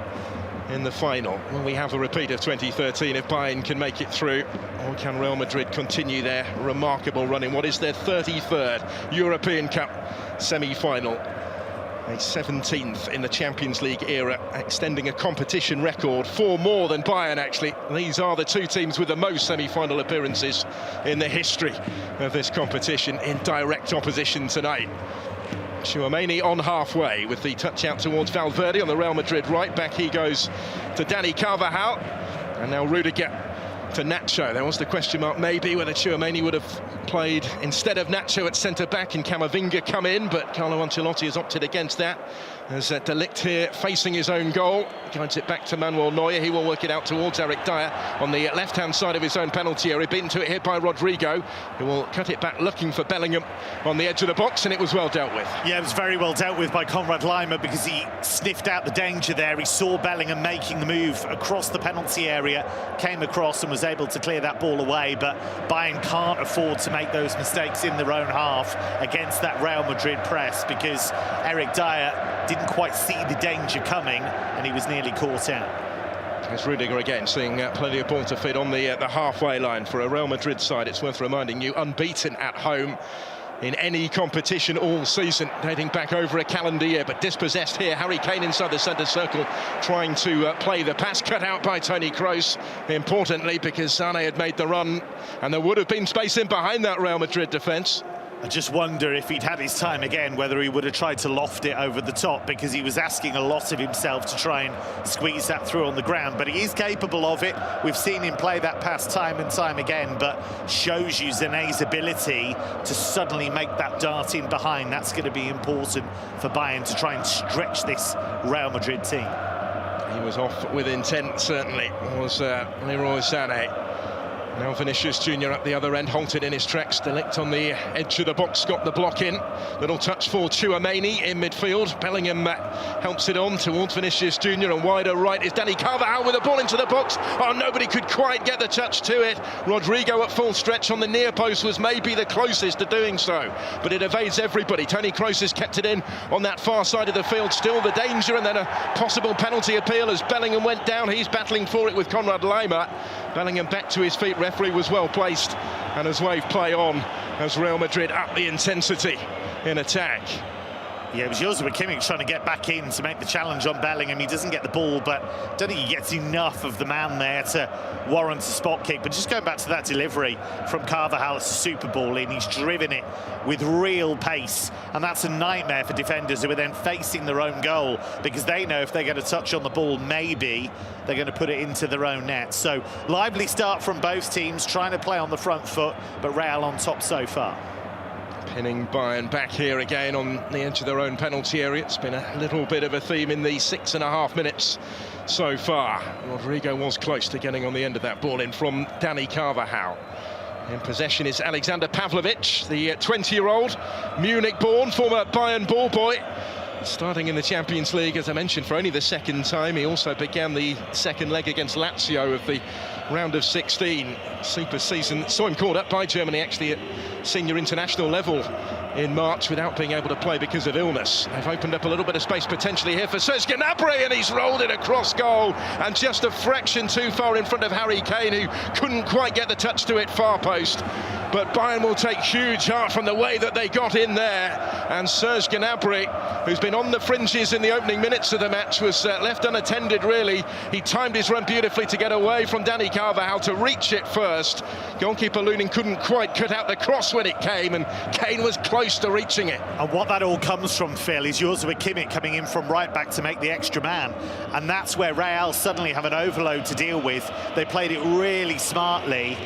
in the final. Will we have a repeat of 2013 if Bayern can make it through, or can Real Madrid continue their remarkable run in what is their 33rd European Cup semi-final, a 17th in the Champions League era, extending a competition record, 4 more than Bayern actually. These are the two teams with the most semi-final appearances in the history of this competition in direct opposition tonight. Tchouameni on halfway with the touch out towards Valverde on the Real Madrid right. Back he goes to Dani Carvajal, and now Rudiger for Nacho. There was the question mark maybe whether Tchouaméni would have played instead of Nacho at centre-back and Camavinga come in, but Carlo Ancelotti has opted against that. There's De Ligt here facing his own goal, guides it back to Manuel Neuer. He will work it out towards Eric Dyer on the left-hand side of his own penalty area. Beaten to it here by Rodrigo, who will cut it back looking for Bellingham on the edge of the box, and it was well dealt with. Yeah, it was very well dealt with by Konrad Laimer because he sniffed out the danger there. He saw Bellingham making the move across the penalty area, came across and was able to clear that ball away, but Bayern can't afford to make those mistakes in their own half against that Real Madrid press, because Eric Dyer didn't quite see the danger coming and he was nearly caught out. There's Rudiger again, seeing plenty of ball to feed on the halfway line for a Real Madrid side. It's worth reminding you, unbeaten at home in any competition all season, dating back over a calendar year, but dispossessed here. Harry Kane inside the centre circle, trying to play the pass, cut out by Toni Kroos, importantly, because Sane had made the run, and there would have been space in behind that Real Madrid defence. I just wonder if he'd had his time again, whether he would have tried to loft it over the top, because he was asking a lot of himself to try and squeeze that through on the ground. But he is capable of it. We've seen him play that pass time and time again, but shows you Sané's ability to suddenly make that dart in behind. That's going to be important for Bayern to try and stretch this Real Madrid team. He was off with intent, certainly, was Leroy Sané. Now Vinicius Junior up the other end, halted in his tracks. De Ligt on the edge of the box, got the block in. Little touch for Tchouaméni in midfield. Bellingham helps it on towards Vinicius Junior, and wider right is Dani Carvajal with the ball into the box. Oh, nobody could quite get the touch to it. Rodrigo at full stretch on the near post was maybe the closest to doing so, but it evades everybody. Toni Kroos has kept it in on that far side of the field. Still the danger, and then a possible penalty appeal as Bellingham went down. He's battling for it with Konrad Laimer. Bellingham back to his feet. Referee was well placed, and as wave play on as Real Madrid up the intensity in attack. Yeah, it was Joshua Kimmich trying to get back in to make the challenge on Bellingham. He doesn't get the ball, but I don't think he gets enough of the man there to warrant a spot kick. But just going back to that delivery from Carvajal, it's a super ball in. He's driven it with real pace, and that's a nightmare for defenders who are then facing their own goal, because they know if they get a touch on the ball, maybe they're going to put it into their own net. So lively start from both teams, trying to play on the front foot, but Real on top so far. Pinning Bayern back here again on the edge of their own penalty area. It's been a little bit of a theme in the 6.5 minutes so far. Rodrigo was close to getting on the end of that ball in from Dani Carvajal. In possession is Alexander Pavlovic, the 20-year-old, Munich-born, former Bayern ball boy. Starting in the Champions League, as I mentioned, for only the second time. He also began the second leg against Lazio of the round of 16 super season. Saw him called up by Germany, actually, at senior international level in March without being able to play because of illness. They've opened up a little bit of space potentially here for Serge Gnabry, and he's rolled it across goal, and just a fraction too far in front of Harry Kane, who couldn't quite get the touch to it far post. But Bayern will take huge heart from the way that they got in there, and Serge Gnabry, who's been on the fringes in the opening minutes of the match, was left unattended really. He timed his run beautifully to get away from Dani Carvajal to reach it first. Goalkeeper Lunin couldn't quite cut out the cross when it came, and Kane was close to reaching it. And what that all comes from, Phil, is Joshua Kimmich coming in from right back to make the extra man, and that's where Real suddenly have an overload to deal with. They played it really smartly,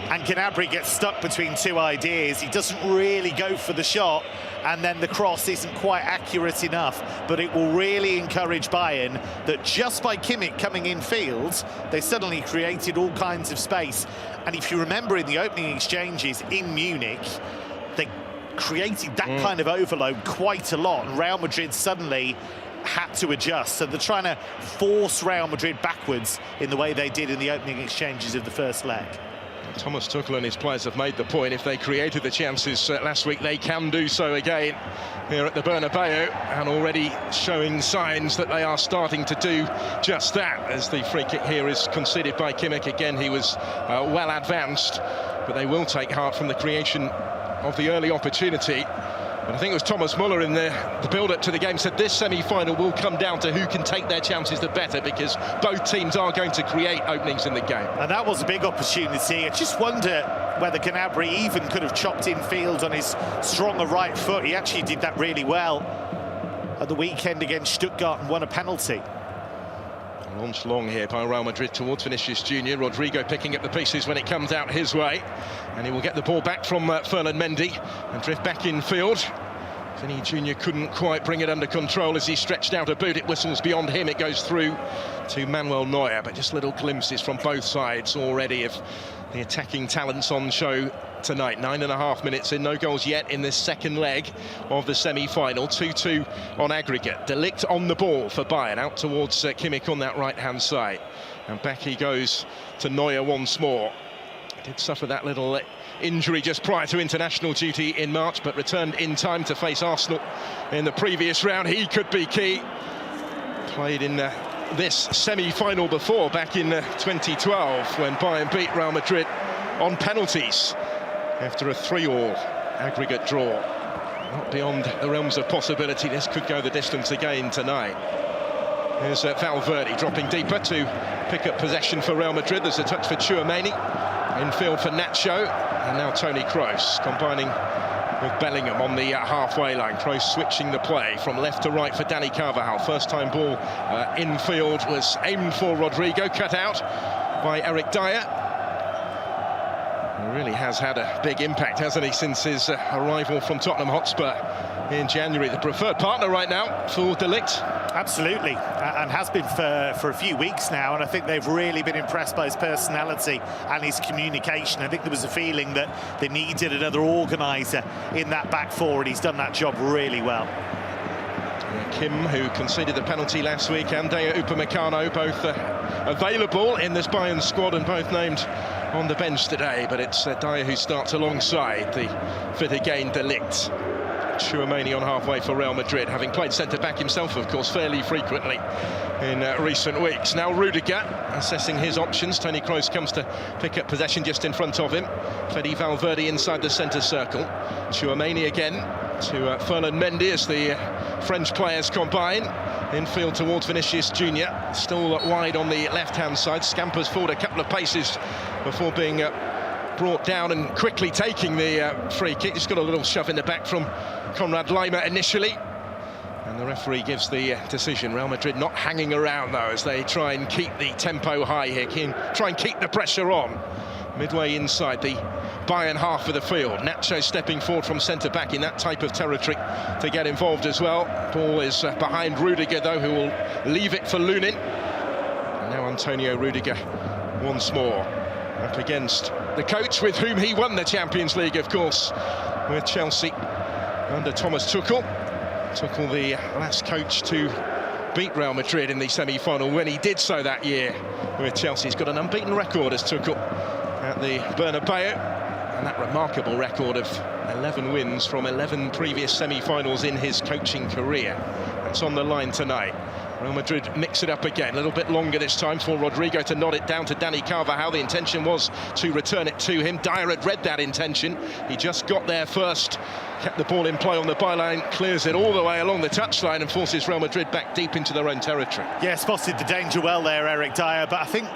and Gnabry gets stuck between two ideas. He doesn't really go for the shot, and then the cross isn't quite accurate enough. But it will really encourage Bayern that just by Kimmich coming in field, they suddenly created all kinds of space. And if you remember in the opening exchanges in Munich, they created that kind of overload quite a lot, and Real Madrid suddenly had to adjust. So they're trying to force Real Madrid backwards in the way they did in the opening exchanges of the first leg. Thomas Tuchel and his players have made the point. If they created the chances last week, they can do so again here at the Bernabeu, and already showing signs that they are starting to do just that, as the free kick here is conceded by Kimmich. Again, he was well advanced, but they will take heart from the creation of the early opportunity. And I think it was Thomas Muller in the build-up to the game said this semi-final will come down to who can take their chances the better, because both teams are going to create openings in the game. And that was a big opportunity. I just wonder whether Gnabry even could have chopped in field on his stronger right foot. He actually did that really well at the weekend against Stuttgart and won a penalty. Launched long here by Real Madrid towards Vinicius Junior. Rodrigo picking up the pieces when it comes out his way. And he will get the ball back from Ferland Mendy and drift back in field. Vinny Junior couldn't quite bring it under control as he stretched out a boot. It whistles beyond him. It goes through to Manuel Neuer. But just little glimpses from both sides already of the attacking talents on show tonight. 9.5 minutes in, no goals yet in this second leg of the semi-final. 2-2 on aggregate. De Ligt on the ball for Bayern, out towards Kimmich on that right-hand side. And back he goes to Neuer once more. Did suffer that little injury just prior to international duty in March, but returned in time to face Arsenal in the previous round. He could be key. Played in this semi-final before, back in 2012, when Bayern beat Real Madrid on penalties after a 3-3 aggregate draw. Not beyond the realms of possibility. This could go the distance again tonight. Here's Valverde dropping deeper to pick up possession for Real Madrid. There's a touch for Tchouaméni. Infield for Nacho, and now Toni Kroos combining with Bellingham on the halfway line. Kroos switching the play from left to right for Dani Carvajal. First time ball infield was aimed for Rodrigo, cut out by Eric Dyer. He really has had a big impact, hasn't he, since his arrival from Tottenham Hotspur in January. The preferred partner right now for De Ligt. Absolutely, and has been for a few weeks now, and I think they've really been impressed by his personality and his communication. I think there was a feeling that they needed another organiser in that back four, and he's done that job really well. Kim, who conceded the penalty last week, and Daya Upamecano, both available in this Bayern squad and both named on the bench today, but it's Daya who starts alongside the fit again De Ligt. Tchouaméni on halfway for Real Madrid, having played centre-back himself, of course, fairly frequently in recent weeks. Now Rudiger assessing his options. Toni Kroos comes to pick up possession just in front of him. Fede Valverde inside the centre circle. Tchouaméni again to Ferland Mendy as the French players combine. Infield towards Vinicius Junior, still wide on the left-hand side. Scampers forward a couple of paces before being brought down and quickly taking the free kick. Just got a little shove in the back from Konrad Laimer initially, and the referee gives the decision. Real Madrid not hanging around though, as they try and keep the tempo high here, try and keep the pressure on. Midway inside the Bayern half of the field. Nacho stepping forward from centre-back in that type of territory to get involved as well. Ball is behind Rudiger though, who will leave it for Lunin. And now Antonio Rudiger once more up against the coach with whom he won the Champions League, of course, with Chelsea under Thomas Tuchel. Tuchel, the last coach to beat Real Madrid in the semi-final when he did so that year with Chelsea. He's got an unbeaten record as Tuchel at the Bernabeu, and that remarkable record of 11 wins from 11 previous semi-finals in his coaching career. That's on the line tonight. Real Madrid mix it up again, a little bit longer this time for Rodrigo to nod it down to Dani Carvajal. The intention was to return it to him. Dyer had read that intention. He just got there first, kept the ball in play on the byline, clears it all the way along the touchline and forces Real Madrid back deep into their own territory. Yeah, spotted the danger well there, Eric Dyer, but I think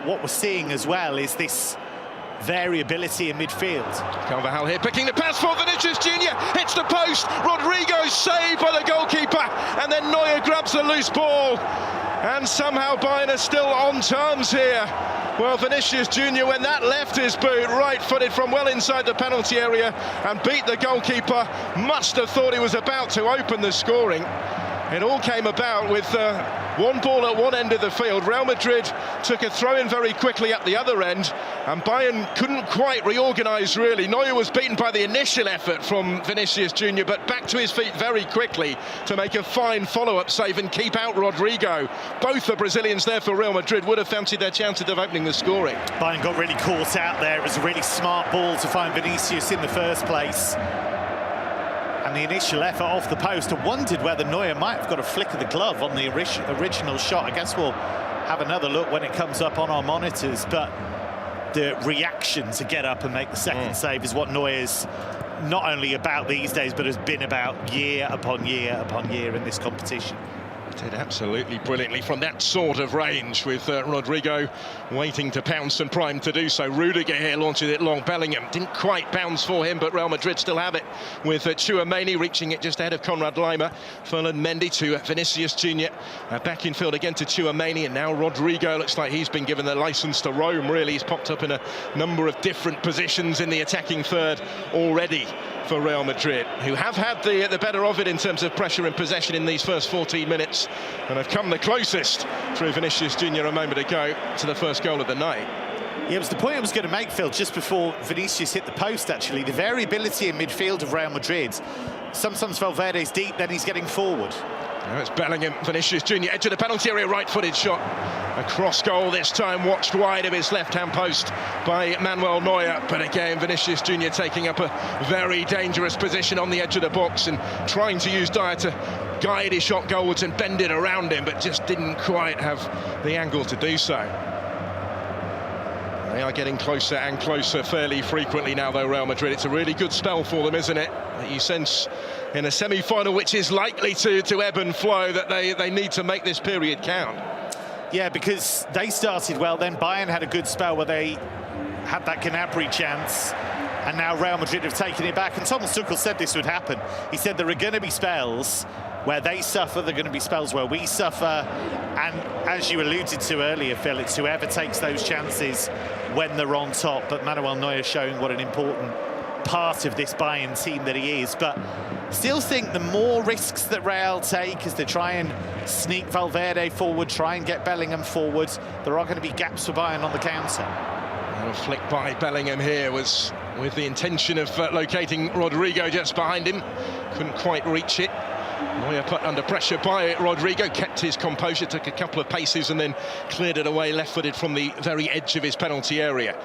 what we're seeing as well is this variability in midfield. Carvajal here picking the pass for Vinicius Junior, hits the post, Rodrigo saved by the goalkeeper, and then Neuer grabs the loose ball, and somehow Bayern are still on terms here. Well, Vinicius Junior, when that left his boot, right-footed from well inside the penalty area and beat the goalkeeper, must have thought he was about to open the scoring. It all came about with one ball at one end of the field. Real Madrid took a throw-in very quickly at the other end, and Bayern couldn't quite reorganise, really. Neuer was beaten by the initial effort from Vinicius Junior, but back to his feet very quickly to make a fine follow-up save and keep out Rodrigo. Both the Brazilians there for Real Madrid would have fancied their chances of opening the scoring. Bayern got really caught out there. It was a really smart ball to find Vinicius in the first place. And the initial effort off the post, I wondered whether Neuer might have got a flick of the glove on the original shot. I guess we'll have another look when it comes up on our monitors, but the reaction to get up and make the second save is what Neuer's not only about these days, but has been about year upon year upon year in this competition. Did absolutely brilliantly from that sort of range, with Rodrigo waiting to pounce and prime to do so. Rudiger here launches it long. Bellingham didn't quite bounce for him, but Real Madrid still have it, with Tchouaméni reaching it just ahead of Konrad Laimer. Ferland Mendy to Vinicius Junior. Back in field again to Tchouaméni, and now Rodrigo looks like he's been given the licence to roam, really. He's popped up in a number of different positions in the attacking third already for Real Madrid, who have had the better of it in terms of pressure and possession in these first 14 minutes, and have come the closest through Vinicius Junior a moment ago to the first goal of the night. Yeah, it was the point I was going to make, Phil, just before Vinicius hit the post, actually. The variability in midfield of Real Madrid. Sometimes Valverde's deep, then he's getting forward. Now it's Bellingham, Vinicius Junior, edge of the penalty area, right-footed shot. A cross goal this time, watched wide of his left-hand post by Manuel Neuer. But again, Vinicius Junior taking up a very dangerous position on the edge of the box and trying to use Dyer to guide his shot goalwards and bend it around him, but just didn't quite have the angle to do so. They are getting closer and closer fairly frequently now, though, Real Madrid. It's a really good spell for them, isn't it? That you sense in a semi-final, which is likely to ebb and flow, that they need to make this period count. Yeah, because they started well, then Bayern had a good spell where they had that Gnabry chance, and now Real Madrid have taken it back. And Thomas Tuchel said this would happen. He said there are going to be spells where they suffer, there are going to be spells where we suffer, and as you alluded to earlier, Phil, it's whoever takes those chances when they're on top. But Manuel Neuer showing what an important part of this Bayern team that he is. But still think the more risks that Real take as they try and sneak Valverde forward, try and get Bellingham forward, there are going to be gaps for Bayern on the counter. And a flick by Bellingham here was with the intention of locating Rodrigo just behind him. Couldn't quite reach it. Neuer put under pressure by Rodrigo, kept his composure, took a couple of paces and then cleared it away left-footed from the very edge of his penalty area.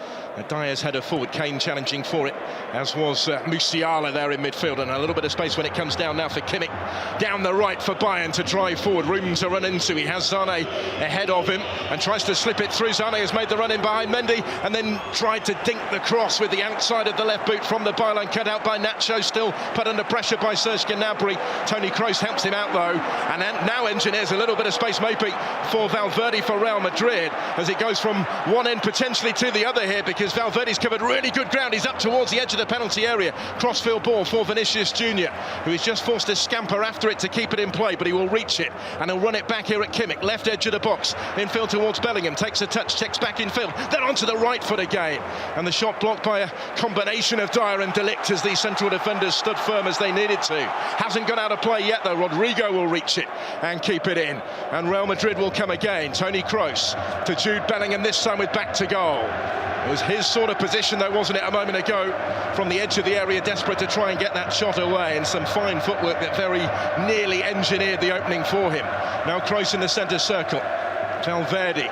Dyer's header forward, Kane challenging for it, as was Musiala there in midfield, and a little bit of space when it comes down now for Kimmich. Down the right for Bayern to drive forward, room to run into. He has Sané ahead of him and tries to slip it through. Sané has made the run in behind Mendy and then tried to dink the cross with the outside of the left boot from the byline, cut out by Nacho, still put under pressure by Serge Gnabry. Toni Kroos helps him out though, and now engineers a little bit of space maybe for Valverde for Real Madrid, as it goes from one end potentially to the other here, because Valverde's covered really good ground. He's up towards the edge of the penalty area. Crossfield ball for Vinicius Junior, who is just forced to scamper after it to keep it in play, but he will reach it and he'll run it back here at Kimmich, left edge of the box, infield towards Bellingham, takes a touch, checks back infield, then onto the right foot again, and the shot blocked by a combination of Dyer and De Ligt as these central defenders stood firm as they needed to. Hasn't gone out of play yet though. Rodrigo will reach it and keep it in, and Real Madrid will come again. Toni Kroos to Jude Bellingham, this time with back to goal. It was his sort of position though, wasn't it, a moment ago, from the edge of the area, desperate to try and get that shot away, and some fine footwork that very nearly engineered the opening for him. Now Kroos in the centre circle. Valverde,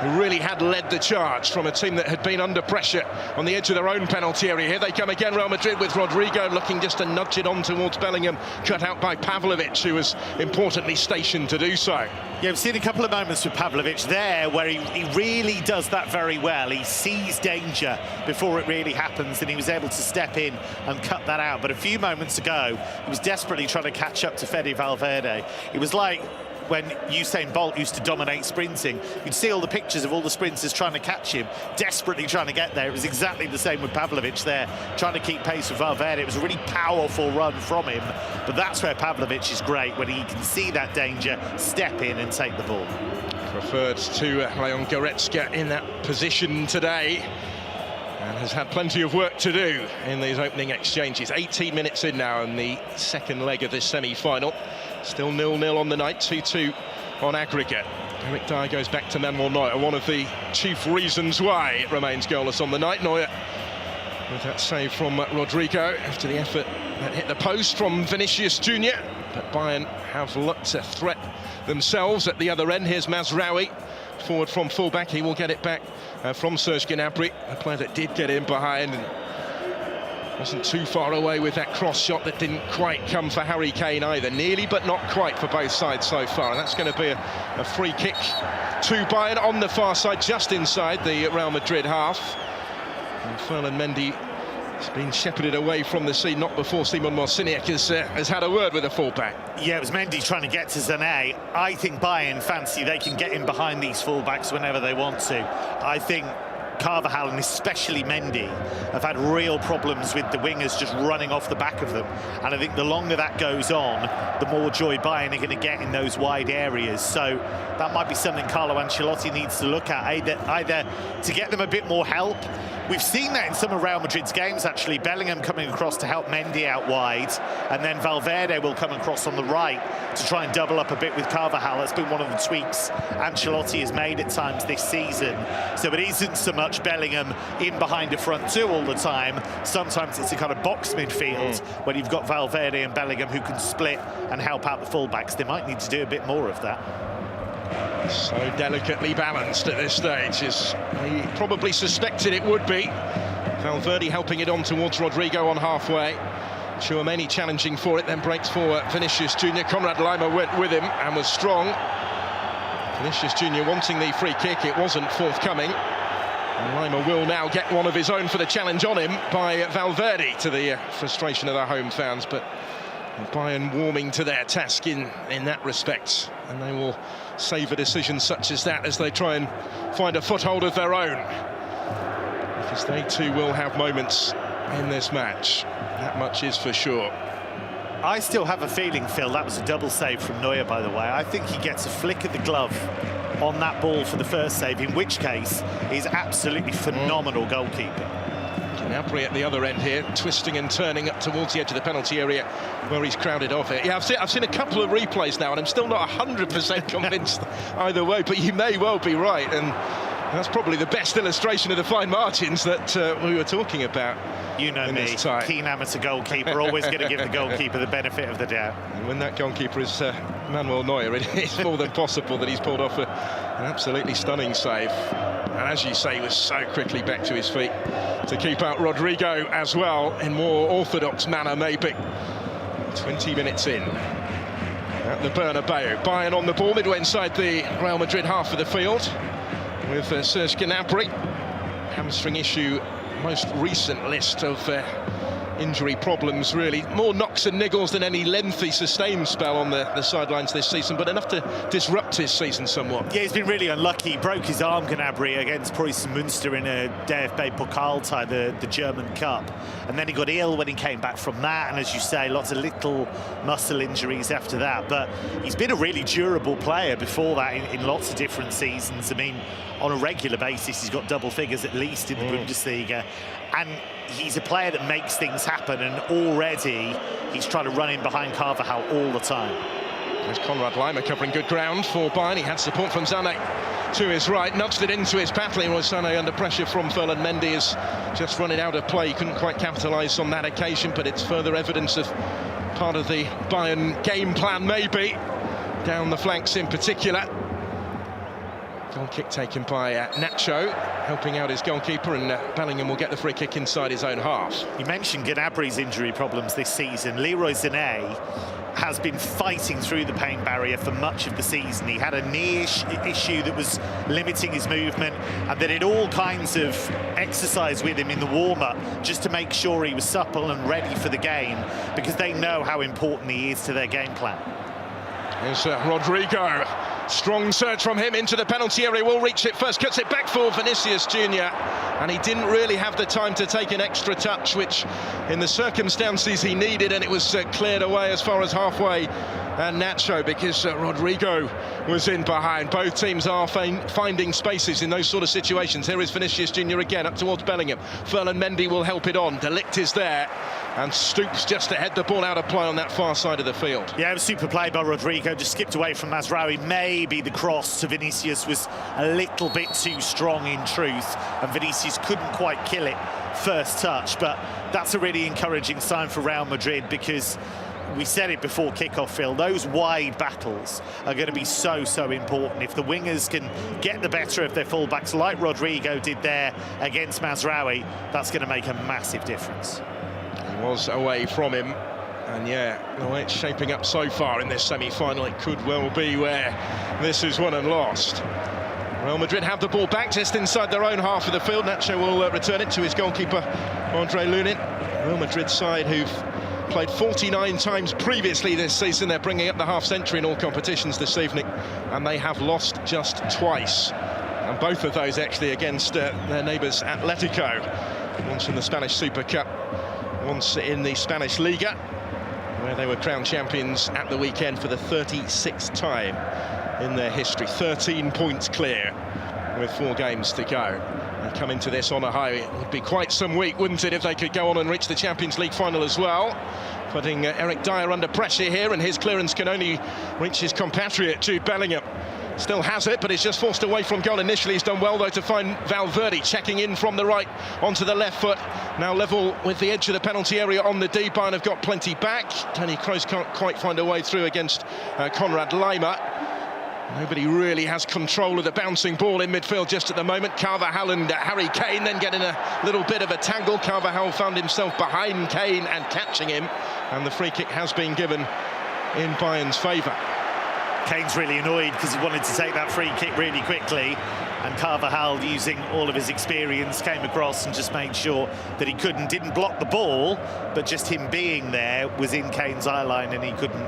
who really had led the charge from a team that had been under pressure on the edge of their own penalty area. Here they come again, Real Madrid, with Rodrigo looking just to nudge it on towards Bellingham, cut out by Pavlovic, who was importantly stationed to do so. Yeah, we've seen a couple of moments with Pavlovic there where he really does that very well. He sees danger before it really happens, and he was able to step in and cut that out. But a few moments ago, he was desperately trying to catch up to Fede Valverde. It was like when Usain Bolt used to dominate sprinting. You'd see all the pictures of all the sprinters trying to catch him, desperately trying to get there. It was exactly the same with Pavlovic there, trying to keep pace with Valverde. It was a really powerful run from him, but that's where Pavlovic is great, when he can see that danger, step in and take the ball. Preferred to Leon Goretzka in that position today, and has had plenty of work to do in these opening exchanges. 18 minutes in now in the second leg of this semi-final. Still 0-0 on the night, 2-2 on aggregate. Eric Dyer goes back to Manuel Neuer, one of the chief reasons why it remains goalless on the night. Neuer with that save from Rodrigo after the effort that hit the post from Vinicius Junior. But Bayern have looked to threat themselves at the other end. Here's Mazraoui, forward from fullback. He will get it back from Serge Gnabry, a player that did get in behind and wasn't too far away with that cross shot that didn't quite come for Harry Kane either. Nearly, but not quite for both sides so far. And that's going to be a free kick to Bayern on the far side, just inside the Real Madrid half. And Ferland Mendy It's been shepherded away from the scene, not before Simon Mosiniak has had a word with the fullback. Yeah, it was Mendy trying to get to Sané. I think Bayern fancy they can get in behind these fullbacks whenever they want to. I think Carvajal and especially Mendy have had real problems with the wingers just running off the back of them, and I think the longer that goes on, the more joy Bayern are going to get in those wide areas. So that might be something Carlo Ancelotti needs to look at, either to get them a bit more help. We've seen that in some of Real Madrid's games, actually. Bellingham coming across to help Mendy out wide, and then Valverde will come across on the right to try and double up a bit with Carvajal. That's been one of the tweaks Ancelotti has made at times this season. So it isn't so much Bellingham in behind a front two all the time. Sometimes it's a kind of box midfield when you've got Valverde and Bellingham who can split and help out the fullbacks. They might need to do a bit more of that. So delicately balanced at this stage, as he probably suspected it would be. Valverde helping it on towards Rodrigo on halfway. Tchouaméni challenging for it, then breaks for Vinicius Junior. Konrad Laimer went with him and was strong. Vinicius Junior wanting the free kick, it wasn't forthcoming. And Laimer will now get one of his own for the challenge on him by Valverde, to the frustration of our home fans. But Bayern warming to their task in that respect, and they will savour decisions such as that as they try and find a foothold of their own, because they too will have moments in this match. That much is for sure. I still have a feeling, Phil, that was a double save from Neuer, by the way. I think he gets a flick of the glove on that ball for the first save, in which case he's absolutely phenomenal goalkeeper. Gnabry at the other end here, twisting and turning up towards the edge of the penalty area where he's crowded off it. Yeah, I've seen a couple of replays now, and I'm still not 100% convinced either way, but you may well be right, and that's probably the best illustration of the fine margins that we were talking about. You know me, keen amateur goalkeeper, always going to give the goalkeeper the benefit of the doubt. And when that goalkeeper is Manuel Neuer, it's more than possible that he's pulled off an absolutely stunning save. And as you say, he was so quickly back to his feet to keep out Rodrigo as well, in more orthodox manner maybe. 20 minutes in at the Bernabeu. Bayern on the ball midway inside the Real Madrid half of the field with Serge Gnabry. Hamstring issue, most recent list of injury problems, really. More knocks and niggles than any lengthy sustained spell on the sidelines this season, but enough to disrupt his season somewhat. Yeah, he's been really unlucky. He broke his arm, Gnabry, against Preußen Münster in a DFB Pokal tie, the German Cup. And then he got ill when he came back from that, and as you say, lots of little muscle injuries after that. But he's been a really durable player before that in lots of different seasons. I mean, on a regular basis, he's got double figures at least in the Bundesliga. And he's a player that makes things happen, and already he's trying to run in behind Carvajal all the time. There's Konrad Laimer covering good ground for Bayern. He had support from Sané to his right, nudged it into his path. Leroy Sané under pressure from Ferland Mendy is just running out of play. He couldn't quite capitalise on that occasion, but it's further evidence of part of the Bayern game plan, maybe, down the flanks in particular. Goal kick taken by Nacho, helping out his goalkeeper, and Bellingham will get the free kick inside his own half. You mentioned Gnabry's injury problems this season. Leroy Sané has been fighting through the pain barrier for much of the season. He had a knee issue that was limiting his movement, and they did all kinds of exercise with him in the warm-up just to make sure he was supple and ready for the game, because they know how important he is to their game plan. Here's Rodrigo. Strong surge from him into the penalty area. Will reach it first, cuts it back for Vinicius Junior, and he didn't really have the time to take an extra touch, which in the circumstances he needed, and it was cleared away as far as halfway. And Nacho, because Rodrigo was in behind. Both teams are finding spaces in those sort of situations. Here is Vinicius Junior again, up towards Bellingham. Ferland Mendy will help it on. De Ligt is there, and stoops just to head the ball out of play on that far side of the field. Yeah, it was super play by Rodrigo, just skipped away from Mazraoui. Maybe the cross to Vinicius was a little bit too strong in truth, and Vinicius couldn't quite kill it first touch. But that's a really encouraging sign for Real Madrid, because we said it before kickoff, Phil, those wide battles are going to be so important. If the wingers can get the better of their fullbacks like Rodrigo did there against Mazraoui, that's going to make a massive difference. He was away from him, and yeah, the way it's shaping up so far in this semi-final, it could well be where this is won and lost. Real Madrid have the ball back just inside their own half of the field. Nacho will return it to his goalkeeper, Andre Lunin. Real Madrid side who've played 49 times previously this season. They're bringing up the half-century in all competitions this evening, and they have lost just twice. And both of those actually against their neighbours Atletico. Once in the Spanish Super Cup, once in the Spanish Liga, where they were crowned champions at the weekend for the 36th time in their history. 13 points clear with 4 games to go. They come into this on a high. It would be quite some week, wouldn't it, if they could go on and reach the Champions League final as well. Putting Eric Dyer under pressure here, and his clearance can only reach his compatriot Jude Bellingham. Still has it, but it's just forced away from goal initially. He's done well, though, to find Valverde, checking in from the right onto the left foot. Now level with the edge of the penalty area on the D. Bayern have got plenty back. Toni Kroos can't quite find a way through against Konrad Laimer. Nobody really has control of the bouncing ball in midfield just at the moment. Carvajal and Harry Kane then getting a little bit of a tangle. Carvajal found himself behind Kane and catching him, and the free kick has been given in Bayern's favour. Kane's really annoyed because he wanted to take that free kick really quickly, and Carvajal, using all of his experience, came across and just made sure that he didn't block the ball, but just him being there was in Kane's eye line and he couldn't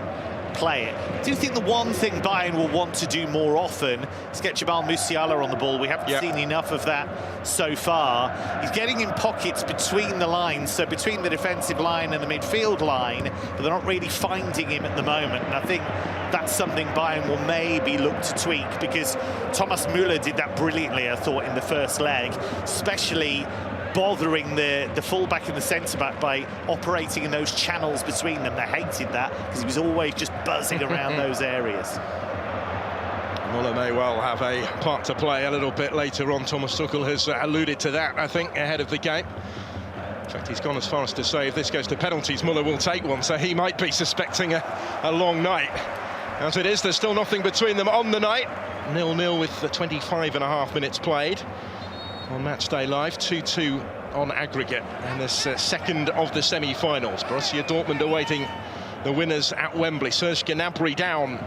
play it. I do think the one thing Bayern will want to do more often is get Jamal Musiala on the ball. We haven't seen enough of that so far. He's getting in pockets between the lines, so between the defensive line and the midfield line, but they're not really finding him at the moment. And I think that's something Bayern will maybe look to tweak, because Thomas Müller did that brilliantly, I thought, in the first leg, especially bothering the fullback and the centre-back by operating in those channels between them. They hated that because he was always just buzzing around those areas. Muller may well have a part to play a little bit later on. Thomas Tuchel has alluded to that, I think, ahead of the game. In fact, he's gone as far as to say if this goes to penalties, Muller will take one, so he might be suspecting a long night. As it is, there's still nothing between them on the night. 0-0 with the 25.5 minutes played on Matchday Live, 2-2 on aggregate in this second of the semi-finals. Borussia Dortmund awaiting the winners at Wembley. Serge Gnabry down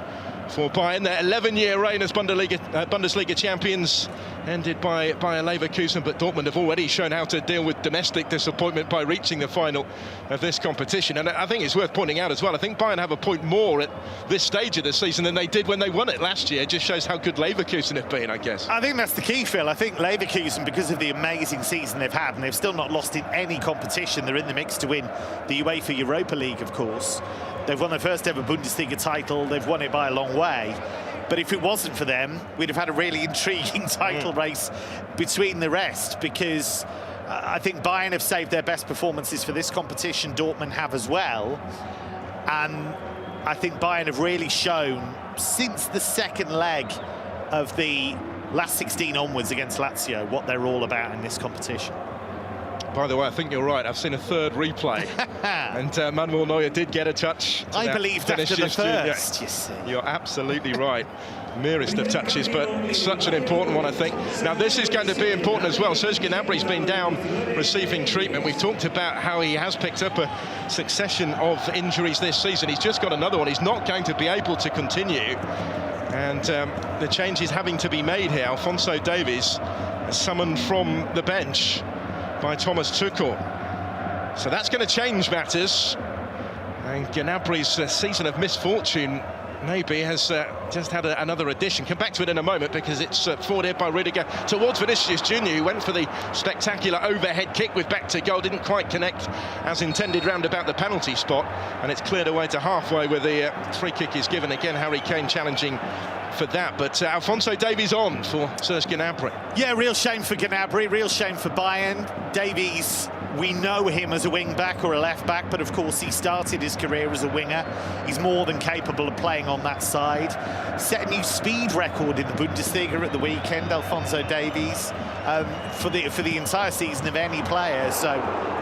for Bayern. Their 11-year reign as Bundesliga champions ended by Bayer Leverkusen, but Dortmund have already shown how to deal with domestic disappointment by reaching the final of this competition. And I think it's worth pointing out as well, I think Bayern have a point more at this stage of the season than they did when they won it last year. It just shows how good Leverkusen have been, I guess. I think that's the key, Phil. I think Leverkusen, because of the amazing season they've had, and they've still not lost in any competition, they're in the mix to win the UEFA Europa League, of course. They've won their first ever Bundesliga title. They've won it by a long way. But if it wasn't for them, we'd have had a really intriguing title race between the rest, because I think Bayern have saved their best performances for this competition. Dortmund have as well. And I think Bayern have really shown, since the second leg of the last 16 onwards against Lazio, what they're all about in this competition. By the way, I think you're right. I've seen a third replay. And Manuel Neuer did get a touch. I believed after the first, you see. You're absolutely right. Merest of touches, but such an important one, I think. Now, this is going to be important as well. Serge Gnabry's been down receiving treatment. We've talked about how he has picked up a succession of injuries this season. He's just got another one. He's not going to be able to continue. And the change is having to be made here. Alphonso Davies summoned from the bench by Thomas Tuchel. So that's going to change matters. And Gnabry's season of misfortune maybe has just had another addition. Come back to it in a moment, because it's forwarded by Rudiger towards Vinicius Junior, who went for the spectacular overhead kick with back to goal. Didn't quite connect as intended round about the penalty spot, and it's cleared away to halfway where the free kick is given. Again, Harry Kane challenging for that, but Alphonso Davies on for Serge Gnabry. Yeah, real shame for Gnabry, real shame for Bayern. Davies, we know him as a wing-back or a left-back, but of course he started his career as a winger. He's more than capable of playing on that side. Set a new speed record in the Bundesliga at the weekend, Alphonso Davies, for the entire season of any player, so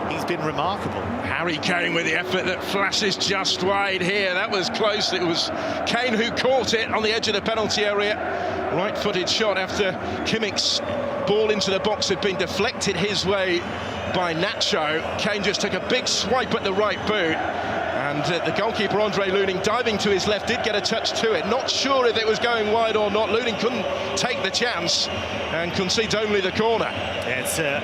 he's been remarkable. Harry Kane with the effort that flashes just wide here. That was close. It was Kane who caught it on the edge of the penalty area. Right-footed shot after Kimmich's ball into the box had been deflected his way by Nacho. Kane just took a big swipe at the right boot, And the goalkeeper, Andre Luning, diving to his left, did get a touch to it. Not sure if it was going wide or not. Luning couldn't take the chance and concedes only the corner. Yeah, it's a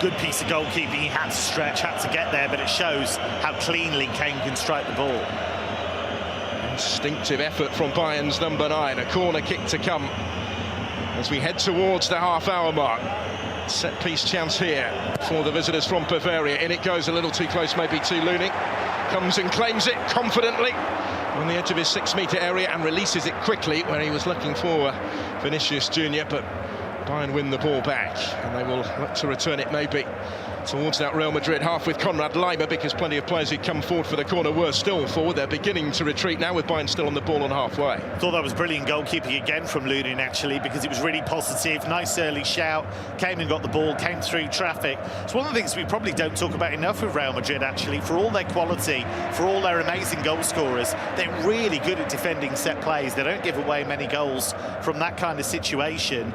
good piece of goalkeeping. He had to stretch, had to get there, but it shows how cleanly Kane can strike the ball. Instinctive effort from Bayern's number 9. A corner kick to come as we head towards the half-hour mark. Set-piece chance here for the visitors from Bavaria. In it goes, a little too close maybe to Luning. Comes and claims it confidently on the edge of his 6-metre area and releases it quickly where he was looking for Vinicius Junior, but Bayern win the ball back and they will look to return it maybe towards that Real Madrid half with Konrad Laimer, because plenty of players who'd come forward for the corner were still forward. They're beginning to retreat now with Bayern still on the ball on halfway. Thought that was brilliant goalkeeping again from Lunin, actually, because it was really positive. Nice early shout, came and got the ball, came through traffic. It's one of the things we probably don't talk about enough with Real Madrid, actually. For all their quality, for all their amazing goal scorers, they're really good at defending set plays. They don't give away many goals from that kind of situation.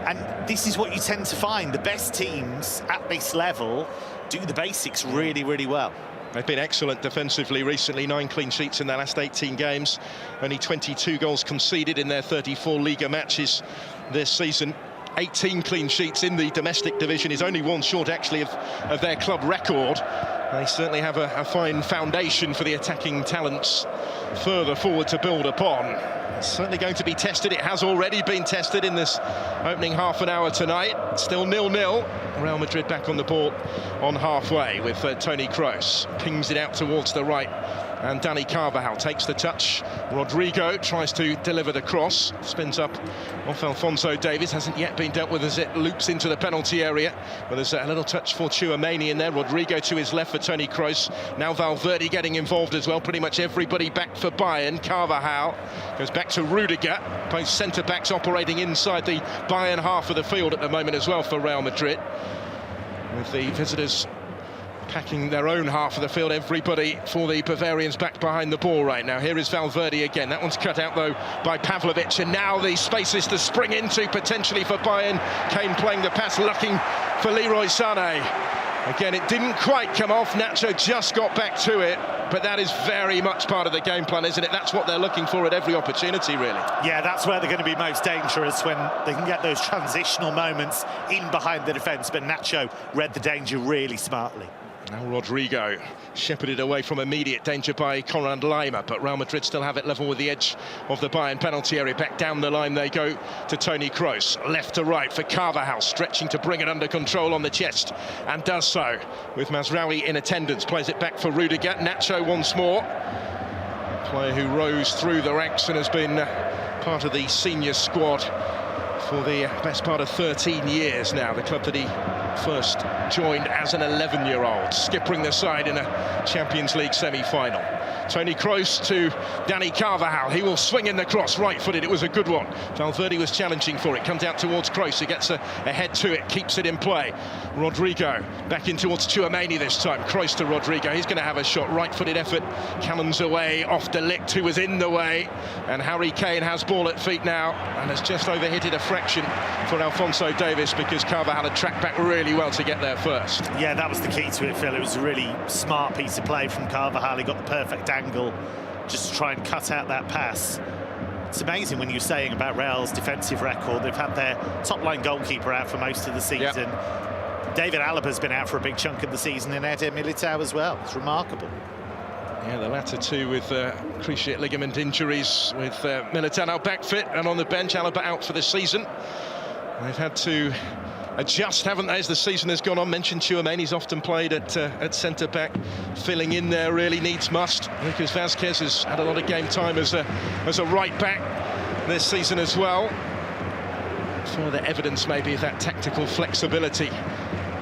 And this is what you tend to find. The best teams at this level do the basics really, really well. They've been excellent defensively recently. 9 clean sheets in their last 18 games. Only 22 goals conceded in their 34 Liga matches this season. 18 clean sheets in the domestic division is only one short, actually, of their club record. They certainly have a fine foundation for the attacking talents further forward to build upon. It's certainly going to be tested. It has already been tested in this opening half an hour tonight. Still 0-0. Real Madrid back on the ball on halfway with Toni Kroos. Pings it out towards the right. And Dani Carvajal takes the touch. Rodrigo tries to deliver the cross. Spins up off Alphonso Davies. Hasn't yet been dealt with as it loops into the penalty area. But there's a little touch for Tchouameni in there. Rodrigo to his left for Toni Kroos. Now Valverde getting involved as well. Pretty much everybody back for Bayern. Carvajal goes back to Rudiger. Both centre-backs operating inside the Bayern half of the field at the moment as well for Real Madrid. With the visitors packing their own half of the field, everybody for the Bavarians back behind the ball right now. Here is Valverde again. That one's cut out though by Pavlovic, and now the spaces to spring into potentially for Bayern. Kane playing the pass, looking for Leroy Sané. Again, it didn't quite come off. Nacho just got back to it, but that is very much part of the game plan, isn't it? That's what they're looking for at every opportunity, really. Yeah, that's where they're going to be most dangerous, when they can get those transitional moments in behind the defence. But Nacho read the danger really smartly. Now Rodrigo shepherded away from immediate danger by Konrad Laimer, but Real Madrid still have it level with the edge of the Bayern penalty area. Back down the line they go to Toni Kroos. Left to right for Carvajal, stretching to bring it under control on the chest, and does so with Mazraoui in attendance. Plays it back for Rudiger. Nacho once more. Player who rose through the ranks and has been part of the senior squad for the best part of 13 years now. The club that he first joined as an 11-year-old, skippering the side in a Champions League semi-final. Toni Kroos to Dani Carvajal. He will swing in the cross, right-footed. It was a good one. Valverde was challenging for it. Comes out towards Kroos. He gets a head to it, keeps it in play. Rodrigo back in towards Tchouameni this time. Kroos to Rodrigo. He's going to have a shot. Right-footed effort. Cannons away off De Ligt, who was in the way. And Harry Kane has ball at feet now and has just overhitted a fraction for Alphonso Davies, because Carvajal had tracked back really well to get there first. Yeah, that was the key to it, Phil. It was a really smart piece of play from Carvajal. He got the perfect angle just to try and cut out that pass. It's amazing when you're saying about Real's defensive record. They've had their top-line goalkeeper out for most of the season. Yep. David Alaba's been out for a big chunk of the season, and Eder Militao as well. It's remarkable. Yeah, the latter two with cruciate ligament injuries, with Militao now back fit and on the bench. Alaba out for the season. They've had to adjust, haven't they, as the season has gone on. Mentioned Tchouameni's often played at centre-back, filling in there really needs must. Lucas Vázquez has had a lot of game time as a right-back this season as well. Further evidence maybe of that tactical flexibility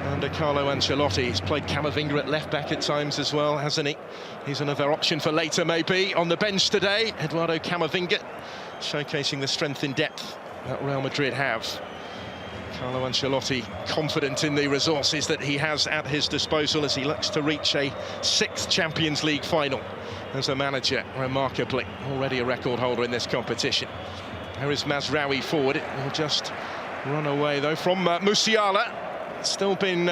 under Carlo Ancelotti. He's played Camavinga at left-back at times as well, hasn't he? He's another option for later maybe. On the bench today, Eduardo Camavinga, showcasing the strength in depth that Real Madrid have. Carlo Ancelotti confident in the resources that he has at his disposal as he looks to reach a 6th Champions League final as a manager, remarkably. Already a record holder in this competition. There is Mazraoui forward. It will just run away though from Musiala. Still been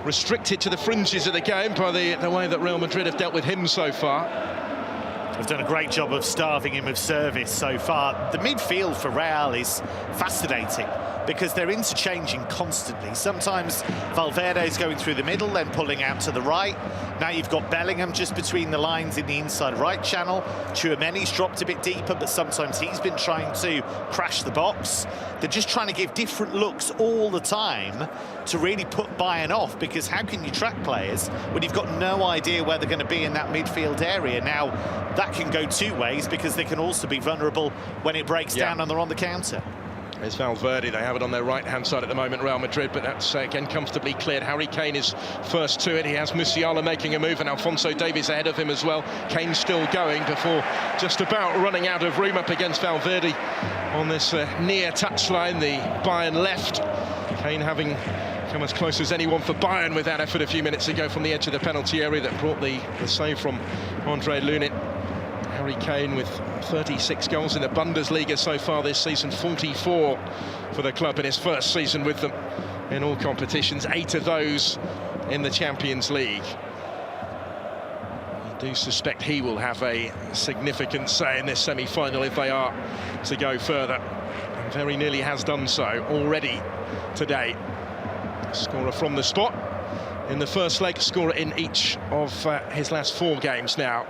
restricted to the fringes of the game by the way that Real Madrid have dealt with him so far. They've done a great job of starving him of service so far. The midfield for Real is fascinating because they're interchanging constantly. Sometimes Valverde's going through the middle, then pulling out to the right. Now you've got Bellingham just between the lines in the inside right channel. Tchouameni's dropped a bit deeper, but sometimes he's been trying to crash the box. They're just trying to give different looks all the time to really put Bayern off, because how can you track players when you've got no idea where they're going to be in that midfield area? Now, that can go two ways, because they can also be vulnerable when it breaks down and they're on the counter. There's Valverde, they have it on their right-hand side at the moment, Real Madrid, but that's again comfortably cleared. Harry Kane is first to it. He has Musiala making a move, and Alphonso Davies ahead of him as well. Kane still going before just about running out of room up against Valverde on this near touchline, the Bayern left. Kane having come as close as anyone for Bayern with that effort a few minutes ago from the edge of the penalty area that brought the save from Andre Lunin. Harry Kane with 36 goals in the Bundesliga so far this season, 44 for the club in his first season with them in all competitions, 8 of those in the Champions League. I do suspect he will have a significant say in this semi-final if they are to go further, and very nearly has done so already today. Scorer from the spot in the first leg, scorer in each of his last 4 games now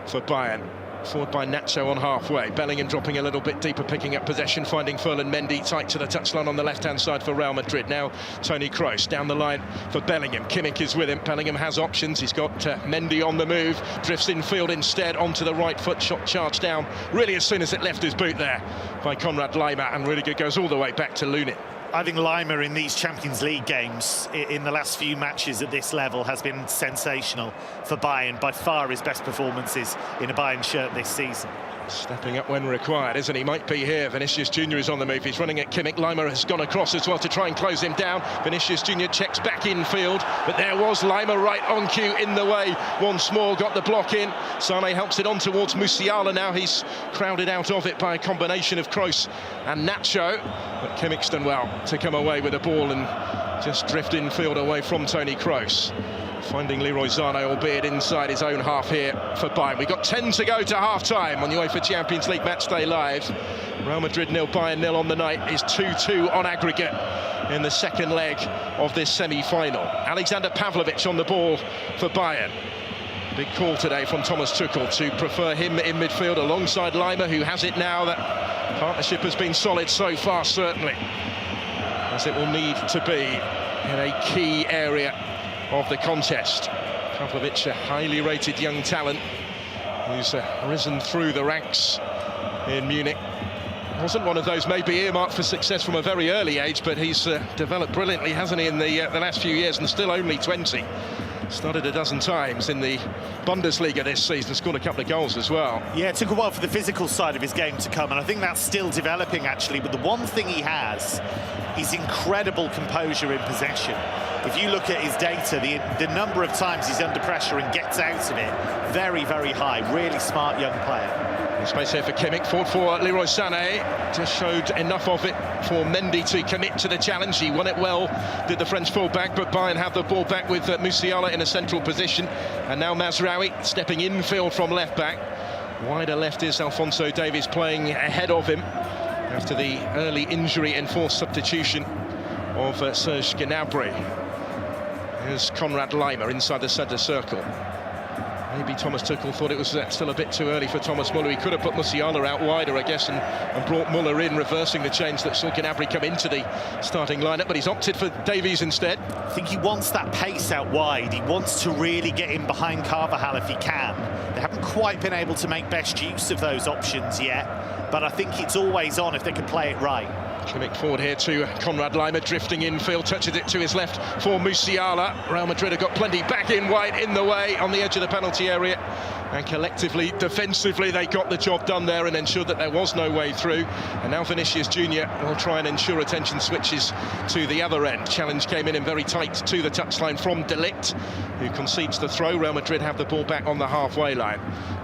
for Bayern. Forward by Nacho on halfway. Bellingham dropping a little bit deeper, picking up possession, finding Ferland Mendy tight to the touchline on the left-hand side for Real Madrid. Now Toni Kroos down the line for Bellingham. Kimmich is with him. Bellingham has options. He's got Mendy on the move. Drifts infield instead onto the right foot. Shot charged down really as soon as it left his boot there by Konrad Laimer, and really good, goes all the way back to Lunin. I think Laimer in these Champions League games in the last few matches at this level has been sensational for Bayern. By far his best performances in a Bayern shirt this season. Stepping up when required, isn't he? Might be here. Vinicius Junior is on the move. He's running at Kimmich. Laimer has gone across as well to try and close him down. Vinicius Junior checks back infield, but there was Laimer right on cue in the way. Once more got the block in. Sane helps it on towards Musiala. Now he's crowded out of it by a combination of Kroos and Nacho. But Kimmich's done well to come away with the ball and just drift infield away from Toni Kroos. Finding Leroy Sane, albeit inside his own half here for Bayern. We've got 10 to go to half-time on Uefa Champions League Matchday Live. Real Madrid 0, Bayern 0 on the night. Is 2-2 on aggregate in the second leg of this semi-final. Alexander Pavlovic on the ball for Bayern. Big call today from Thomas Tuchel to prefer him in midfield alongside Laimer, who has it now. That partnership has been solid so far, certainly, as it will need to be in a key area of the contest. Pavlovic, a highly rated young talent who's risen through the ranks in Munich. Wasn't one of those maybe earmarked for success from a very early age, but he's developed brilliantly, hasn't he, in the last few years, and still only 20. Started a dozen times in the Bundesliga this season, scored a couple of goals as well. Yeah, it took a while for the physical side of his game to come, and I think that's still developing, actually. But the one thing he has is incredible composure in possession. If you look at his data, the number of times he's under pressure and gets out of it, very, very high. Really smart young player. Space here for Kimmich, forward for Leroy Sané. Just showed enough of it for Mendy to commit to the challenge. He won it well, did the French full-back, but Bayern have the ball back with Musiala in a central position. And now Mazraoui stepping infield from left-back. Wider left is Alphonso Davies playing ahead of him after the early injury and forced substitution of Serge Gnabry. Here's Konrad Laimer inside the centre circle. Maybe Thomas Tuchel thought it was still a bit too early for Thomas Muller. He could have put Musiala out wider, I guess, and brought Muller in, reversing the change that saw Gnabry come into the starting lineup, but he's opted for Davies instead. I think he wants that pace out wide. He wants to really get in behind Carvajal if he can. They haven't quite been able to make best use of those options yet, but I think it's always on if they can play it right. Kimmich forward here to Konrad Laimer, drifting infield, touches it to his left for Musiala. Real Madrid have got plenty back in wide, in the way, on the edge of the penalty area. And collectively, defensively, they got the job done there and ensured that there was no way through. And now Vinicius Junior will try and ensure attention switches to the other end. Challenge came in very tight to the touchline from De Ligt, who concedes the throw. Real Madrid have the ball back on the halfway line.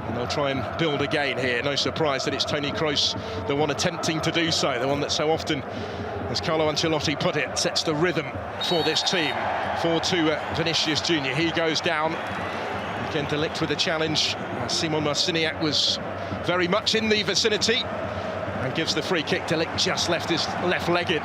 And they'll try and build again here. No surprise that it's Toni Kroos, the one attempting to do so, the one that so often and as Carlo Ancelotti put it, sets the rhythm for this team. 4-2 Vinicius Junior. He goes down. Again, De Ligt with a challenge. Simon Marciniak was very much in the vicinity and gives the free kick. De Ligt just left his left leg in.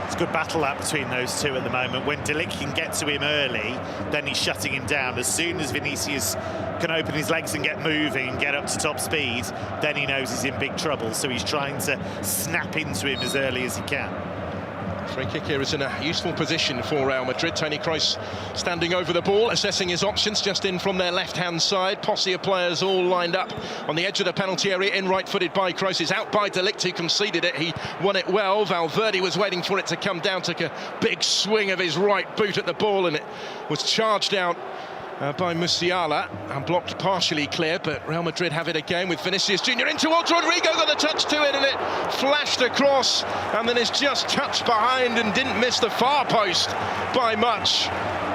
It's a good battle up between those two at the moment. When De Ligt can get to him early, then he's shutting him down. As soon as Vinicius can open his legs and get moving and get up to top speed, then he knows he's in big trouble. So he's trying to snap into him as early as he can. Free kick here is in a useful position for Real Madrid. Toni Kroos standing over the ball, assessing his options, just in from their left-hand side. Posse of players all lined up on the edge of the penalty area, in right-footed by Kroos. It's out by De Ligt, who conceded it. He won it well. Valverde was waiting for it to come down, took a big swing of his right boot at the ball, and it was charged out by Musiala and blocked partially clear, but Real Madrid have it again with Vinicius Junior in towards Rodrigo, got the touch to it, and it flashed across, and then it's just touched behind and didn't miss the far post by much.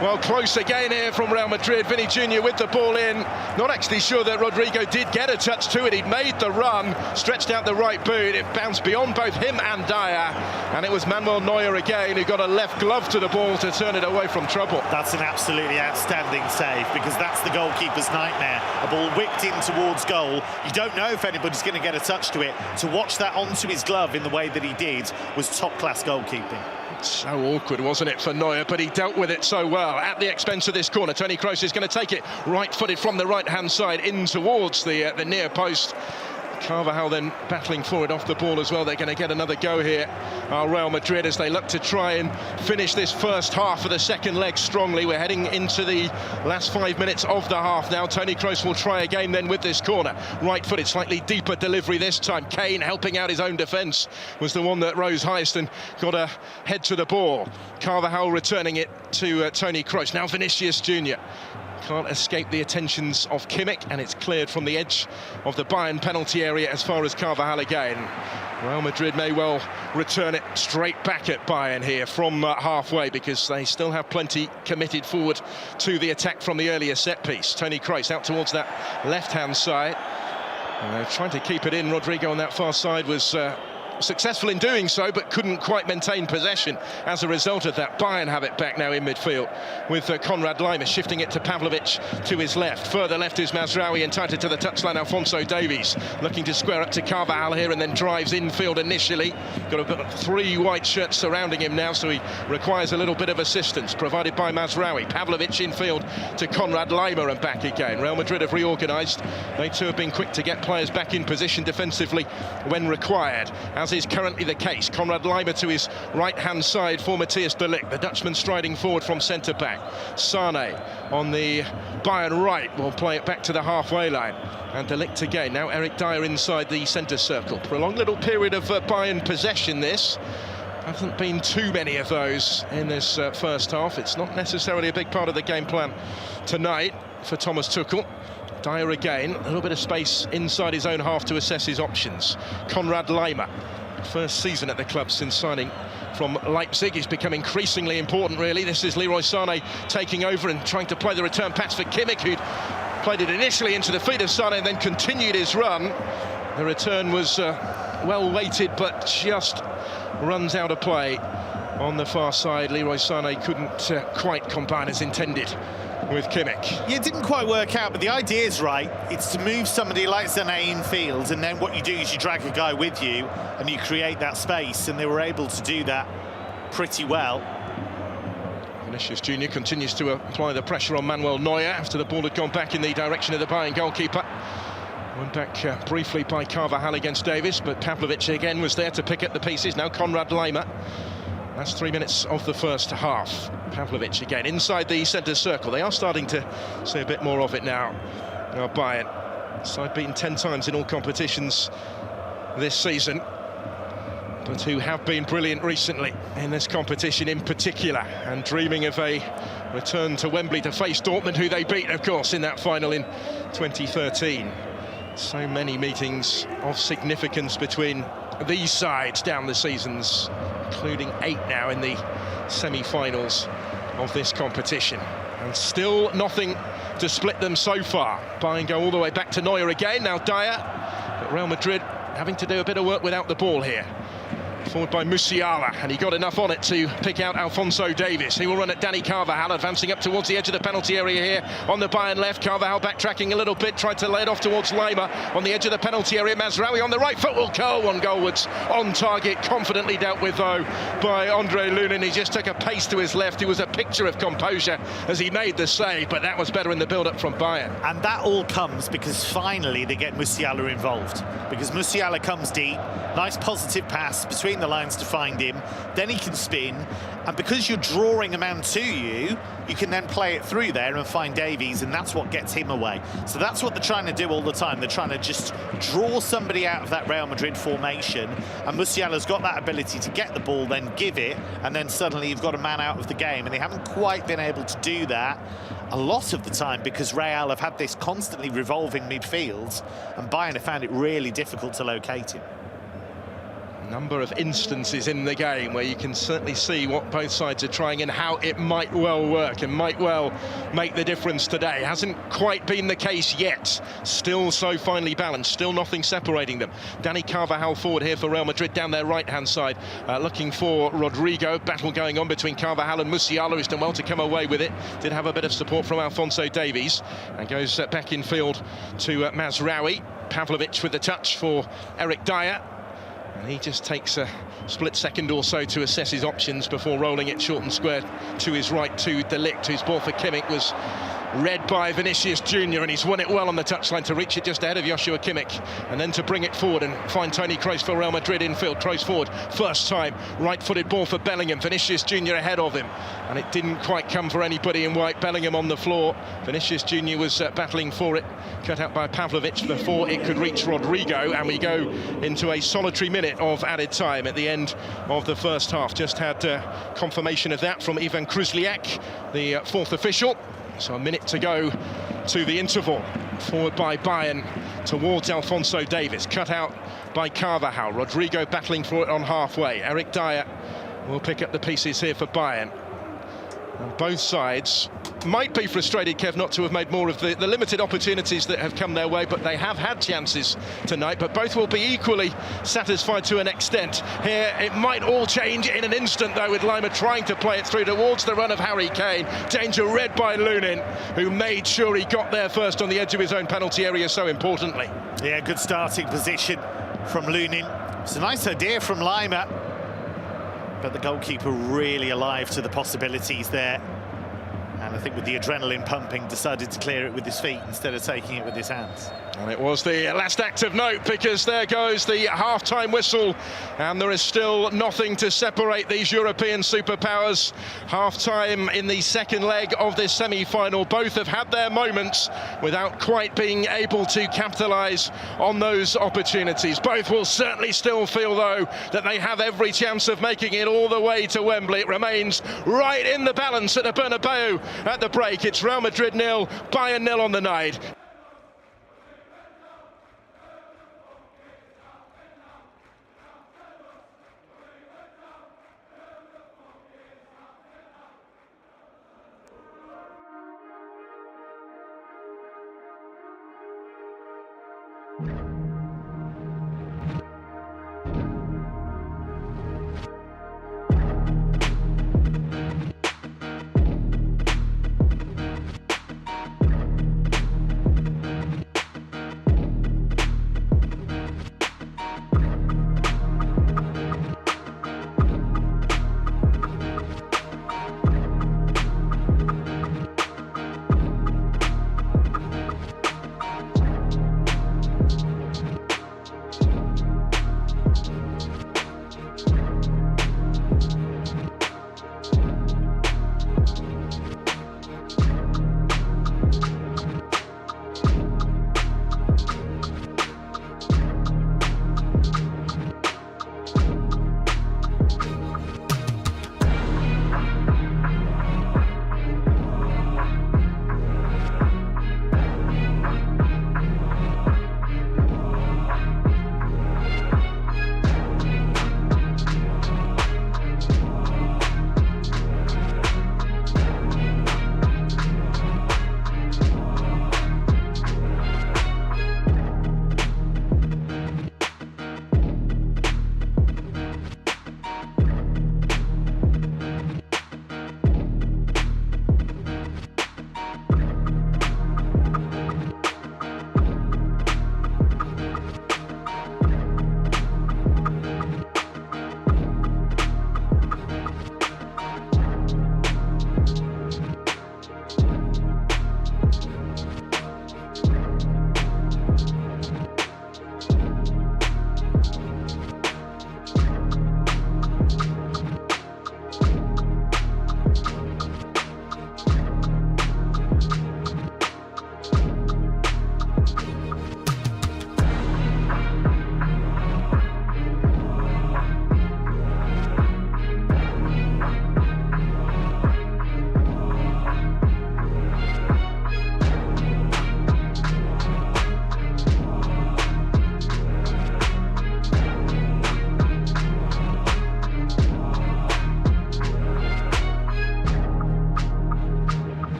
Well, close again here from Real Madrid. Vinny Junior with the ball in. Not actually sure that Rodrigo did get a touch to it. He'd made the run, stretched out the right boot. It bounced beyond both him and Dyer. And it was Manuel Neuer again who got a left glove to the ball to turn it away from trouble. That's an absolutely outstanding save, because that's the goalkeeper's nightmare. A ball whipped in towards goal. You don't know if anybody's going to get a touch to it. To watch that onto his glove in the way that he did was top-class goalkeeping. So awkward, wasn't it, for Neuer, but he dealt with it so well at the expense of this corner. Toni Kroos is going to take it right-footed from the right-hand side in towards the near post. Carvajal then battling forward off the ball as well. They're going to get another go here, Real Madrid, as they look to try and finish this first half of the second leg strongly. We're heading into the last 5 minutes of the half now. Toni Kroos will try again then with this corner. Right-footed, slightly deeper delivery this time. Kane helping out his own defence was the one that rose highest and got a head to the ball. Carvajal returning it to Toni Kroos. Now Vinicius Junior. Can't escape the attentions of Kimmich, and it's cleared from the edge of the Bayern penalty area as far as Carvajal again. Real Madrid may well return it straight back at Bayern here from halfway, because they still have plenty committed forward to the attack from the earlier set piece. Toni Kroos out towards that left-hand side. Trying to keep it in. Rodrigo on that far side was successful in doing so, but couldn't quite maintain possession as a result of that. Bayern have it back now in midfield with Konrad Laimer shifting it to Pavlovic to his left. Further left is Mazraoui, entitled to the touchline. Alphonso Davies looking to square up to Carvajal here, and then drives infield initially. Got about 3 white shirts surrounding him now, so he requires a little bit of assistance provided by Mazraoui. Pavlovic infield to Konrad Laimer and back again. Real Madrid have reorganised. They too have been quick to get players back in position defensively when required, as is currently the case. Konrad Laimer to his right-hand side for Matthias de Ligt. The Dutchman striding forward from centre-back. Sane on the Bayern right will play it back to the halfway line. And de Ligt again. Now Eric Dyer inside the centre circle. Prolonged little period of Bayern possession this. Hasn't been too many of those in this first half. It's not necessarily a big part of the game plan tonight for Thomas Tuchel. Dyer again, a little bit of space inside his own half to assess his options. Konrad Laimer, first season at the club since signing from Leipzig. He's become increasingly important, really. This is Leroy Sané taking over and trying to play the return pass for Kimmich, who'd played it initially into the feet of Sané and then continued his run. The return was well weighted, but just runs out of play on the far side. Leroy Sané couldn't quite combine as intended with Kimmich. Yeah, it didn't quite work out, but the idea is right. It's to move somebody like Sané in field, and then what you do is you drag a guy with you and you create that space, and they were able to do that pretty well. Vinicius Junior continues to apply the pressure on Manuel Neuer after the ball had gone back in the direction of the Bayern goalkeeper. Went back briefly by Carvajal against Davis, but Pavlovic again was there to pick up the pieces. Now Konrad Laimer. That's 3 minutes of the first half. Pavlovic again inside the centre circle. They are starting to see a bit more of it now. Bayern, side beaten 10 times in all competitions this season, but who have been brilliant recently in this competition in particular, and dreaming of a return to Wembley to face Dortmund, who they beat, of course, in that final in 2013. So many meetings of significance between these sides down the seasons, including 8 now in the semi-finals of this competition, and still nothing to split them so far. Bayern go all the way back to Neuer again. Now Dyer, but Real Madrid having to do a bit of work without the ball here. Forward by Musiala, and he got enough on it to pick out Alphonso Davies. He will run at Dani Carvajal, advancing up towards the edge of the penalty area here on the Bayern left. Carvajal backtracking a little bit, tried to lay it off towards Lima on the edge of the penalty area. Mazraoui on the right foot will curl one goalwards on target, confidently dealt with though by Andre Lunin. He just took a pace to his left. He was a picture of composure as he made the save, but that was better in the build-up from Bayern. And that all comes because finally they get Musiala involved, because Musiala comes deep, nice positive pass between the lines to find him, then he can spin, and because you're drawing a man to you, you can then play it through there and find Davies, and that's what gets him away. So that's what they're trying to do all the time. They're trying to just draw somebody out of that Real Madrid formation, and Musiala's got that ability to get the ball, then give it, and then suddenly you've got a man out of the game, and they haven't quite been able to do that a lot of the time because Real have had this constantly revolving midfield, and Bayern have found it really difficult to locate him. Number of instances in the game where you can certainly see what both sides are trying and how it might well work and might well make the difference today. Hasn't quite been the case yet. Still so finely balanced, still nothing separating them. Dani Carvajal forward here for Real Madrid down their right-hand side, looking for Rodrigo. Battle going on between Carvajal and Musiala, who's done well to come away with it. Did have a bit of support from Alphonso Davies, and goes back in field to Mazraoui. Pavlovic with the touch for Eric Dyer. And he just takes a split second or so to assess his options before rolling it short and square to his right to De Ligt, whose ball for Kimmich was read by Vinicius Junior, and he's won it well on the touchline to reach it just ahead of Joshua Kimmich, and then to bring it forward and find Toni Kroos for Real Madrid infield. Kroos forward, first time, right-footed ball for Bellingham. Vinicius Junior ahead of him, and it didn't quite come for anybody in white. Bellingham on the floor. Vinicius Junior was battling for it, cut out by Pavlovic before it could reach Rodrigo, and we go into a solitary minute of added time at the end of the first half. Just had confirmation of that from Ivan Kruzliak, the fourth official. So a minute to go to the interval. Forward by Bayern towards Alphonso Davies. Cut out by Carvajal. Rodrigo battling for it on halfway. Eric Dyer will pick up the pieces here for Bayern. And both sides might be frustrated, Kev, not to have made more of the limited opportunities that have come their way, but they have had chances tonight. But both will be equally satisfied to an extent. Here, it might all change in an instant, though, with Lima trying to play it through towards the run of Harry Kane. Danger read by Lunin, who made sure he got there first on the edge of his own penalty area so importantly. Yeah, good starting position from Lunin. It's a nice idea from Lima, but the goalkeeper really alive to the possibilities there. And I think with the adrenaline pumping, decided to clear it with his feet instead of taking it with his hands. And it was the last act of note, because there goes the half-time whistle, and there is still nothing to separate these European superpowers. Half-time in the second leg of this semi-final. Both have had their moments without quite being able to capitalise on those opportunities. Both will certainly still feel, though, that they have every chance of making it all the way to Wembley. It remains right in the balance at the Bernabeu at the break. It's Real Madrid 0, Bayern 0 on the night.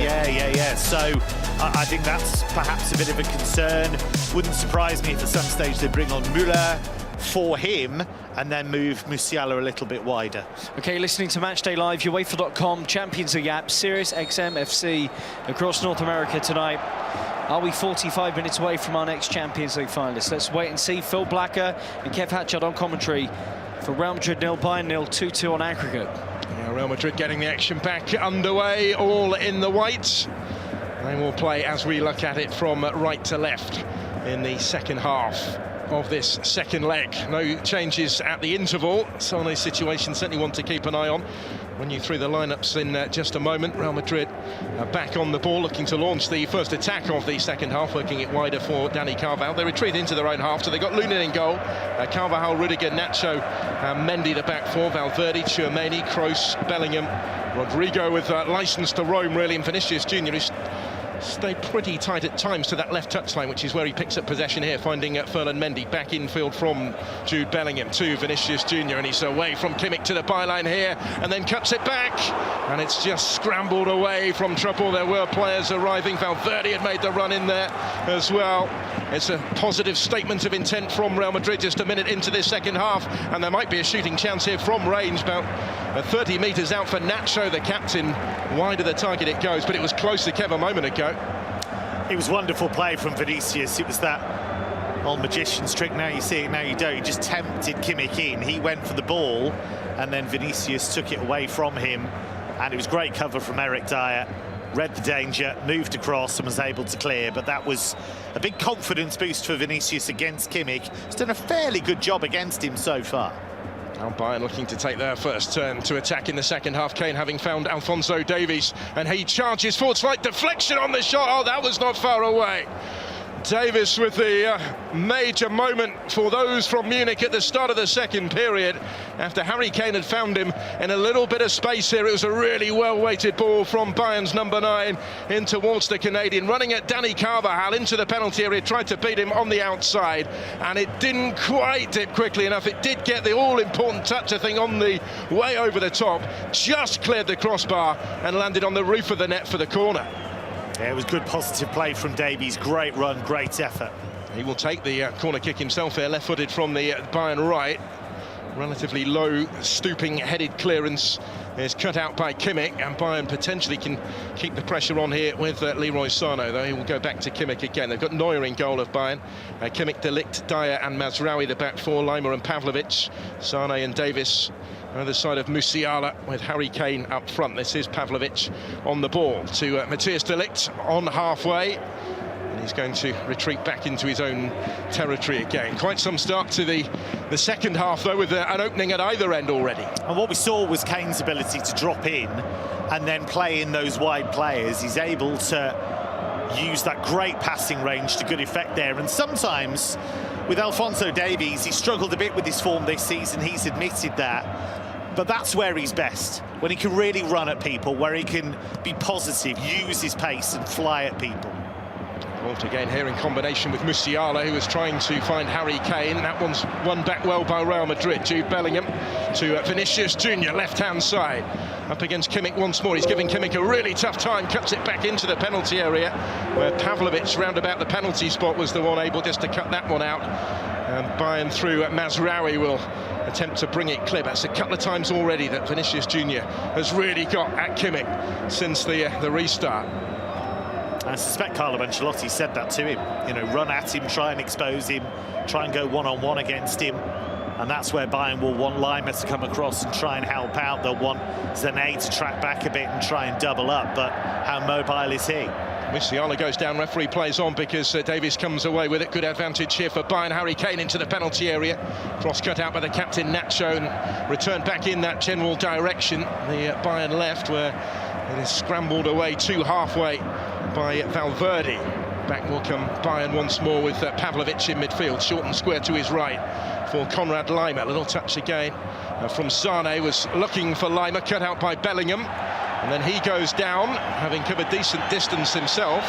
Yeah. So I think that's perhaps a bit of a concern. Wouldn't surprise me if at some stage they bring on Müller for him and then move Musiala a little bit wider. Okay, listening to Matchday Live, UEFA.com, Champions League app, Sirius XM FC across North America tonight. Are we 45 minutes away from our next Champions League finalists? Let's wait and see. Phil Blacker and Kev Hatchard on commentary for Real Madrid 0, Bayern 0, 2-2 on aggregate. Yeah, Real Madrid getting the action back underway, all in the white. They will play as we look at it from right to left in the second half of this second leg. No changes at the interval. Sane's situation certainly one to keep an eye on. Run you through the lineups in just a moment. Real Madrid back on the ball, looking to launch the first attack of the second half, working it wider for Dani Carvajal. They retreat into their own half, so they've got Lunin in goal. Carvajal, Rudiger, Nacho, Mendy the back four, Valverde, Tchouameni, Reus, Bellingham, Rodrigo with licence to roam really, and Vinicius Junior, who's stayed pretty tight at times to that left touchline, which is where he picks up possession here, finding Ferland Mendy back infield from Jude Bellingham to Vinicius Junior, and he's away from Kimmich to the byline here, and then cuts it back, and it's just scrambled away from trouble. There were players arriving. Valverde had made the run in there as well. It's a positive statement of intent from Real Madrid just a minute into this second half, and there might be a shooting chance here from range, about 30 metres out for Nacho, the captain. Wide of the target it goes, but it was close to Kev a moment ago. It was wonderful play from Vinicius. It was that old magician's trick. Now you see it, now you don't. He just tempted Kimmich in. He went for the ball, and then Vinicius took it away from him. And it was great cover from Eric Dyer. Read the danger, moved across, and was able to clear. But that was a big confidence boost for Vinicius against Kimmich. He's done a fairly good job against him so far. Now Bayern looking to take their first turn to attack in the second half. Kane having found Alphonso Davies, and he charges forward, slight deflection on the shot. Oh, that was not far away. Davies with the major moment for those from Munich at the start of the second period. After Harry Kane had found him in a little bit of space here, it was a really well-weighted ball from Bayern's number 9 in towards the Canadian, running at Dani Carvajal into the penalty area, tried to beat him on the outside, and it didn't quite dip quickly enough. It did get the all-important touch, I think, on the way over the top, just cleared the crossbar and landed on the roof of the net for the corner. Yeah, it was good positive play from Davies. Great run, great effort. He will take the corner kick himself there, left-footed from the Bayern right. Relatively low, stooping, headed clearance is cut out by Kimmich, and Bayern potentially can keep the pressure on here with Leroy Sané, though he will go back to Kimmich again. They've got Neuer in goal of Bayern. Kimmich, De Ligt, Dyer and Mazraoui the back four, Leimer and Pavlovic, Sané and Davies. Either side of Musiala with Harry Kane up front. This is Pavlovic on the ball to Matthias De Ligt on halfway. And he's going to retreat back into his own territory again. Quite some start to the second half, though, with an opening at either end already. And what we saw was Kane's ability to drop in and then play in those wide players. He's able to use that great passing range to good effect there. And sometimes with Alphonso Davies, he struggled a bit with his form this season. He's admitted that. But that's where he's best, when he can really run at people, where he can be positive, use his pace and fly at people. Involved again here in combination with Musiala, who was trying to find Harry Kane. That one's won back well by Real Madrid. Jude Bellingham to Vinicius Junior, left-hand side. Up against Kimmich once more. He's giving Kimmich a really tough time. Cuts it back into the penalty area, where Pavlovic, round about the penalty spot, was the one able just to cut that one out. And Bayern through Mazraoui will attempt to bring it clear. That's a couple of times already that Vinicius Junior has really got at Kimmich since the restart. I suspect Carlo Ancelotti said that to him. You know, run at him, try and expose him, try and go one-on-one against him. And that's where Bayern will want Leimer to come across and try and help out. They'll want Sané to track back a bit and try and double up. But how mobile is he? Musiala goes down, referee plays on because Davies comes away with it. Good advantage here for Bayern. Harry Kane into the penalty area. Cross cut out by the captain, Nacho, and returned back in that general direction. The Bayern left, where it is scrambled away to halfway by Valverde. Back will come Bayern once more with Pavlovic in midfield, short and square to his right for Konrad Leimer. Little touch again from Sané, was looking for Leimer, cut out by Bellingham. And then he goes down, having covered decent distance himself.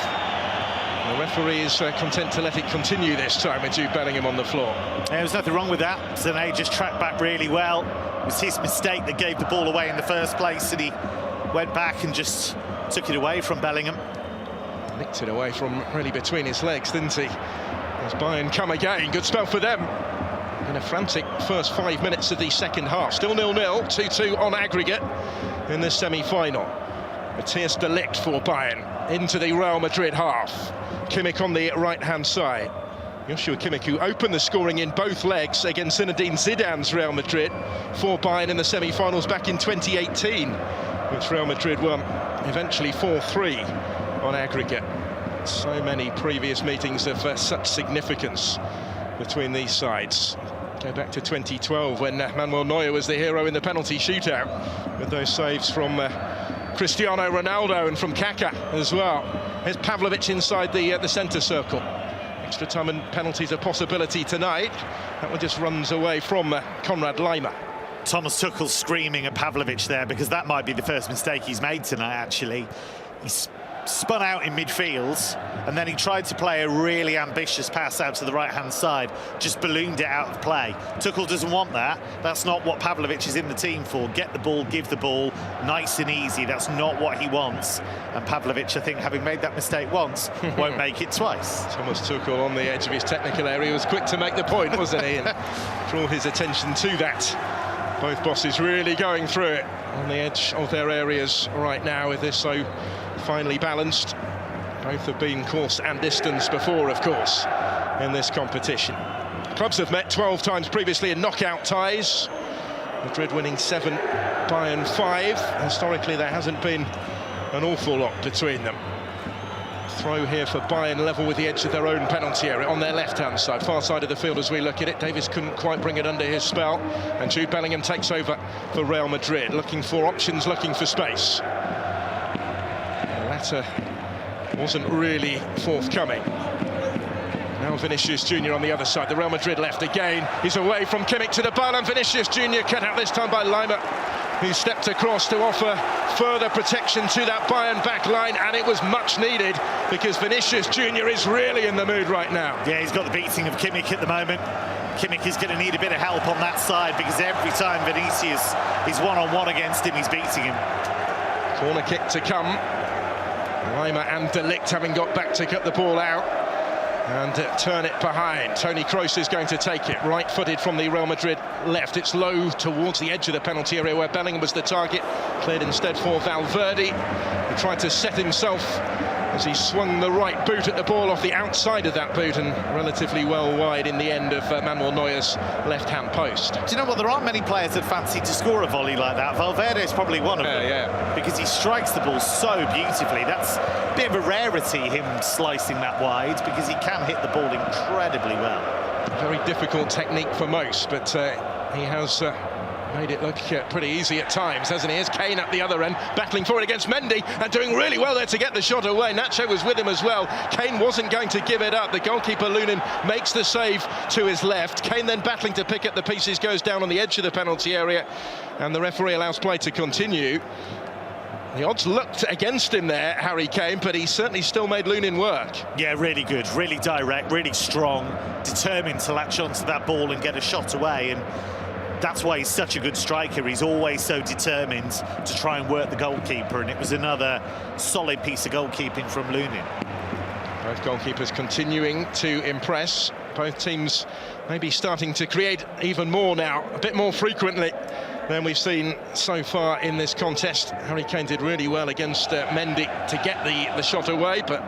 The referee is content to let it continue this time with Jude Bellingham on the floor. There was nothing wrong with that. Sané just tracked back really well. It was his mistake that gave the ball away in the first place, and he went back and just Took it away from Bellingham. Nicked it away from really between his legs, didn't he? As Bayern come again, good spell for them. In a frantic first 5 minutes of the second half. Still 0-0, 2-2 on aggregate in the semi-final. Matthias de Ligt for Bayern into the Real Madrid half. Kimmich on the right-hand side. Joshua Kimmich, who opened the scoring in both legs against Zinedine Zidane's Real Madrid for Bayern in the semi-finals back in 2018, which Real Madrid won eventually 4-3 on aggregate. So many previous meetings of such significance between these sides. Go back to 2012 when Manuel Neuer was the hero in the penalty shootout, with those saves from Cristiano Ronaldo and from Kaká as well. Here's Pavlovic inside the centre circle. Extra time and penalties a possibility tonight. That one just runs away from Konrad Laimer. Thomas Tuchel screaming at Pavlovic there, because that might be the first mistake he's made tonight, actually. He's spun out in midfield, and then he tried to play a really ambitious pass out to the right-hand side, just ballooned it out of play. Tuchel doesn't want that. That's not what Pavlovic is in the team for. Get the ball, give the ball, nice and easy. That's not what he wants. And Pavlovic, I think, having made that mistake once, won't make it twice. Thomas Tuchel on the edge of his technical area was quick to make the point, wasn't he? And draw his attention to that. Both bosses really going through it on the edge of their areas right now, with this so finely balanced. Both have been course and distance before, of course, in this competition. Clubs have met 12 times previously in knockout ties. Madrid winning 7, Bayern 5. Historically, there hasn't been an awful lot between them. Throw here for Bayern, level with the edge of their own penalty area on their left-hand side, far side of the field as we look at it. Davies couldn't quite bring it under his spell, and Jude Bellingham takes over for Real Madrid, looking for options, looking for space. The latter wasn't really forthcoming. Now Vinicius Junior on the other side, the Real Madrid left again. He's away from Kimmich to the ball, and Vinicius Junior cut out this time by Laimer, who stepped across to offer further protection to that Bayern back line, and it was much needed, because Vinicius Junior is really in the mood right now. Yeah, he's got the beating of Kimmich at the moment. Kimmich is going to need a bit of help on that side, because every time Vinicius is one-on-one against him, he's beating him. Corner kick to come. Laimer and de Ligt having got back to cut the ball out and turn it behind. Toni Kroos is going to take it, right-footed from the Real Madrid left. It's low towards the edge of the penalty area where Bellingham was the target. Cleared instead for Valverde. He tried to set himself as he swung the right boot at the ball off the outside of that boot, and relatively well wide in the end of Manuel Neuer's left-hand post. Do you know what? There aren't many players that fancy to score a volley like that. Valverde is probably one of them. Yeah. Because he strikes the ball so beautifully. That's a bit of a rarity, him slicing that wide, because he can hit the ball incredibly well. Very difficult technique for most, but he has made it look pretty easy at times, hasn't he? Here's Kane at the other end, battling for it against Mendy, and doing really well there to get the shot away. Nacho was with him as well. Kane wasn't going to give it up. The goalkeeper, Lunin, makes the save to his left. Kane then battling to pick up the pieces, goes down on the edge of the penalty area, and the referee allows play to continue. The odds looked against him there, Harry Kane, but he certainly still made Lunin work. Yeah, really good, really direct, really strong, determined to latch onto that ball and get a shot away, and that's why he's such a good striker. He's always so determined to try and work the goalkeeper, and it was another solid piece of goalkeeping from Lunin. Both goalkeepers continuing to impress. Both teams maybe starting to create even more now, a bit more frequently than we've seen so far in this contest. Harry Kane did really well against Mendy to get the shot away, but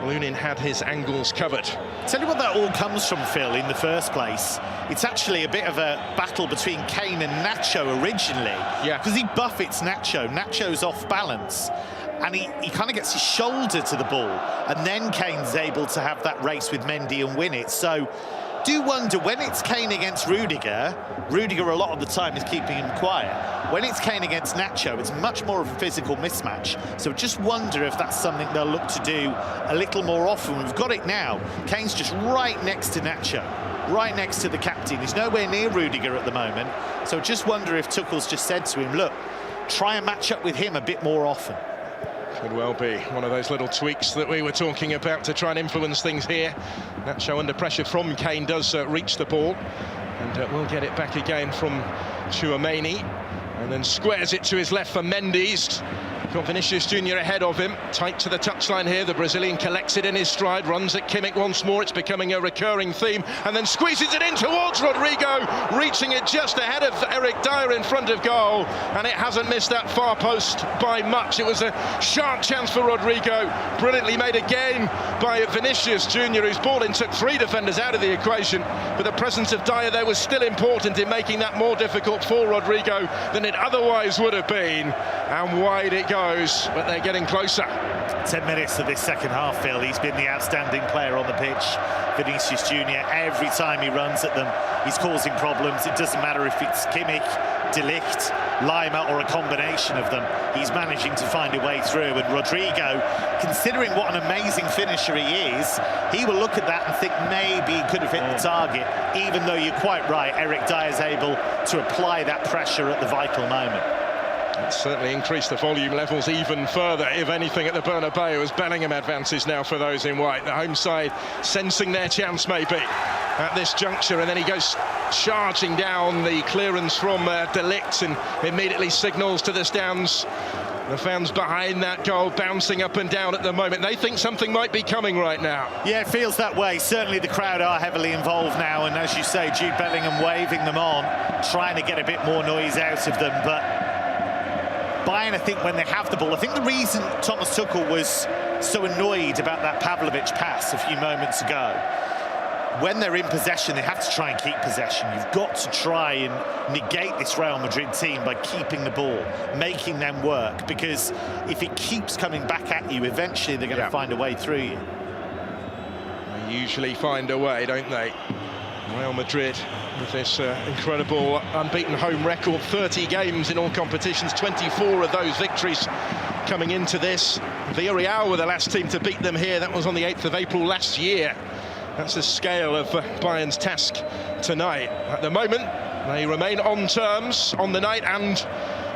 Lunin had his angles covered. Tell you what that all comes from, Phil, in the first place. It's actually a bit of a battle between Kane and Nacho originally. Yeah. Because he buffets Nacho. Nacho's off balance, and he kind of gets his shoulder to the ball, and then Kane's able to have that race with Mendy and win it. So do wonder, when it's Kane against Rudiger a lot of the time is keeping him quiet. When it's Kane against Nacho, it's much more of a physical mismatch. So just wonder if that's something they'll look to do a little more often. We've got it now. Kane's just right next to Nacho, right next to the captain. He's nowhere near Rudiger at the moment. So just wonder if Tuchel's just said to him, look, try and match up with him a bit more often. Could well be one of those little tweaks that we were talking about to try and influence things here. Nacho under pressure from Kane does reach the ball, and we'll get it back again from Tchouaméni, and then squares it to his left for Mendy's. Got Vinicius Junior ahead of him, tight to the touchline here. The Brazilian collects it in his stride, runs at Kimmich once more. It's becoming a recurring theme, and then squeezes it in towards Rodrigo, reaching it just ahead of Eric Dyer in front of goal, and it hasn't missed that far post by much. It was a sharp chance for Rodrigo, brilliantly made again by Vinicius Junior, whose ball in took 3 defenders out of the equation, but the presence of Dyer there was still important in making that more difficult for Rodrigo than it otherwise would have been, and wide it goes. But they're getting closer. 10 minutes of this second half, Phil. He's been the outstanding player on the pitch. Vinicius Junior, every time he runs at them, he's causing problems. It doesn't matter if it's Kimmich, De Ligt, Lima, or a combination of them. He's managing to find a way through. And Rodrigo, considering what an amazing finisher he is, he will look at that and think maybe he could have hit the target, even though you're quite right, Eric Dyer is able to apply that pressure at the vital moment. It's certainly increased the volume levels even further, if anything, at the Bernabeu, as Bellingham advances now for those in white. The home side sensing their chance maybe at this juncture, and then he goes charging down the clearance from De Ligt and immediately signals to the stands. The fans behind that goal bouncing up and down at the moment. They think something might be coming right now. Yeah, it feels that way. Certainly the crowd are heavily involved now, and as you say, Jude Bellingham waving them on, trying to get a bit more noise out of them, but Bayern, I think, when they have the ball, I think the reason Thomas Tuchel was so annoyed about that Pavlovic pass a few moments ago, when they're in possession, they have to try and keep possession. You've got to try and negate this Real Madrid team by keeping the ball, making them work, because if it keeps coming back at you, eventually they're going to find a way through you. They usually find a way, don't they? Real Madrid with this incredible unbeaten home record, 30 games in all competitions, 24 of those victories coming into this. Villarreal were the last team to beat them here. That was on the 8th of April last year. That's the scale of Bayern's task tonight. At the moment, they remain on terms on the night and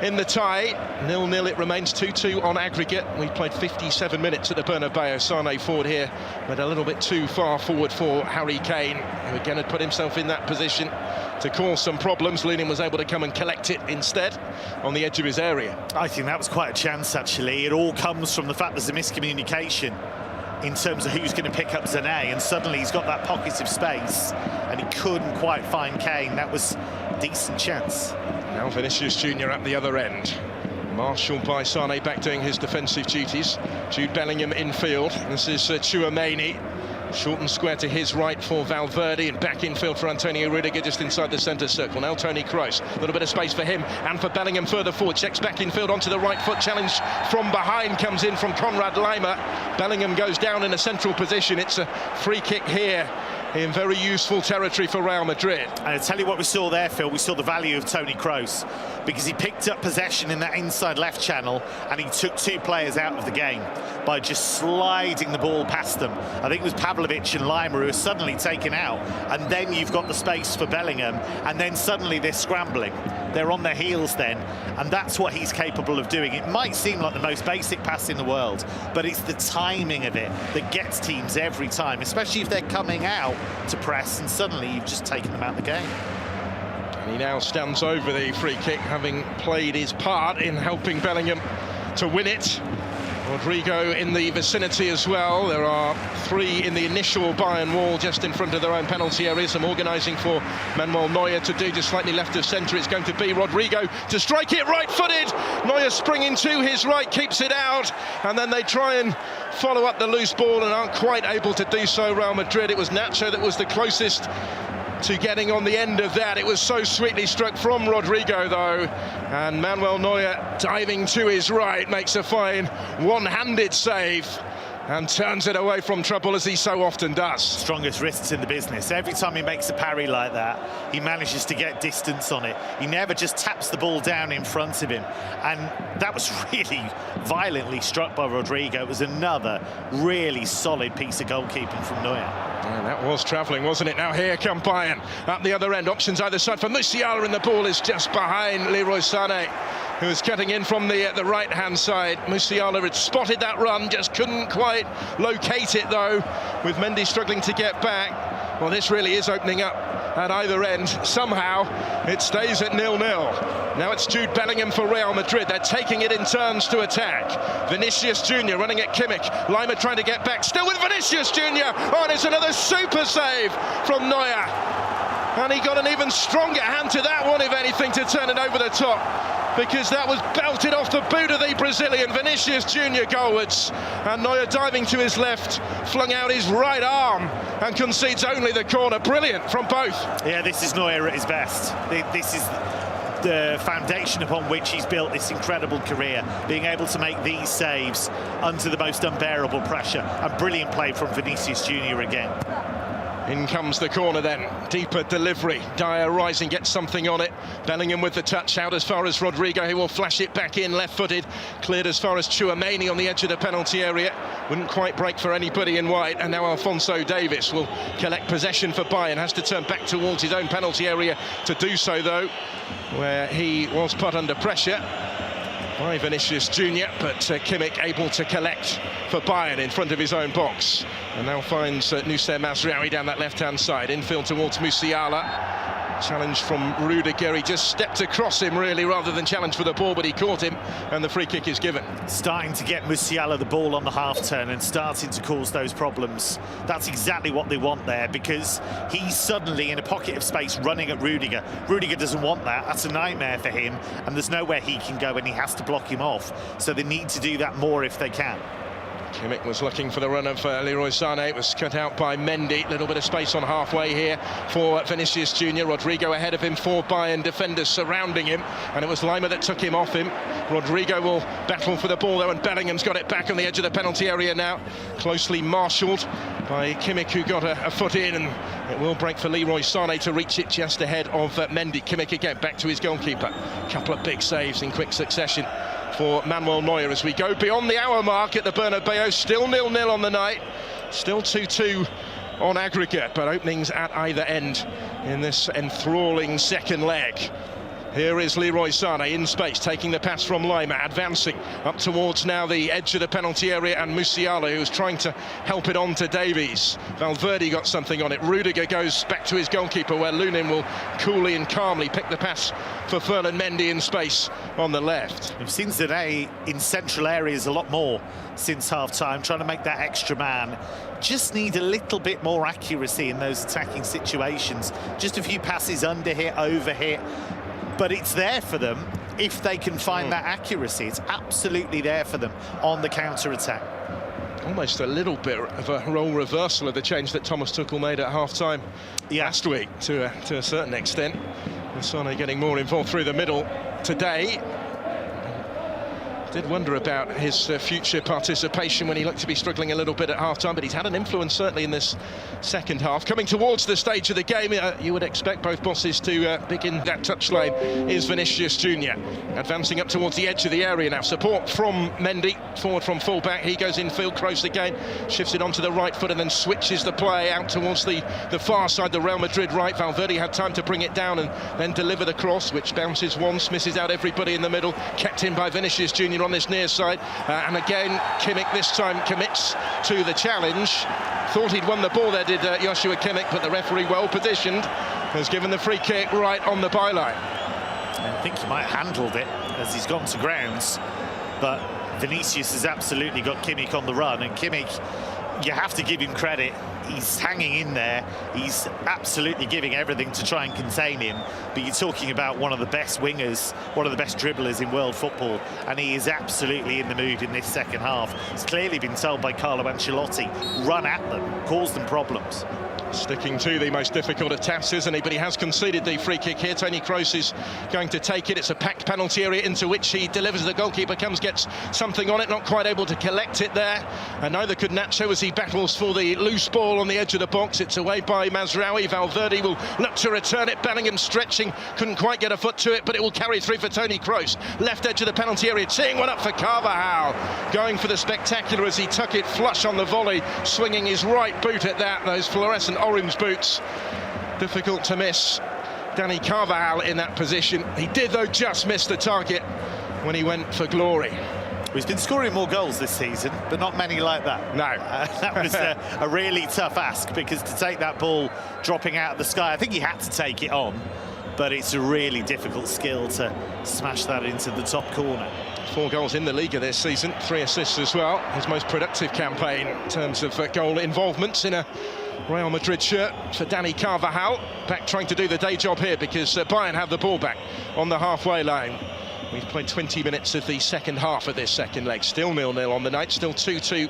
in the tie. 0-0 it remains, 2-2 on aggregate. We've played 57 minutes at the Bernabeu. Sane forward here, but a little bit too far forward for Harry Kane, who again had put himself in that position to cause some problems. Lunin was able to come and collect it instead on the edge of his area. I think that was quite a chance, actually. It all comes from the fact there's a miscommunication in terms of who's going to pick up Sané, and suddenly he's got that pocket of space and he couldn't quite find Kane. That was a decent chance. Now Vinicius Junior at the other end, marshalled by Sané back doing his defensive duties. Jude Bellingham infield. This is Tchouaméni, short and square to his right for Valverde, and back infield for Antonio Rudiger just inside the centre circle. Now Toni Kroos, a little bit of space for him and for Bellingham further forward, checks back infield onto the right foot, challenge from behind comes in from Konrad Laimer. Bellingham goes down in a central position. It's a free kick here in very useful territory for Real Madrid. And I'll tell you what we saw there, Phil, we saw the value of Toni Kroos, because he picked up possession in that inside left channel and he took 2 players out of the game by just sliding the ball past them. I think it was Pavlovic and Lima who were suddenly taken out, and then you've got the space for Bellingham, and then suddenly they're scrambling. They're on their heels then, and that's what he's capable of doing. It might seem like the most basic pass in the world, but it's the timing of it that gets teams every time, especially if they're coming out to press and suddenly you've just taken them out of the game. And he now stands over the free kick, having played his part in helping Bellingham to win it. Rodrigo in the vicinity as well. There are 3 in the initial Bayern wall just in front of their own penalty area. Some organising for Manuel Neuer to do, just slightly left of centre. It's going to be Rodrigo to strike it right-footed. Neuer springing to his right, keeps it out, and then they try and follow up the loose ball and aren't quite able to do so, Real Madrid. It was Nacho that was the closest to getting on the end of that. It was so sweetly struck from Rodrigo though, and Manuel Neuer diving to his right makes a fine one-handed save and turns it away from trouble, as he so often does. Strongest wrists in the business. Every time he makes a parry like that, he manages to get distance on it. He never just taps the ball down in front of him, and that was really violently struck by Rodrigo. It was another really solid piece of goalkeeping from Neuer. Yeah, that was travelling, wasn't it? Now here come Bayern at the other end. Options either side for Musiala, and the ball is just behind Leroy Sané, who is cutting in from the right-hand side. Musiala had spotted that run, just couldn't quite locate it though, with Mendy struggling to get back. Well, this really is opening up at either end. Somehow it stays at 0-0. Now it's Jude Bellingham for Real Madrid. They're taking it in turns to attack. Vinicius Jr. running at Kimmich. Lima trying to get back, still with Vinicius Jr. Oh, and it's another super save from Neuer. And he got an even stronger hand to that one, if anything, to turn it over the top, because that was belted off the boot of the Brazilian. Vinicius Jr. goalwards, and Neuer diving to his left, flung out his right arm and concedes only the corner. Brilliant from both. Yeah, this is Neuer at his best. This is the foundation upon which he's built this incredible career, being able to make these saves under the most unbearable pressure. And brilliant play from Vinicius Jr. again. In comes the corner then, deeper delivery. Dyer rising, gets something on it. Bellingham with the touch out as far as Rodrigo, who will flash it back in, left-footed. Cleared as far as Tchouaméni on the edge of the penalty area. Wouldn't quite break for anybody in white, and now Alphonso Davies will collect possession for Bayern. Has to turn back towards his own penalty area to do so, though, where he was put under pressure by Vinicius Jr., but Kimmich able to collect for Bayern in front of his own box, and now finds Noussair Mazraoui down that left-hand side, infield towards Musiala. Challenge from Rudiger. He just stepped across him, really, rather than challenge for the ball, but he caught him, and the free kick is given. Starting to get Musiala the ball on the half-turn and starting to cause those problems. That's exactly what they want there, because he's suddenly in a pocket of space running at Rudiger. Rudiger doesn't want that. That's a nightmare for him, and there's nowhere he can go, and he has to block him off. So they need to do that more if they can. Kimmich was looking for the run of Leroy Sané. It was cut out by Mendy. Little bit of space on halfway here for Vinicius Jr. Rodrigo ahead of him, 4 Bayern defenders surrounding him, and it was Lima that took him off him. Rodrigo will battle for the ball though, and Bellingham's got it back on the edge of the penalty area now. Closely marshalled by Kimmich, who got a foot in, and it will break for Leroy Sané to reach it just ahead of Mendy. Kimmich again back to his goalkeeper. Couple of big saves in quick succession for Manuel Neuer as we go beyond the hour mark at the Bernabeu. Still 0-0 on the night, still 2-2 on aggregate, but openings at either end in this enthralling second leg. Here is Leroy Sané in space, taking the pass from Lima, advancing up towards now the edge of the penalty area, and Musiala, who's trying to help it on to Davies. Valverde got something on it. Rudiger goes back to his goalkeeper, where Lunin will coolly and calmly pick the pass for Ferland Mendy in space on the left. We've seen today in central areas a lot more since half-time, trying to make that extra man. Just need a little bit more accuracy in those attacking situations. Just a few passes under hit, over hit. But it's there for them if they can find that accuracy. It's absolutely there for them on the counter-attack. Almost a little bit of a role reversal of the change that Thomas Tuchel made at half-time last week, to a certain extent. Sané getting more involved through the middle today. Did wonder about his future participation when he looked to be struggling a little bit at half-time, but he's had an influence certainly in this second half. Coming towards the stage of the game, you would expect both bosses to begin that touch lane, is Vinicius Jr. Advancing up towards the edge of the area now. Support from Mendy, forward from full-back. He goes infield, Kroos again, shifts it onto the right foot and then switches the play out towards the far side, the Real Madrid right. Valverde had time to bring it down and then deliver the cross, which bounces once, misses out everybody in the middle, kept in by Vinicius Jr. on this near side, and again Kimmich this time commits to the challenge. Thought he'd won the ball there, did Joshua Kimmich, but the referee, well positioned, has given the free kick right on the byline. I think he might have handled it as he's gone to grounds, but Vinicius has absolutely got Kimmich on the run, and Kimmich, you have to give him credit. He's hanging in there. He's absolutely giving everything to try and contain him. But you're talking about one of the best wingers, one of the best dribblers in world football, and he is absolutely in the mood in this second half. He's clearly been told by Carlo Ancelotti, run at them, cause them problems. Sticking to the most difficult of tasks, isn't he? But he has conceded the free kick here. Toni Kroos is going to take it. It's a packed penalty area into which he delivers. The goalkeeper comes, gets something on it, not quite able to collect it there. And neither could Nacho as he battles for the loose ball on the edge of the box. It's away by Mazraoui. Valverde will look to return it. Bellingham stretching, couldn't quite get a foot to it, but it will carry through for Toni Kroos. Left edge of the penalty area, teeing one up for Carvajal. Going for the spectacular as he took it flush on the volley, swinging his right boot at that. Those fluorescent orange boots, difficult to miss. Dani Carvajal in that position. He did though just miss the target when he went for glory. He's been scoring more goals this season, but not many like that. No. That was a really tough ask, because to take that ball dropping out of the sky, I think he had to take it on, but it's a really difficult skill to smash that into the top corner. 4 goals in the Liga this season, 3 assists as well. His most productive campaign in terms of goal involvement in a Real Madrid shirt for Dani Carvajal. Back trying to do the day job here, because Bayern have the ball back on the halfway line. We've played 20 minutes of the second half of this second leg. Still 0-0 on the night, still 2-2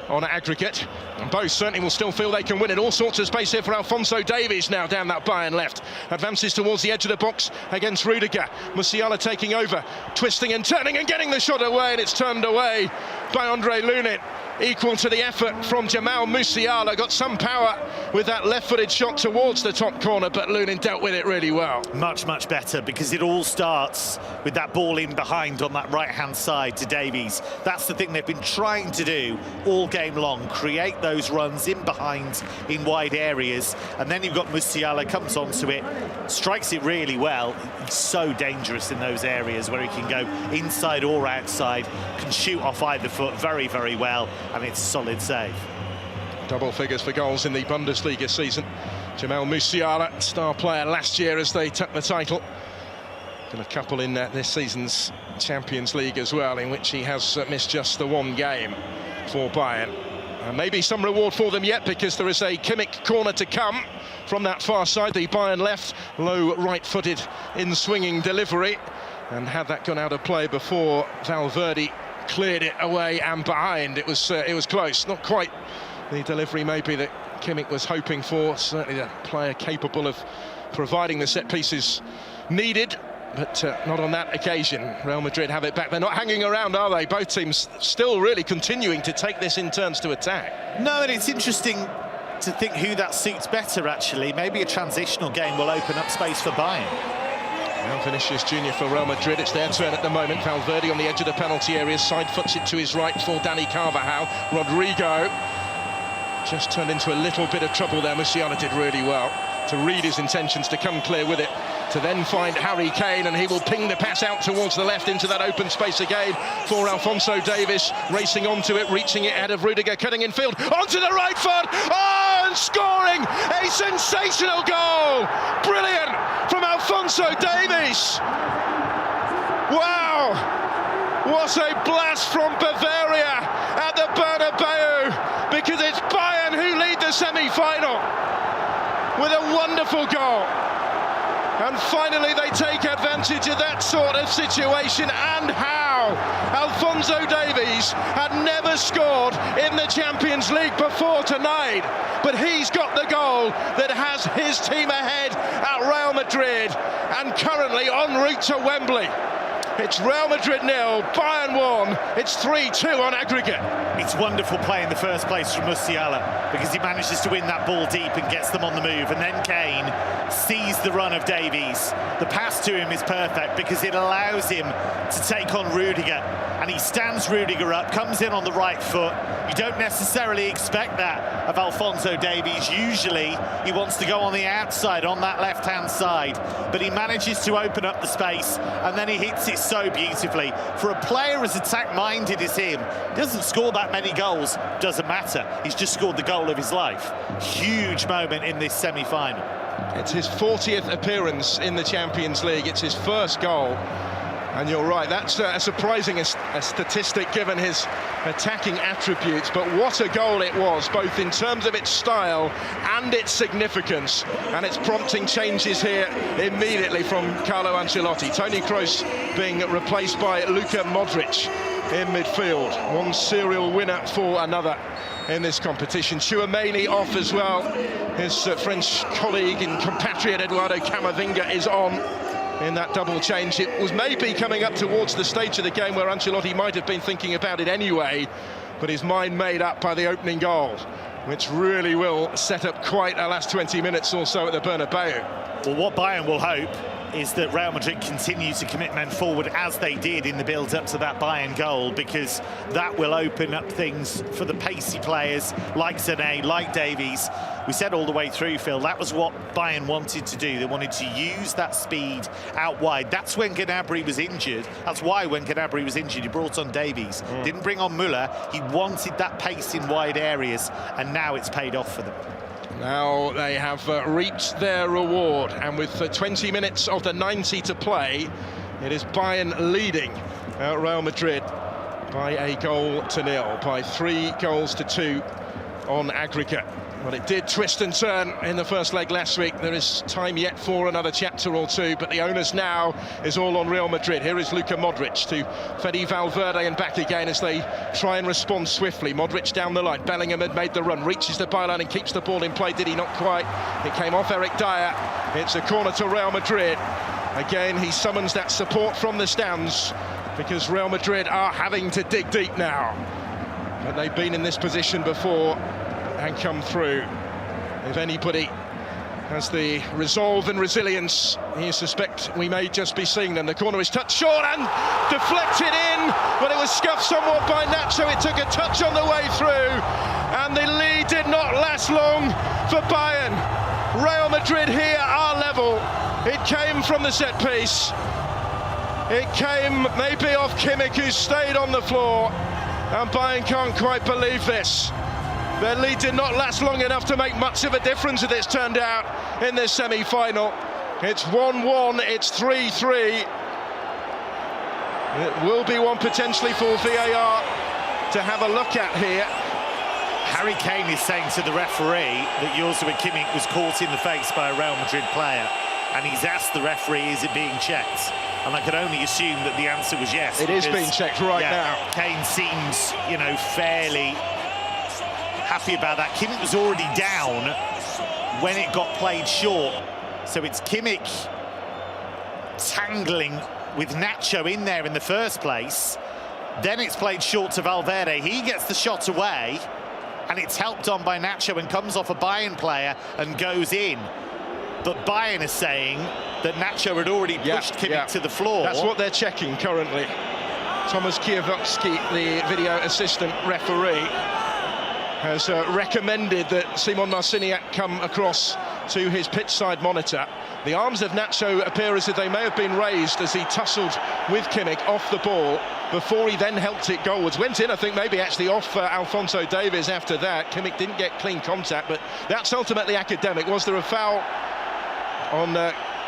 on aggregate. And both certainly will still feel they can win it. All sorts of space here for Alphonso Davies now down that Bayern left. Advances towards the edge of the box against Rudiger. Musiala taking over, twisting and turning and getting the shot away, and it's turned away by Andre Lunin. Equal to the effort from Jamal Musiala. Got some power with that left-footed shot towards the top corner, but Lunin dealt with it really well. Much, much better, because it all starts with that ball in behind on that right-hand side to Davies. That's the thing they've been trying to do all game long, create those runs in behind in wide areas, and then you've got Musiala comes onto it, strikes it really well. He's so dangerous in those areas where he can go inside or outside, can shoot off either foot very, very well, and it's a solid save. Double figures for goals in the Bundesliga season. Jamal Musiala, star player last year as they took the title. And a couple in this season's Champions League as well, in which he has missed just the 1 game for Bayern. Maybe some reward for them yet, because there is a Kimmich corner to come from that far side. The Bayern left, low right-footed in-swinging delivery. And had that gone out of play before Valverde cleared it away and behind, it was close. Not quite the delivery maybe that Kimmich was hoping for. Certainly a player capable of providing the set pieces needed, but not on that occasion. Real Madrid have it back. They're not hanging around, are they? Both teams still really continuing to take this in turns to attack. No, and it's interesting to think who that suits better, actually. Maybe a transitional game will open up space for Bayern. Now Vinicius Junior for Real Madrid. It's their turn at the moment. Valverde on the edge of the penalty area, side foots it to his right for Dani Carvajal. Rodrigo just turned into a little bit of trouble there. Musiala did really well to read his intentions, to come clear with it, to then find Harry Kane, and he will ping the pass out towards the left into that open space again for Alphonso Davies, racing onto it, reaching it ahead of Rudiger, cutting in field, onto the right foot, and scoring a sensational goal! Brilliant from Alphonso Davies! Wow! What a blast from Bavaria at the Bernabeu, because it's Bayern who lead the semi-final with a wonderful goal. And finally they take advantage of that sort of situation, and how! Alphonso Davies had never scored in the Champions League before tonight, but he's got the goal that has his team ahead at Real Madrid and currently en route to Wembley. It's Real Madrid 0, Bayern 1. It's 3-2 on aggregate. It's wonderful play in the first place from Musiala, because he manages to win that ball deep and gets them on the move. And then Kane sees the run of Davies. The pass to him is perfect, because it allows him to take on Rudiger. And he stands Rudiger up, comes in on the right foot. You don't necessarily expect that of Alphonso Davies. Usually he wants to go on the outside, on that left-hand side. But he manages to open up the space, and then he hits it so beautifully. For a player as attack-minded as him, doesn't score that many goals, doesn't matter. He's just scored the goal of his life. Huge moment in this semi-final. It's his 40th appearance in the Champions League. It's his first goal. And you're right, that's a surprising a statistic given his attacking attributes, but what a goal it was, both in terms of its style and its significance, and it's prompting changes here immediately from Carlo Ancelotti. Toni Kroos being replaced by Luka Modric in midfield. One serial winner for another in this competition. Tchouameni off as well. His French colleague and compatriot Eduardo Camavinga is on in that double change. It was maybe coming up towards the stage of the game where Ancelotti might have been thinking about it anyway, but his mind made up by the opening goal, which really will set up quite a last 20 minutes or so at the Bernabeu. Well, what Bayern will hope is that Real Madrid continue to commit men forward as they did in the build-up to that Bayern goal, because that will open up things for the pacey players like Sané, like Davies. We said all the way through, Phil, that was what Bayern wanted to do. They wanted to use that speed out wide. That's when Gnabry was injured. That's why when Gnabry was injured, he brought on Davies. Didn't bring on Müller. He wanted that pace in wide areas, and now it's paid off for them. Now they have reaped their reward, and with 20 minutes of the 90 to play, it is Bayern leading Real Madrid by 1-0, by 3 goals to 2 on aggregate. Well, it did twist and turn in the first leg last week. There is time yet for another chapter or two, but the onus now is all on Real Madrid. Here is Luka Modric to Fede Valverde and back again as they try and respond swiftly. Modric down the line. Bellingham had made the run, reaches the byline and keeps the ball in play. Did he? Not quite. It came off Eric Dyer. It's a corner to Real Madrid. Again, he summons that support from the stands, because Real Madrid are having to dig deep now. But they've been in this position before and come through. If anybody has the resolve and resilience, you suspect we may just be seeing them. The corner is touched short and deflected in, but it was scuffed somewhat by Nacho. It took a touch on the way through, and the lead did not last long for Bayern. Real Madrid here are level. It came from the set piece. It came maybe off Kimmich, who stayed on the floor, and Bayern can't quite believe this. Their lead did not last long enough to make much of a difference, as it's turned out, in this semi-final. It's 1-1, it's 3-3. It will be one potentially for VAR to have a look at here. Harry Kane is saying to the referee that Joshua Kimmich was caught in the face by a Real Madrid player, and he's asked the referee, is it being checked? And I can only assume that the answer was yes. It is being checked right now. Kane seems, fairly happy about that. Kimmich was already down when it got played short. So it's Kimmich tangling with Nacho in there in the first place. Then it's played short to Valverde. He gets the shot away, and it's helped on by Nacho and comes off a Bayern player and goes in. But Bayern is saying that Nacho had already pushed Kimmich to the floor. That's what they're checking currently. Thomas Kiewowski, the video assistant referee, has recommended that Simon Marciniak come across to his pitch side monitor. The arms of Nacho appear as if they may have been raised as he tussled with Kimmich off the ball before he then helped it goalwards. Went in, I think, maybe actually off Alphonso Davies after that. Kimmich didn't get clean contact, but that's ultimately academic. Was there a foul on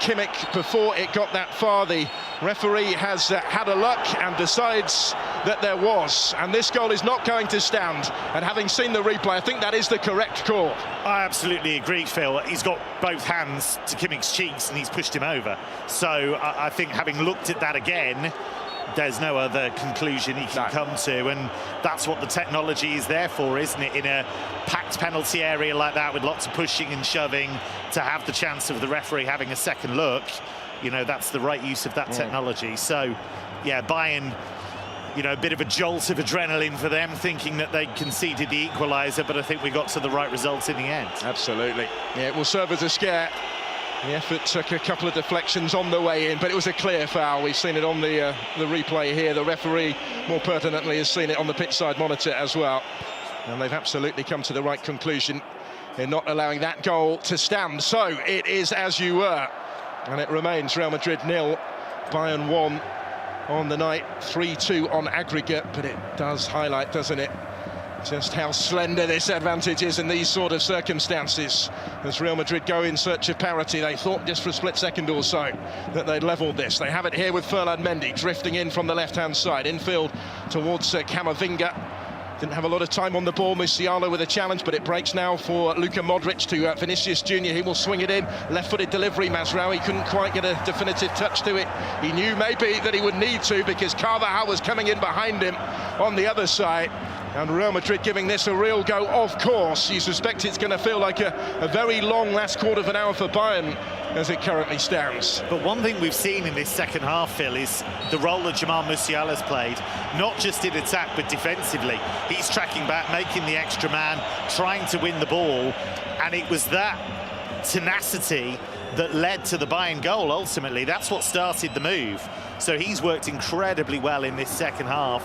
Kimmich before it got that far? The referee has had a look and decides that there was, and this goal is not going to stand. And having seen the replay, I think that is the correct call. I absolutely agree, Phil. He's got both hands to Kimmich's cheeks and he's pushed him over. So I think, having looked at that again, there's no other conclusion he can come to, and that's what the technology is there for, isn't it? In a packed penalty area like that, with lots of pushing and shoving, to have the chance of the referee having a second look, that's the right use of that technology. So, yeah, Bayern, a bit of a jolt of adrenaline for them, thinking that they conceded the equaliser, but I think we got to the right results in the end. Absolutely. Yeah, it will serve as a scare. The effort took a couple of deflections on the way in, but it was a clear foul. We've seen it on the replay here. The referee, more pertinently, has seen it on the pitch side monitor as well. And they've absolutely come to the right conclusion in not allowing that goal to stand. So it is as you were, and it remains Real Madrid 0, Bayern 1 on the night, 3-2 on aggregate. But it does highlight, doesn't it, just how slender this advantage is in these sort of circumstances. As Real Madrid go in search of parity, they thought just for a split second or so that they'd levelled this. They have it here with Ferland Mendy drifting in from the left-hand side, infield towards Camavinga. Didn't have a lot of time on the ball. Musiala with a challenge, but it breaks now for Luka Modric to Vinicius Junior. He will swing it in. Left-footed delivery. Mazraoui couldn't quite get a definitive touch to it. He knew maybe that he would need to, because Carvajal was coming in behind him on the other side. And Real Madrid giving this a real go, of course. You suspect it's going to feel like a very long last quarter of an hour for Bayern as it currently stands. But one thing we've seen in this second half, Phil, is the role that Jamal Musiala's played, not just in attack but defensively. He's tracking back, making the extra man, trying to win the ball, and it was that tenacity that led to the Bayern goal ultimately. That's what started the move. So he's worked incredibly well in this second half.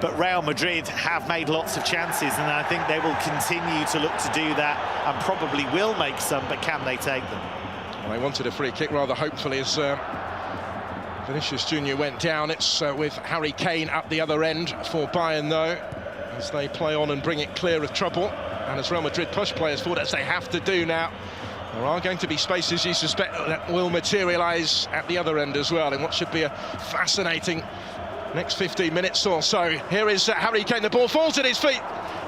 But Real Madrid have made lots of chances, and I think they will continue to look to do that and probably will make some, but can they take them? Well, they wanted a free kick rather hopefully as Vinicius Junior went down. It's with Harry Kane at the other end for Bayern though, as they play on and bring it clear of trouble. And as Real Madrid push players forward, as they have to do now, there are going to be spaces you suspect that will materialise at the other end as well, in what should be a fascinating next 15 minutes or so. Here is Harry Kane, the ball falls at his feet,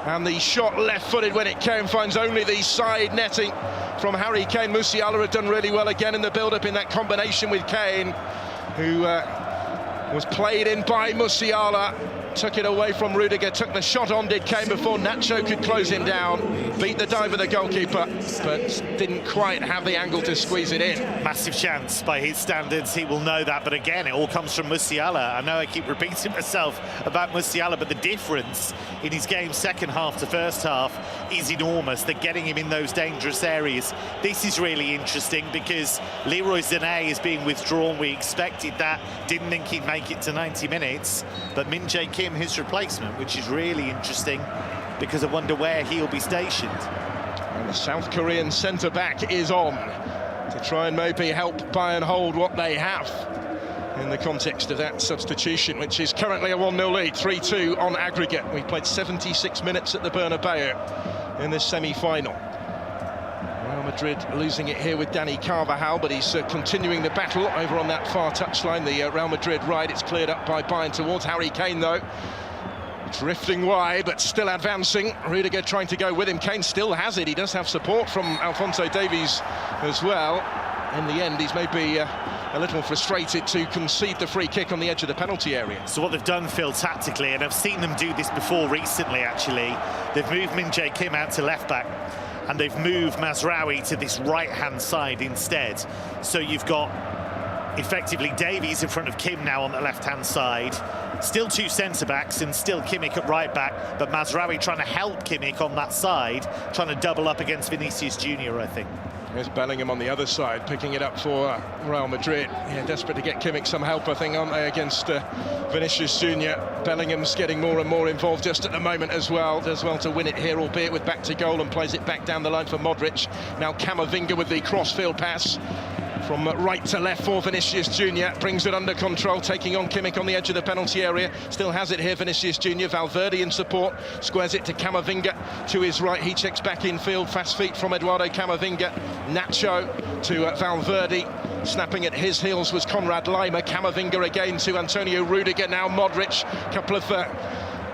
and the shot left-footed when it came finds only the side netting from Harry Kane. Musiala had done really well again in the build-up in that combination with Kane, who was played in by Musiala, took it away from Rudiger, took the shot on, did Kane, before Nacho could close him down, beat the dive of the goalkeeper, but didn't quite have the angle to squeeze it in. Massive chance by his standards, he will know that, but again, it all comes from Musiala. I know I keep repeating myself about Musiala, but the difference in his game second half to first half is enormous. They're getting him in those dangerous areas. This is really interesting because Leroy Sané is being withdrawn. We expected that, didn't think he'd make it to 90 minutes, but Min Jae Kim, his replacement, which is really interesting because I wonder where he'll be stationed. And the South Korean centre-back is on to try and maybe help Bayern hold what they have in the context of that substitution, which is currently a 1-0 lead, 3-2 on aggregate. We played 76 minutes at the Bernabeu in this semi-final. Real Madrid losing it here with Dani Carvajal, but he's continuing the battle over on that far touchline, the Real Madrid right. It's cleared up by Bayern towards Harry Kane, though. Drifting wide, but still advancing. Rudiger trying to go with him. Kane still has it. He does have support from Alphonso Davies as well. In the end, he's maybe a little frustrated to concede the free kick on the edge of the penalty area. So what they've done, Phil, tactically, and I've seen them do this before recently, actually, they've moved Min Jae Kim out to left-back, and they've moved Mazraoui to this right-hand side instead. So you've got effectively Davies in front of Kim now on the left-hand side. Still two centre-backs and still Kimmich at right-back, but Mazraoui trying to help Kimmich on that side, trying to double up against Vinicius Junior, I think. There's Bellingham on the other side, picking it up for Real Madrid. Yeah, desperate to get Kimmich some help, I think, aren't they, against Vinicius Junior. Bellingham's getting more and more involved just at the moment as well. Does well to win it here, albeit with back to goal, and plays it back down the line for Modric. Now Camavinga with the cross-field pass from right to left for Vinicius Junior, brings it under control, taking on Kimmich on the edge of the penalty area. Still has it here, Vinicius Junior. Valverde in support, squares it to Camavinga to his right. He checks back in field, fast feet from Eduardo Camavinga. Nacho to Valverde. Snapping at his heels was Konrad Laimer. Camavinga again to Antonio Rudiger. Now Modric, couple of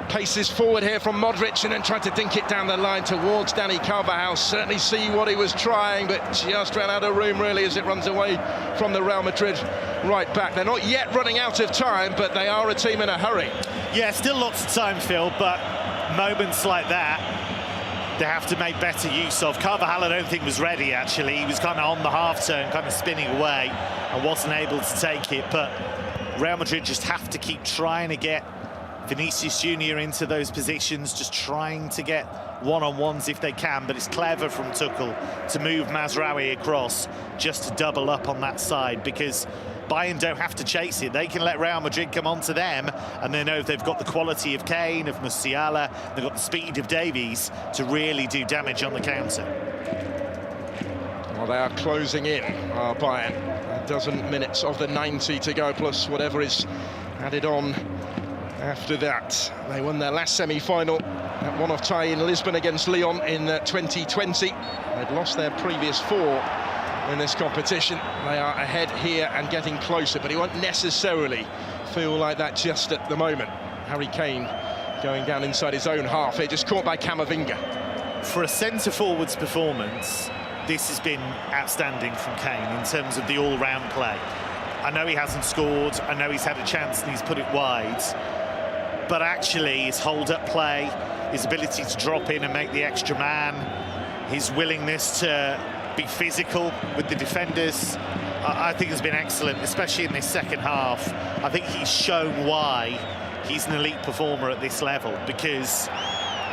paces forward here from Modric, and then tried to dink it down the line towards Dani Carvajal. Certainly see what he was trying, but just ran out of room really as it runs away from the Real Madrid right back. They're not yet running out of time, but they are a team in a hurry. Yeah, still lots of time, Phil, but moments like that they have to make better use of. Carvajal I don't think was ready, actually. He was kind of on the half turn, kind of spinning away and wasn't able to take it, but Real Madrid just have to keep trying to get Vinicius Junior into those positions, just trying to get one-on-ones if they can, but it's clever from Tuchel to move Mazraoui across just to double up on that side, because Bayern don't have to chase it. They can let Real Madrid come on to them, and they know if they've got the quality of Kane, of Musiala, they've got the speed of Davies to really do damage on the counter. Well, they are closing in, Bayern. A dozen minutes of the 90 to go, plus whatever is added on after that. They won their last semi-final, that one-off tie in Lisbon against Lyon in 2020. They'd lost their previous four in this competition. They are ahead here and getting closer, but it won't necessarily feel like that just at the moment. Harry Kane going down inside his own half here, just caught by Camavinga. For a centre-forward's performance, this has been outstanding from Kane in terms of the all-round play. I know he hasn't scored, I know he's had a chance and he's put it wide, but actually his hold-up play, his ability to drop in and make the extra man, his willingness to be physical with the defenders, I think has been excellent, especially in this second half. I think he's shown why he's an elite performer at this level, because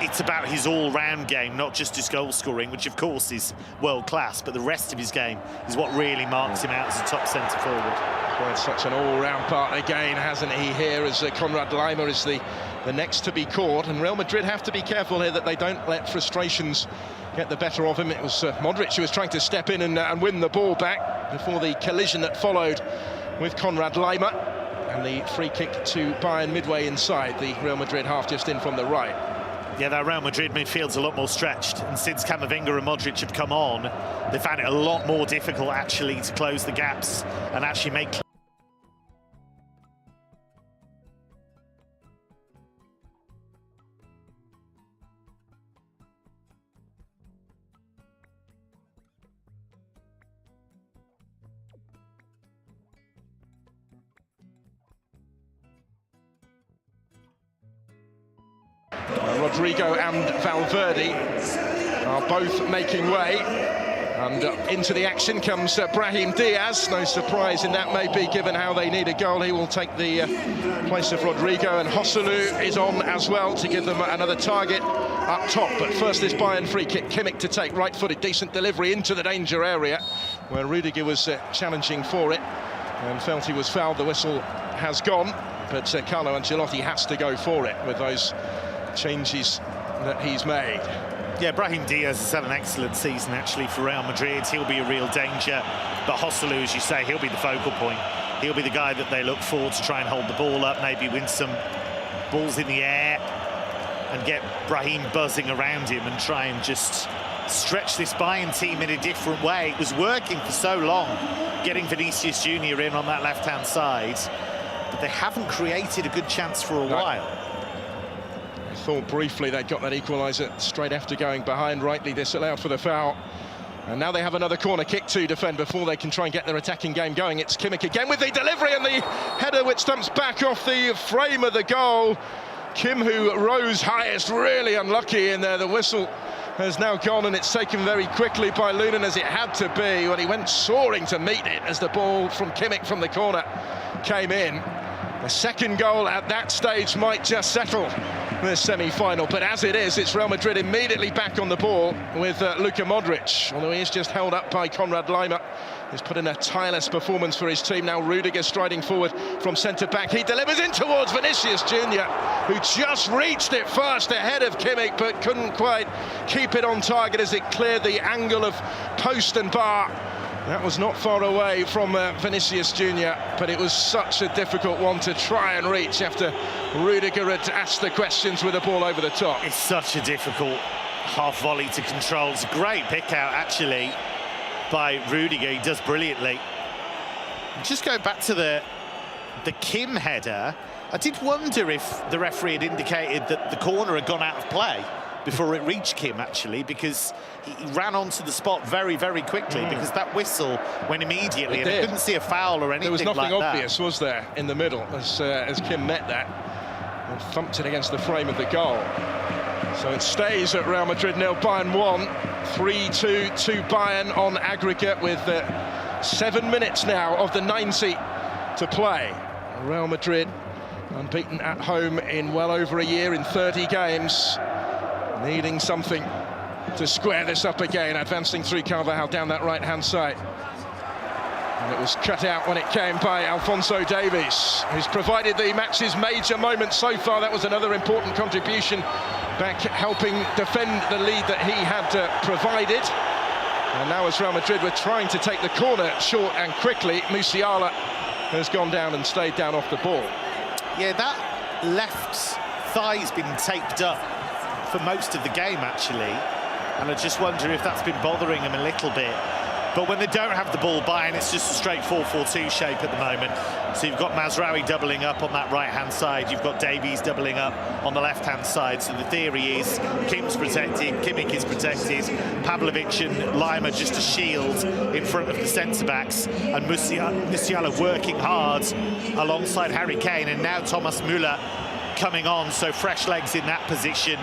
it's about his all-round game, not just his goal scoring, which of course is world class, but the rest of his game is what really marks him out as a top centre forward. Well, such an all-round part again, hasn't he, here, as Konrad Laimer is the next to be caught, and Real Madrid have to be careful here that they don't let frustrations get the better of him. It was Modric who was trying to step in and win the ball back before the collision that followed with Konrad Laimer, and the free kick to Bayern midway inside the Real Madrid half, just in from the right. Yeah, that Real Madrid midfield's a lot more stretched, and since Camavinga and Modric have come on, they found it a lot more difficult actually to close the gaps and actually make. Rodrigo and Valverde are both making way, and into the action comes Brahim Diaz. No surprise in that, maybe, given how they need a goal. He will take the place of Rodrigo, and Joselu is on as well to give them another target up top. But first, this Bayern free kick, Kimmich to take, right-footed, decent delivery into the danger area, where Rudiger was challenging for it and felt he was fouled. The whistle has gone, but Carlo Ancelotti has to go for it with those changes that he's made. Yeah, Brahim Diaz has had an excellent season actually for Real Madrid. He'll be a real danger, but Joselu, as you say, he'll be the focal point. He'll be the guy that they look for to try and hold the ball up, maybe win some balls in the air and get Brahim buzzing around him and try and just stretch this Bayern team in a different way. It was working for so long, getting Vinicius Junior in on that left-hand side, but they haven't created a good chance for a while. I thought briefly they got that equaliser straight after going behind, rightly disallowed for the foul. And now they have another corner kick to defend before they can try and get their attacking game going. It's Kimmich again with the delivery and the header, which stumps back off the frame of the goal. Kim, who rose highest, really unlucky in there. The whistle has now gone, and it's taken very quickly by Lunin, as it had to be when he went soaring to meet it as the ball from Kimmich from the corner came in. The second goal at that stage might just settle the semi-final, but as it is, it's Real Madrid immediately back on the ball with Luka Modric, although he is just held up by Konrad Laimer. He's put in a tireless performance for his team. Now Rudiger striding forward from centre-back. He delivers in towards Vinicius Junior, who just reached it first ahead of Kimmich, but couldn't quite keep it on target as it cleared the angle of post and bar. That was not far away from Vinicius Junior, but it was such a difficult one to try and reach after Rudiger had asked the questions with the ball over the top. It's such a difficult half volley to control. It's a great pick out, actually, by Rudiger. He does brilliantly. Just going back to the Kim header, I did wonder if the referee had indicated that the corner had gone out of play before it reached Kim, actually, because he ran onto the spot very, very quickly, because that whistle went immediately, and I couldn't see a foul or anything. There was nothing like obvious, was there, in the middle, as Kim met that and thumped it against the frame of the goal. So it stays at Real Madrid 0, Bayern 1, 3-2 to Bayern on aggregate, with 7 minutes now of the 90 to play. Real Madrid unbeaten at home in well over a year, in 30 games. Needing something to square this up again, advancing through Carvajal down that right-hand side. And it was cut out when it came by Alphonso Davies, who's provided the match's major moment so far. That was another important contribution, back helping defend the lead that he had provided. And now as Real Madrid were trying to take the corner short and quickly, Musiala has gone down and stayed down off the ball. Yeah, that left thigh's been taped up for most of the game, actually, and I just wonder if that's been bothering him a little bit. But when they don't have the ball, Bayern, it's just a straight 4-4-2 shape at the moment. So you've got Mazraoui doubling up on that right-hand side, you've got Davies doubling up on the left-hand side. So the theory is Kim's protected, Kimmich is protected, Pavlovic and Laimer just a shield in front of the centre-backs, and Musiala working hard alongside Harry Kane, and now Thomas Müller coming on, so fresh legs in that position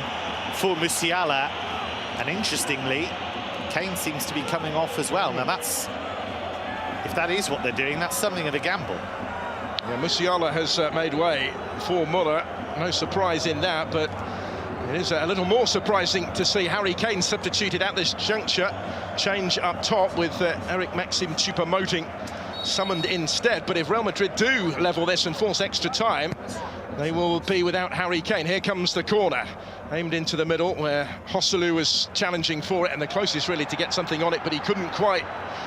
for Musiala. And interestingly, Kane seems to be coming off as well. Now that's, if that is what they're doing, that's something of a gamble. Yeah, Musiala has made way for Müller. No surprise in that, but It is a little more surprising to see Harry Kane substituted at this juncture. Change up top with Eric Maxim Choupo-Moting summoned instead. But if Real Madrid do level this and force extra time, they will be without Harry Kane. Here comes the corner, aimed into the middle, where Joselu was challenging for it, and the closest really to get something on it, but he couldn't quite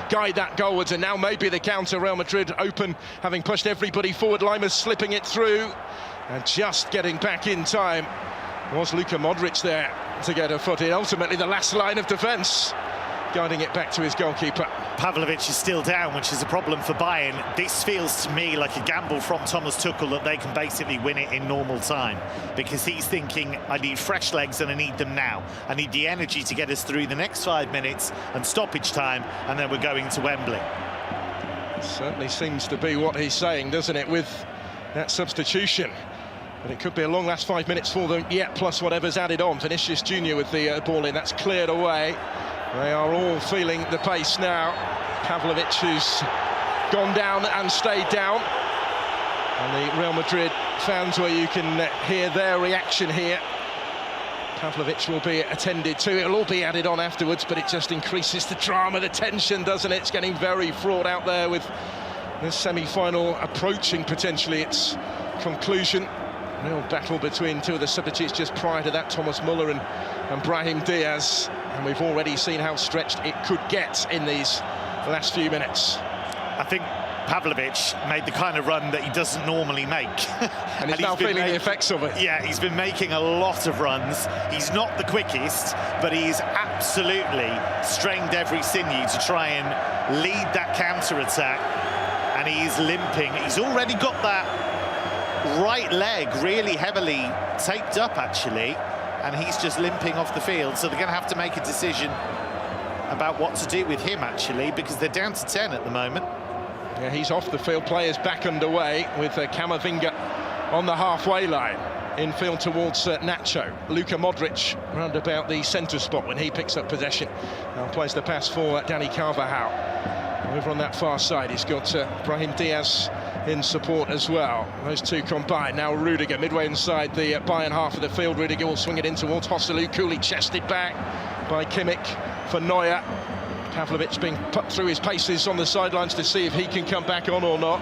guide that goalwards. And now maybe the counter. Real Madrid open, having pushed everybody forward. Lima's slipping it through, and just getting back in time was Luka Modric there to get a foot in. Ultimately, the last line of defence, guiding it back to his goalkeeper. Pavlovic is still down, which is a problem for Bayern. This feels to me like a gamble from Thomas Tuchel that they can basically win it in normal time, because he's thinking, I need fresh legs and I need them now. I need the energy to get us through the next 5 minutes and stoppage time, and then we're going to Wembley. Certainly seems to be what he's saying, doesn't it, with that substitution. But it could be a long last 5 minutes for them yet, plus whatever's added on. Vinicius Junior with the ball in, that's cleared away. They are all feeling the pace now. Pavlovic, who's gone down and stayed down. And the Real Madrid fans, where you can hear their reaction here. Pavlovic will be attended to. It'll all be added on afterwards, but it just increases the drama, the tension, doesn't it? It's getting very fraught out there with this semi-final approaching potentially its conclusion. Real battle between two of the substitutes just prior to that, Thomas Muller and Brahim Diaz. And we've already seen how stretched it could get in these last few minutes. I think Pavlovic made the kind of run that he doesn't normally make. And he's now feeling the effects of it. Yeah, he's been making a lot of runs. He's not the quickest, but he's absolutely strained every sinew to try and lead that counter-attack. And he's limping. He's already got that right leg really heavily taped up, actually, and he's just limping off the field. So they're going to have to make a decision about what to do with him, actually, because they're down to 10 at the moment. Yeah, he's off the field. Players back underway with Camavinga on the halfway line. Infield towards Nacho. Luka Modric round about the centre spot when he picks up possession. Now plays the pass for Dani Carvajal. Over on that far side, he's got Brahim Diaz in support as well. Those two combine. Now Rudiger midway inside the Bayern half of the field. Rudiger will swing it in towards Joselu. Coolly chested back by Kimmich for Neuer. Pavlovic being put through his paces on the sidelines to see if he can come back on or not.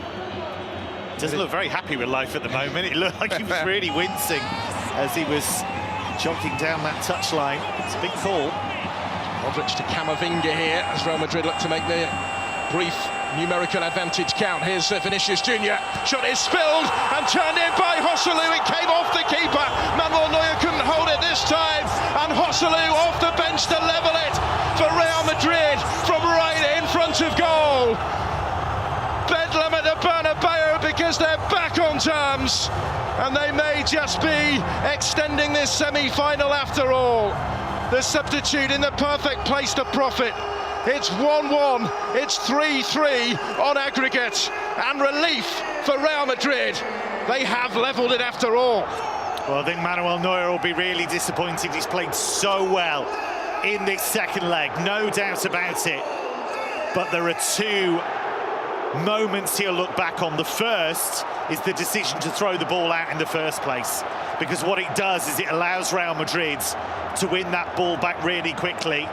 Doesn't look very happy with life at the moment. It looked like he was really wincing as he was jogging down that touchline. It's a big call. Modric to Camavinga here as Real Madrid look to make their brief numerical advantage count. Here's Vinicius Junior. Shot is spilled and turned in by Joselu. It came off the keeper. Manuel Neuer couldn't hold it this time. And Joselu off the bench to level it for Real Madrid from right in front of goal. Bedlam at the Bernabeu because they're back on terms. And they may just be extending this semi-final after all. The substitute in the perfect place to profit. It's 1-1, it's 3-3 on aggregate, and relief for Real Madrid. They have levelled it after all. Well, I think Manuel Neuer will be really disappointed. He's played so well in this second leg, no doubt about it. But there are two moments he'll look back on. The first is the decision to throw the ball out in the first place, because what it does is it allows Real Madrid to win that ball back really quickly.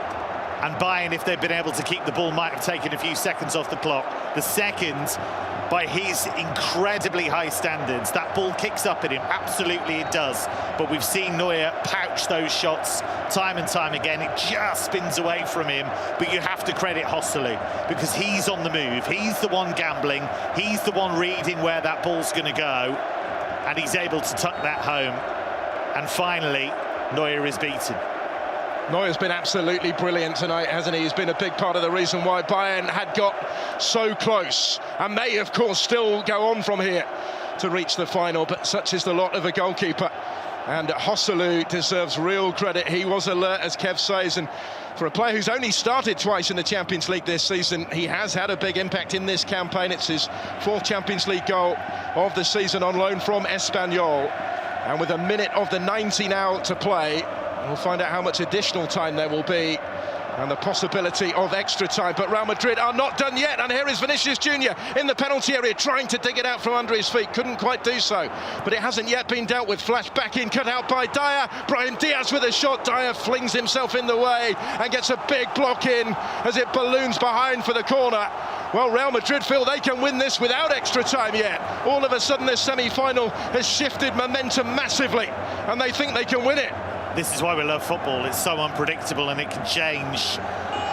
And Bayern, if they'd been able to keep the ball, might have taken a few seconds off the clock. The second, by his incredibly high standards, that ball kicks up at him. Absolutely it does. But we've seen Neuer pouch those shots time and time again. It just spins away from him. But you have to credit Joselu, because he's on the move. He's the one gambling. He's the one reading where that ball's going to go. And he's able to tuck that home. And finally, Neuer is beaten. Neuer's been absolutely brilliant tonight, hasn't he? He's been a big part of the reason why Bayern had got so close and may, of course, still go on from here to reach the final, but such is the lot of a goalkeeper. And Joselu deserves real credit. He was alert, as Kev says, and for a player who's only started twice in the Champions League this season, he has had a big impact in this campaign. It's his fourth Champions League goal of the season on loan from Espanyol. And with a minute of the 90 now to play, we'll find out how much additional time there will be and the possibility of extra time, but Real Madrid are not done yet, and here is Vinicius Junior in the penalty area trying to dig it out from under his feet, couldn't quite do so, but it hasn't yet been dealt with. Flash back in, cut out by Dyer. Brahim Diaz with a shot. Dyer flings himself in the way and gets a big block in as it balloons behind for the corner. Well, Real Madrid feel they can win this without extra time yet. All of a sudden this semi-final has shifted momentum massively and they think they can win it. This is why we love football. It's so unpredictable and it can change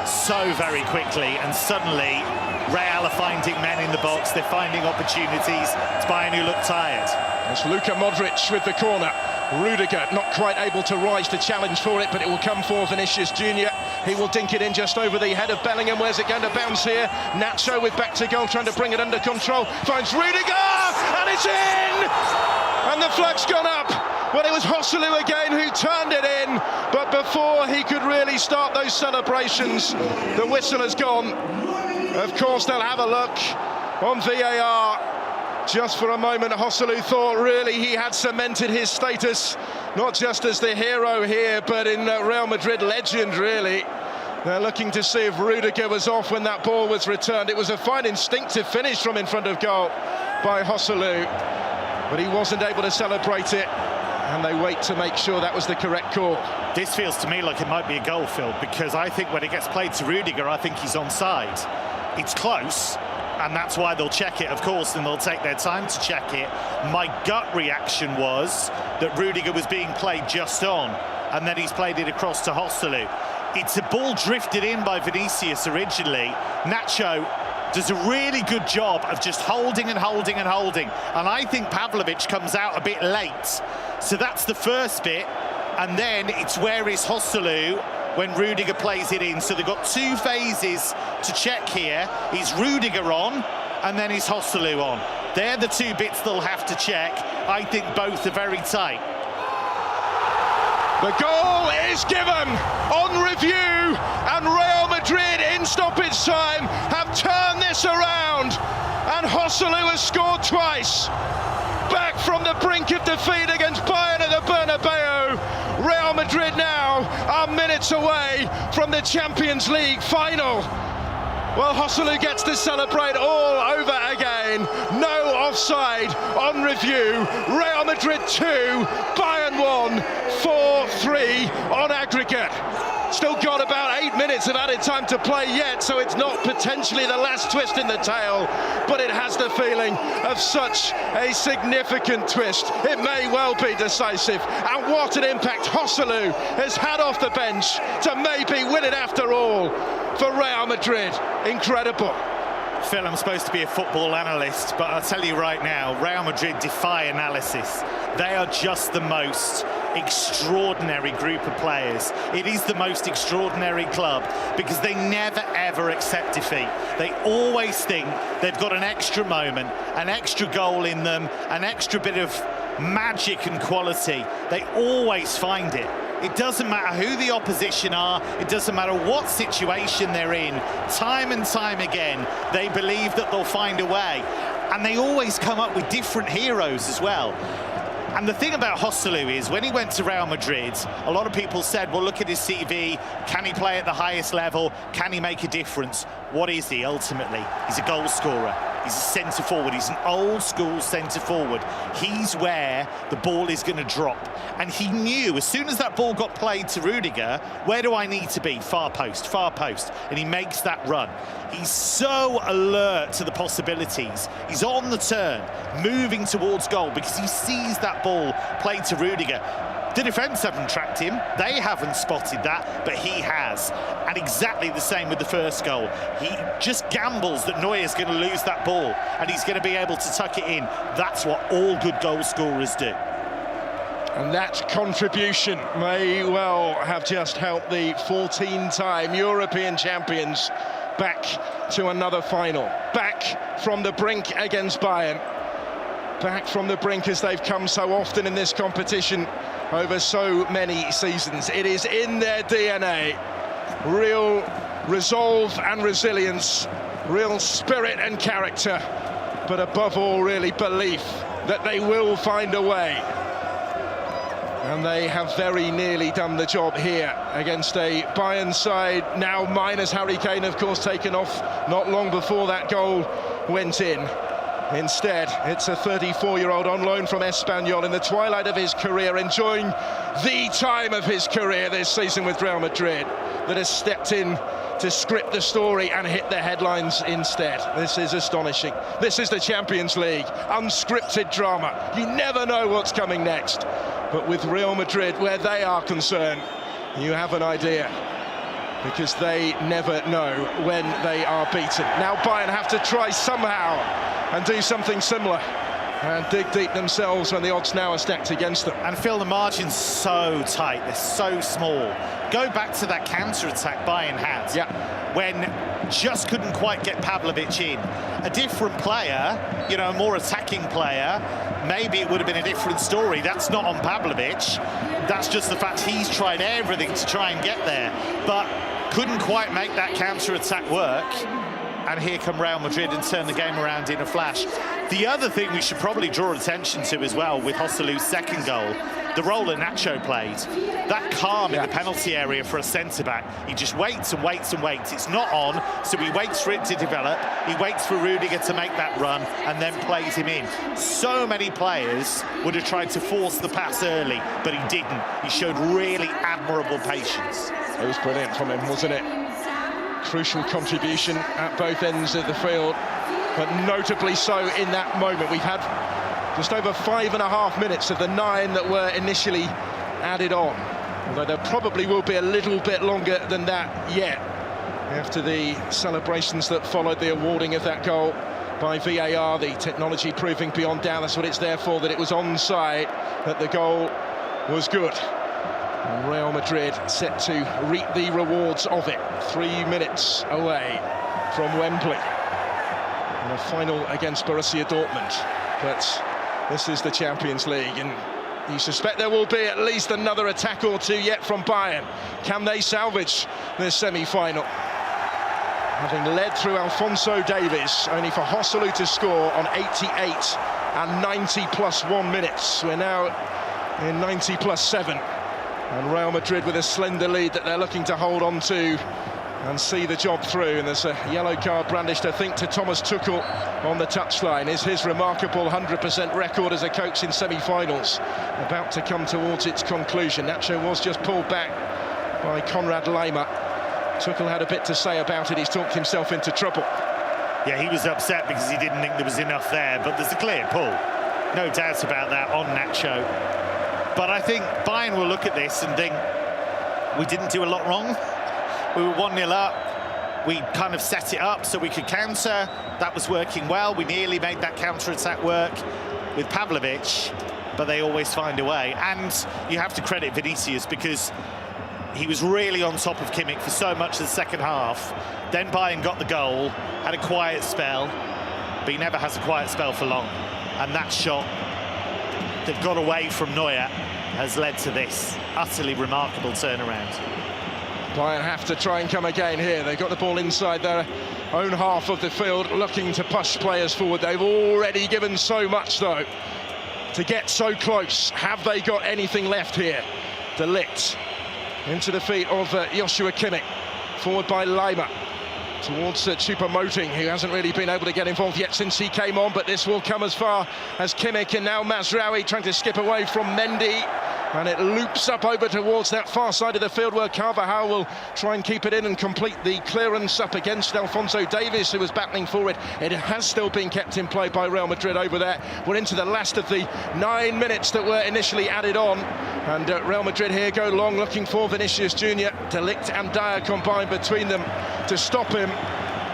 so very quickly, and suddenly Real are finding men in the box, they're finding opportunities. It's Bayern who look tired. It's Luka Modric with the corner. Rudiger not quite able to rise to challenge for it, but it will come for Vinicius Junior. He will dink it in just over the head of Bellingham. Where's it going to bounce here? Nacho with back to goal, trying to bring it under control. Finds Rudiger, and it's in! And the flag's gone up. Well, it was Joselu again who turned it in, but before he could really start those celebrations, the whistle has gone. Of course, they'll have a look on VAR. Just for a moment, Joselu thought really he had cemented his status, not just as the hero here, but in Real Madrid legend, really. They're looking to see if Rudiger was off when that ball was returned. It was a fine instinctive finish from in front of goal by Joselu, but he wasn't able to celebrate it, and they wait to make sure that was the correct call. This feels to me like it might be a goal, Phil, because I think when it gets played to Rudiger, I think he's onside. It's close, and that's why they'll check it, of course, and they'll take their time to check it. My gut reaction was that Rudiger was being played just on, and then he's played it across to Joselu. It's a ball drifted in by Vinicius originally. Nacho does a really good job of just holding and holding and holding, and I think Pavlovic comes out a bit late. So that's the first bit, and then it's where is Joselu when Rudiger plays it in. So they've got two phases to check here. Is Rudiger on, and then is Joselu on? They're the two bits they'll have to check. I think both are very tight. The goal is given on review, and Real Madrid in stoppage time have turned this around, and Joselu has scored twice. Back from the brink of defeat against Bayern at the Bernabeu. Real Madrid now are minutes away from the Champions League final. Well, Joselu gets to celebrate all over again. No offside on review. Real Madrid 2, Bayern 1, 4-3 on aggregate. Still got about 8 minutes of added time to play yet, so it's not potentially the last twist in the tail, but it has the feeling of such a significant twist. It may well be decisive, and what an impact Joselu has had off the bench to maybe win it after all for Real Madrid. Incredible. Phil, I'm supposed to be a football analyst, but I'll tell you right now, Real Madrid defy analysis. They are just the most extraordinary group of players. It is the most extraordinary club because they never ever accept defeat. They always think they've got an extra moment, an extra goal in them, an extra bit of magic and quality. They always find it. It doesn't matter who the opposition are, it doesn't matter what situation they're in. Time and time again, they believe that they'll find a way. And they always come up with different heroes as well. And the thing about Joselu is, when he went to Real Madrid, a lot of people said, well, look at his CV. Can he play at the highest level? Can he make a difference? What is he ultimately? He's a goal scorer. He's a centre-forward. He's an old-school centre-forward. He's where the ball is going to drop. And he knew, as soon as that ball got played to Rudiger, where do I need to be? Far post, far post. And he makes that run. He's so alert to the possibilities. He's on the turn, moving towards goal, because he sees that ball played to Rudiger. The defence haven't tracked him, they haven't spotted that, but he has. And exactly the same with the first goal. He just gambles that Neuer's going to lose that ball, and he's going to be able to tuck it in. That's what all good goal scorers do. And that contribution may well have just helped the 14-time European champions back to another final. Back from the brink against Bayern. Back from the brink as they've come so often in this competition over so many seasons. It is in their DNA. Real resolve and resilience, real spirit and character, but above all, really belief that they will find a way. And they have very nearly done the job here against a Bayern side, now minus Harry Kane, of course, taken off not long before that goal went in. Instead, it's a 34-year-old on loan from Espanyol in the twilight of his career, enjoying the time of his career this season with Real Madrid, that has stepped in to script the story and hit the headlines instead. This is astonishing. This is the Champions League, unscripted drama. You never know what's coming next. But with Real Madrid, where they are concerned, you have an idea, because they never know when they are beaten. Now Bayern have to try somehow and do something similar and dig deep themselves when the odds now are stacked against them. And Phil, the margin's so tight, they're so small. Go back to that counter-attack Bayern had, when just couldn't quite get Pavlovic in. A different player, you know, a more attacking player, maybe it would have been a different story. That's not on Pavlovic. That's just the fact he's tried everything to try and get there, but couldn't quite make that counter-attack work. And here come Real Madrid and turn the game around in a flash. The other thing we should probably draw attention to as well with Joselu's second goal, the role that Nacho played. That calm in the penalty area for a centre-back. He just waits and waits and waits. It's not on, so he waits for it to develop. He waits for Rudiger to make that run and then plays him in. So many players would have tried to force the pass early, but he didn't. He showed really admirable patience. It was brilliant from him, wasn't it? Crucial contribution at both ends of the field, but notably so in that moment. We've had just over 5.5 minutes of the 9 that were initially added on, although there probably will be a little bit longer than that yet, after the celebrations that followed the awarding of that goal by VAR, the technology proving beyond doubt, that's what it's there for, that it was onside, that the goal was good. And Real Madrid set to reap the rewards of it, 3 minutes away from Wembley. And a final against Borussia Dortmund. But this is the Champions League, and you suspect there will be at least another attack or two yet from Bayern. Can they salvage this semi-final? Having led through Alphonso Davies, only for Joselu to score on 88 and 90 plus 1 minutes. We're now in 90 plus 7. And Real Madrid with a slender lead that they're looking to hold on to and see the job through. And there's a yellow card brandished, I think, to Thomas Tuchel on the touchline. Is his remarkable 100% record as a coach in semi-finals about to come towards its conclusion? Nacho was just pulled back by Konrad Laimer. Tuchel had a bit to say about it. He's talked himself into trouble. Yeah, he was upset because he didn't think there was enough there, but there's a clear pull. No doubt about that on Nacho. But I think Bayern will look at this and think, we didn't do a lot wrong. We were 1-0 up. We kind of set it up so we could counter. That was working well. We nearly made that counter-attack work with Pavlovic, but they always find a way. And you have to credit Vinicius, because he was really on top of Kimmich for so much of the second half. Then Bayern got the goal, had a quiet spell, but he never has a quiet spell for long. And that shot that got away from Neuer has led to this utterly remarkable turnaround. Bayern have to try and come again here. They've got the ball inside their own half of the field, looking to push players forward. They've already given so much, though, to get so close. Have they got anything left here? De Ligt into the feet of Joshua Kimmich, forward by Laimer. Towards Choupo-Moting, who hasn't really been able to get involved yet since he came on, but this will come as far as Kimmich, and now Mazraoui trying to skip away from Mendy, and it loops up over towards that far side of the field where Carvajal will try and keep it in and complete the clearance up against Alphonso Davies, who was battling for it. It has still been kept in play by Real Madrid over there. We're into the last of the 9 minutes that were initially added on, and Real Madrid here go long, looking for Vinicius Jr. De Ligt and Dyer combined between them to stop him,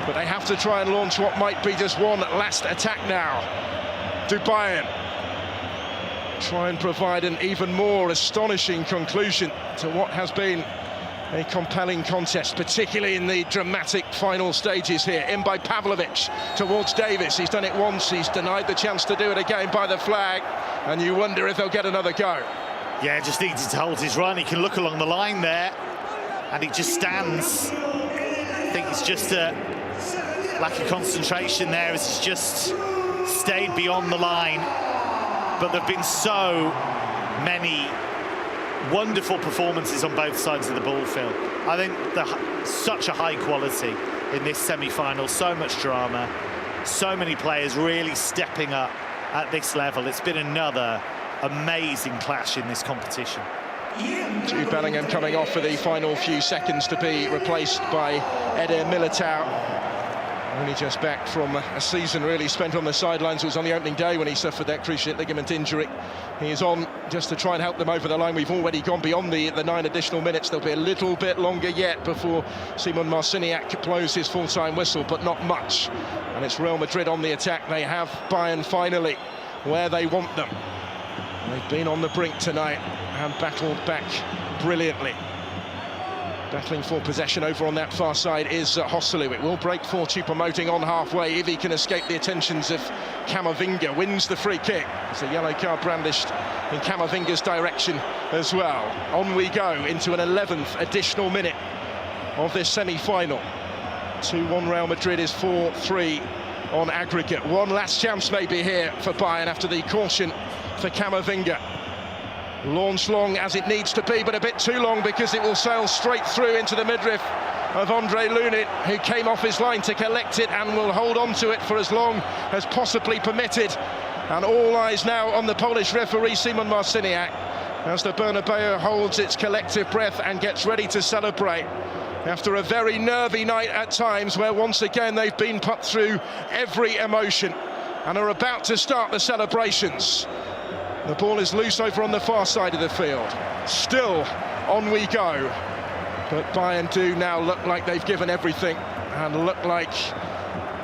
but they have to try and launch what might be just one last attack now. Do Bayern try and provide an even more astonishing conclusion to what has been a compelling contest, particularly in the dramatic final stages here. In by Pavlovic towards Davies. He's done it once, he's denied the chance to do it again by the flag, and you wonder if they'll get another go. Yeah, just needed to hold his run. He can look along the line there, and he just stands. I think it's just a lack of concentration there, as he's just stayed beyond the line. But there have been so many Wonderful performances on both sides of the ball, Phil. I think such a high quality in this semi-final, so much drama, so many players really stepping up at this level. It's been another amazing clash in this competition. Jude Bellingham coming off for the final few seconds to be replaced by Eder Militao. Only just back from a season really spent on the sidelines. It was on the opening day when he suffered that cruciate ligament injury. He is on just to try and help them over the line. We've already gone beyond the 9 additional minutes. There'll be a little bit longer yet before Simon Marciniak blows his full-time whistle, but not much. And it's Real Madrid on the attack. They have Bayern finally where they want them. They've been on the brink tonight and battled back brilliantly. Battling for possession over on that far side is Joselu. It will break for Choupo-Moting on halfway if he can escape the attentions of Camavinga. Wins the free kick. There's a yellow card brandished in Camavinga's direction as well. On we go into an 11th additional minute of this semi-final. 2-1 Real Madrid is 4-3 on aggregate. One last chance maybe here for Bayern after the caution for Camavinga. Launched long as it needs to be, but a bit too long because it will sail straight through into the midriff of Andre Lunin, who came off his line to collect it and will hold on to it for as long as possibly permitted. And all eyes now on the Polish referee, Simon Marciniak, as the Bernabeu holds its collective breath and gets ready to celebrate. After a very nervy night at times, where once again they've been put through every emotion and are about to start the celebrations. The ball is loose over on the far side of the field. Still on we go. But Bayern do now look like they've given everything and look like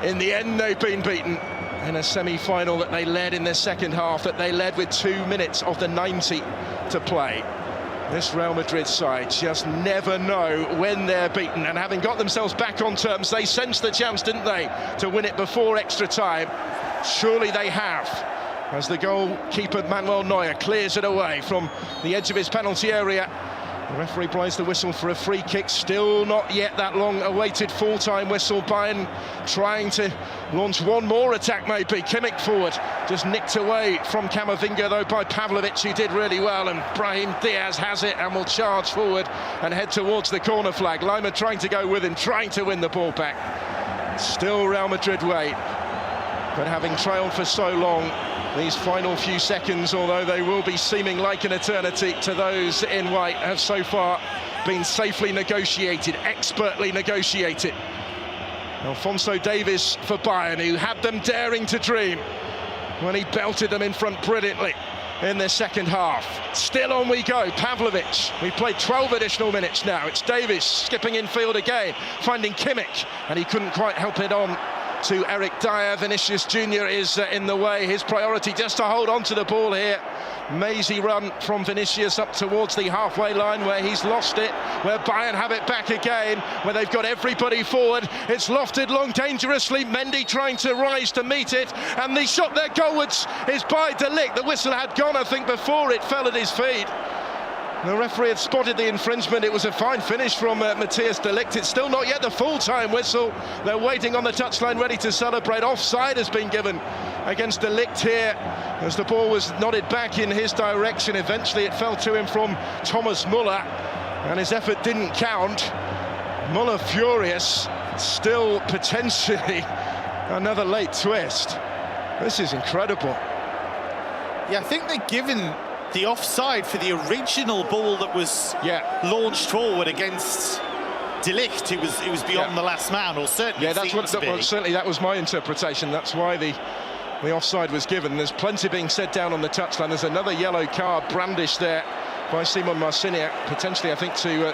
in the end they've been beaten in a semi-final that they led in the second half, that they led with 2 minutes of the 90 to play. This Real Madrid side just never know when they're beaten, and having got themselves back on terms, they sensed the chance, didn't they, to win it before extra time. Surely they have, as the goalkeeper Manuel Neuer clears it away from the edge of his penalty area. The referee blows the whistle for a free kick. Still not yet that long-awaited full-time whistle. Bayern trying to launch one more attack, maybe. Kimmich forward, just nicked away from Camavinga, though, by Pavlovic, who did really well. And Brahim Diaz has it and will charge forward and head towards the corner flag. Lima trying to go with him, trying to win the ball back. Still Real Madrid way, but having trailed for so long, these final few seconds, although they will be seeming like an eternity to those in white, have so far been safely negotiated, expertly negotiated. Alphonso Davies for Bayern, who had them daring to dream when he belted them in front brilliantly in the second half. Still on we go, Pavlovic. We've played 12 additional minutes now. It's Davies skipping infield again, finding Kimmich, and he couldn't quite help it on to Eric Dyer. Vinicius Jr. is in the way. His priority just to hold on to the ball here. Mazy run from Vinicius up towards the halfway line, where he's lost it, where Bayern have it back again, where they've got everybody forward. It's lofted long dangerously. Mendy trying to rise to meet it, and the shot there goalwards is by De Ligt. The whistle had gone, I think, before it fell at his feet. The referee had spotted the infringement. It was a fine finish from Matthias De Ligt. It's still not yet the full-time whistle. They're waiting on the touchline, ready to celebrate. Offside has been given against De Ligt here, as the ball was nodded back in his direction. Eventually it fell to him from Thomas Muller, and his effort didn't count. Muller furious, still potentially another late twist. This is incredible. Yeah, I think they're given the offside for the original ball that was launched forward against De Ligt. It was beyond the last man, or certainly certainly that was my interpretation. That's why the offside was given. There's plenty being said down on the touchline. There's another yellow card brandished there by Simon Marciniak, potentially, I think, to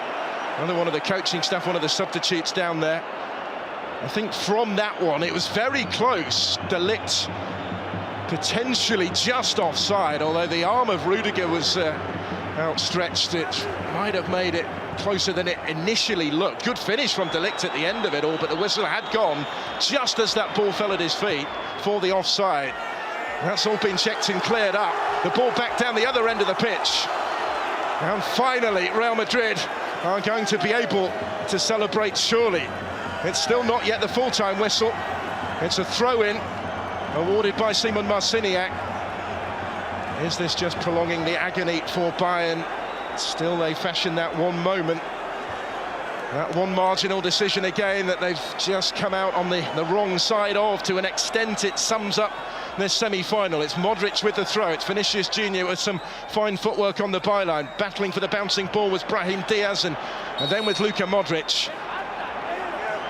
another one of the coaching staff, one of the substitutes down there. I think from that one, it was very close. De Ligt potentially just offside, although the arm of Rudiger was outstretched. It might have made it closer than it initially looked. Good finish from De Ligt at the end of it all, but the whistle had gone just as that ball fell at his feet for the offside. That's all been checked and cleared up. The ball back down the other end of the pitch. And finally, Real Madrid are going to be able to celebrate, surely. It's still not yet the full-time whistle. It's a throw-in awarded by Simon Marciniak. Is this just prolonging the agony for Bayern Still they fashion that one moment. That one marginal decision again that they've just come out on the wrong side of. To an extent, it sums up this semi-final. It's Modric with the throw. It's Vinicius Junior with some fine footwork on the byline. Battling for the bouncing ball was Brahim Diaz, and then with Luka Modric.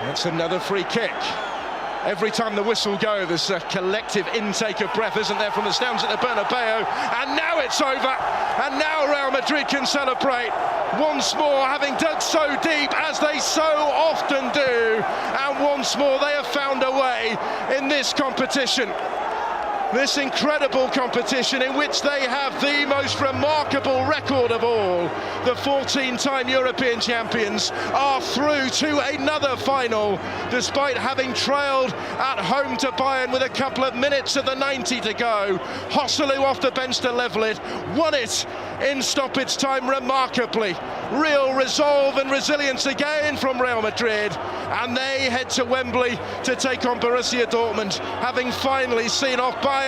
That's another free kick. Every time the whistle goes, there's a collective intake of breath, isn't there, from the stands at the Bernabeu? And now it's over. And now Real Madrid can celebrate once more, having dug so deep, as they so often do. And once more, they have found a way in this competition. This incredible competition in which they have the most remarkable record of all. The 14-time European champions are through to another final, despite having trailed at home to Bayern with a couple of minutes of the 90 to go. Joselu off the bench to level it, won it in stoppage time remarkably. Real resolve and resilience again from Real Madrid, and they head to Wembley to take on Borussia Dortmund, having finally seen off Bayern.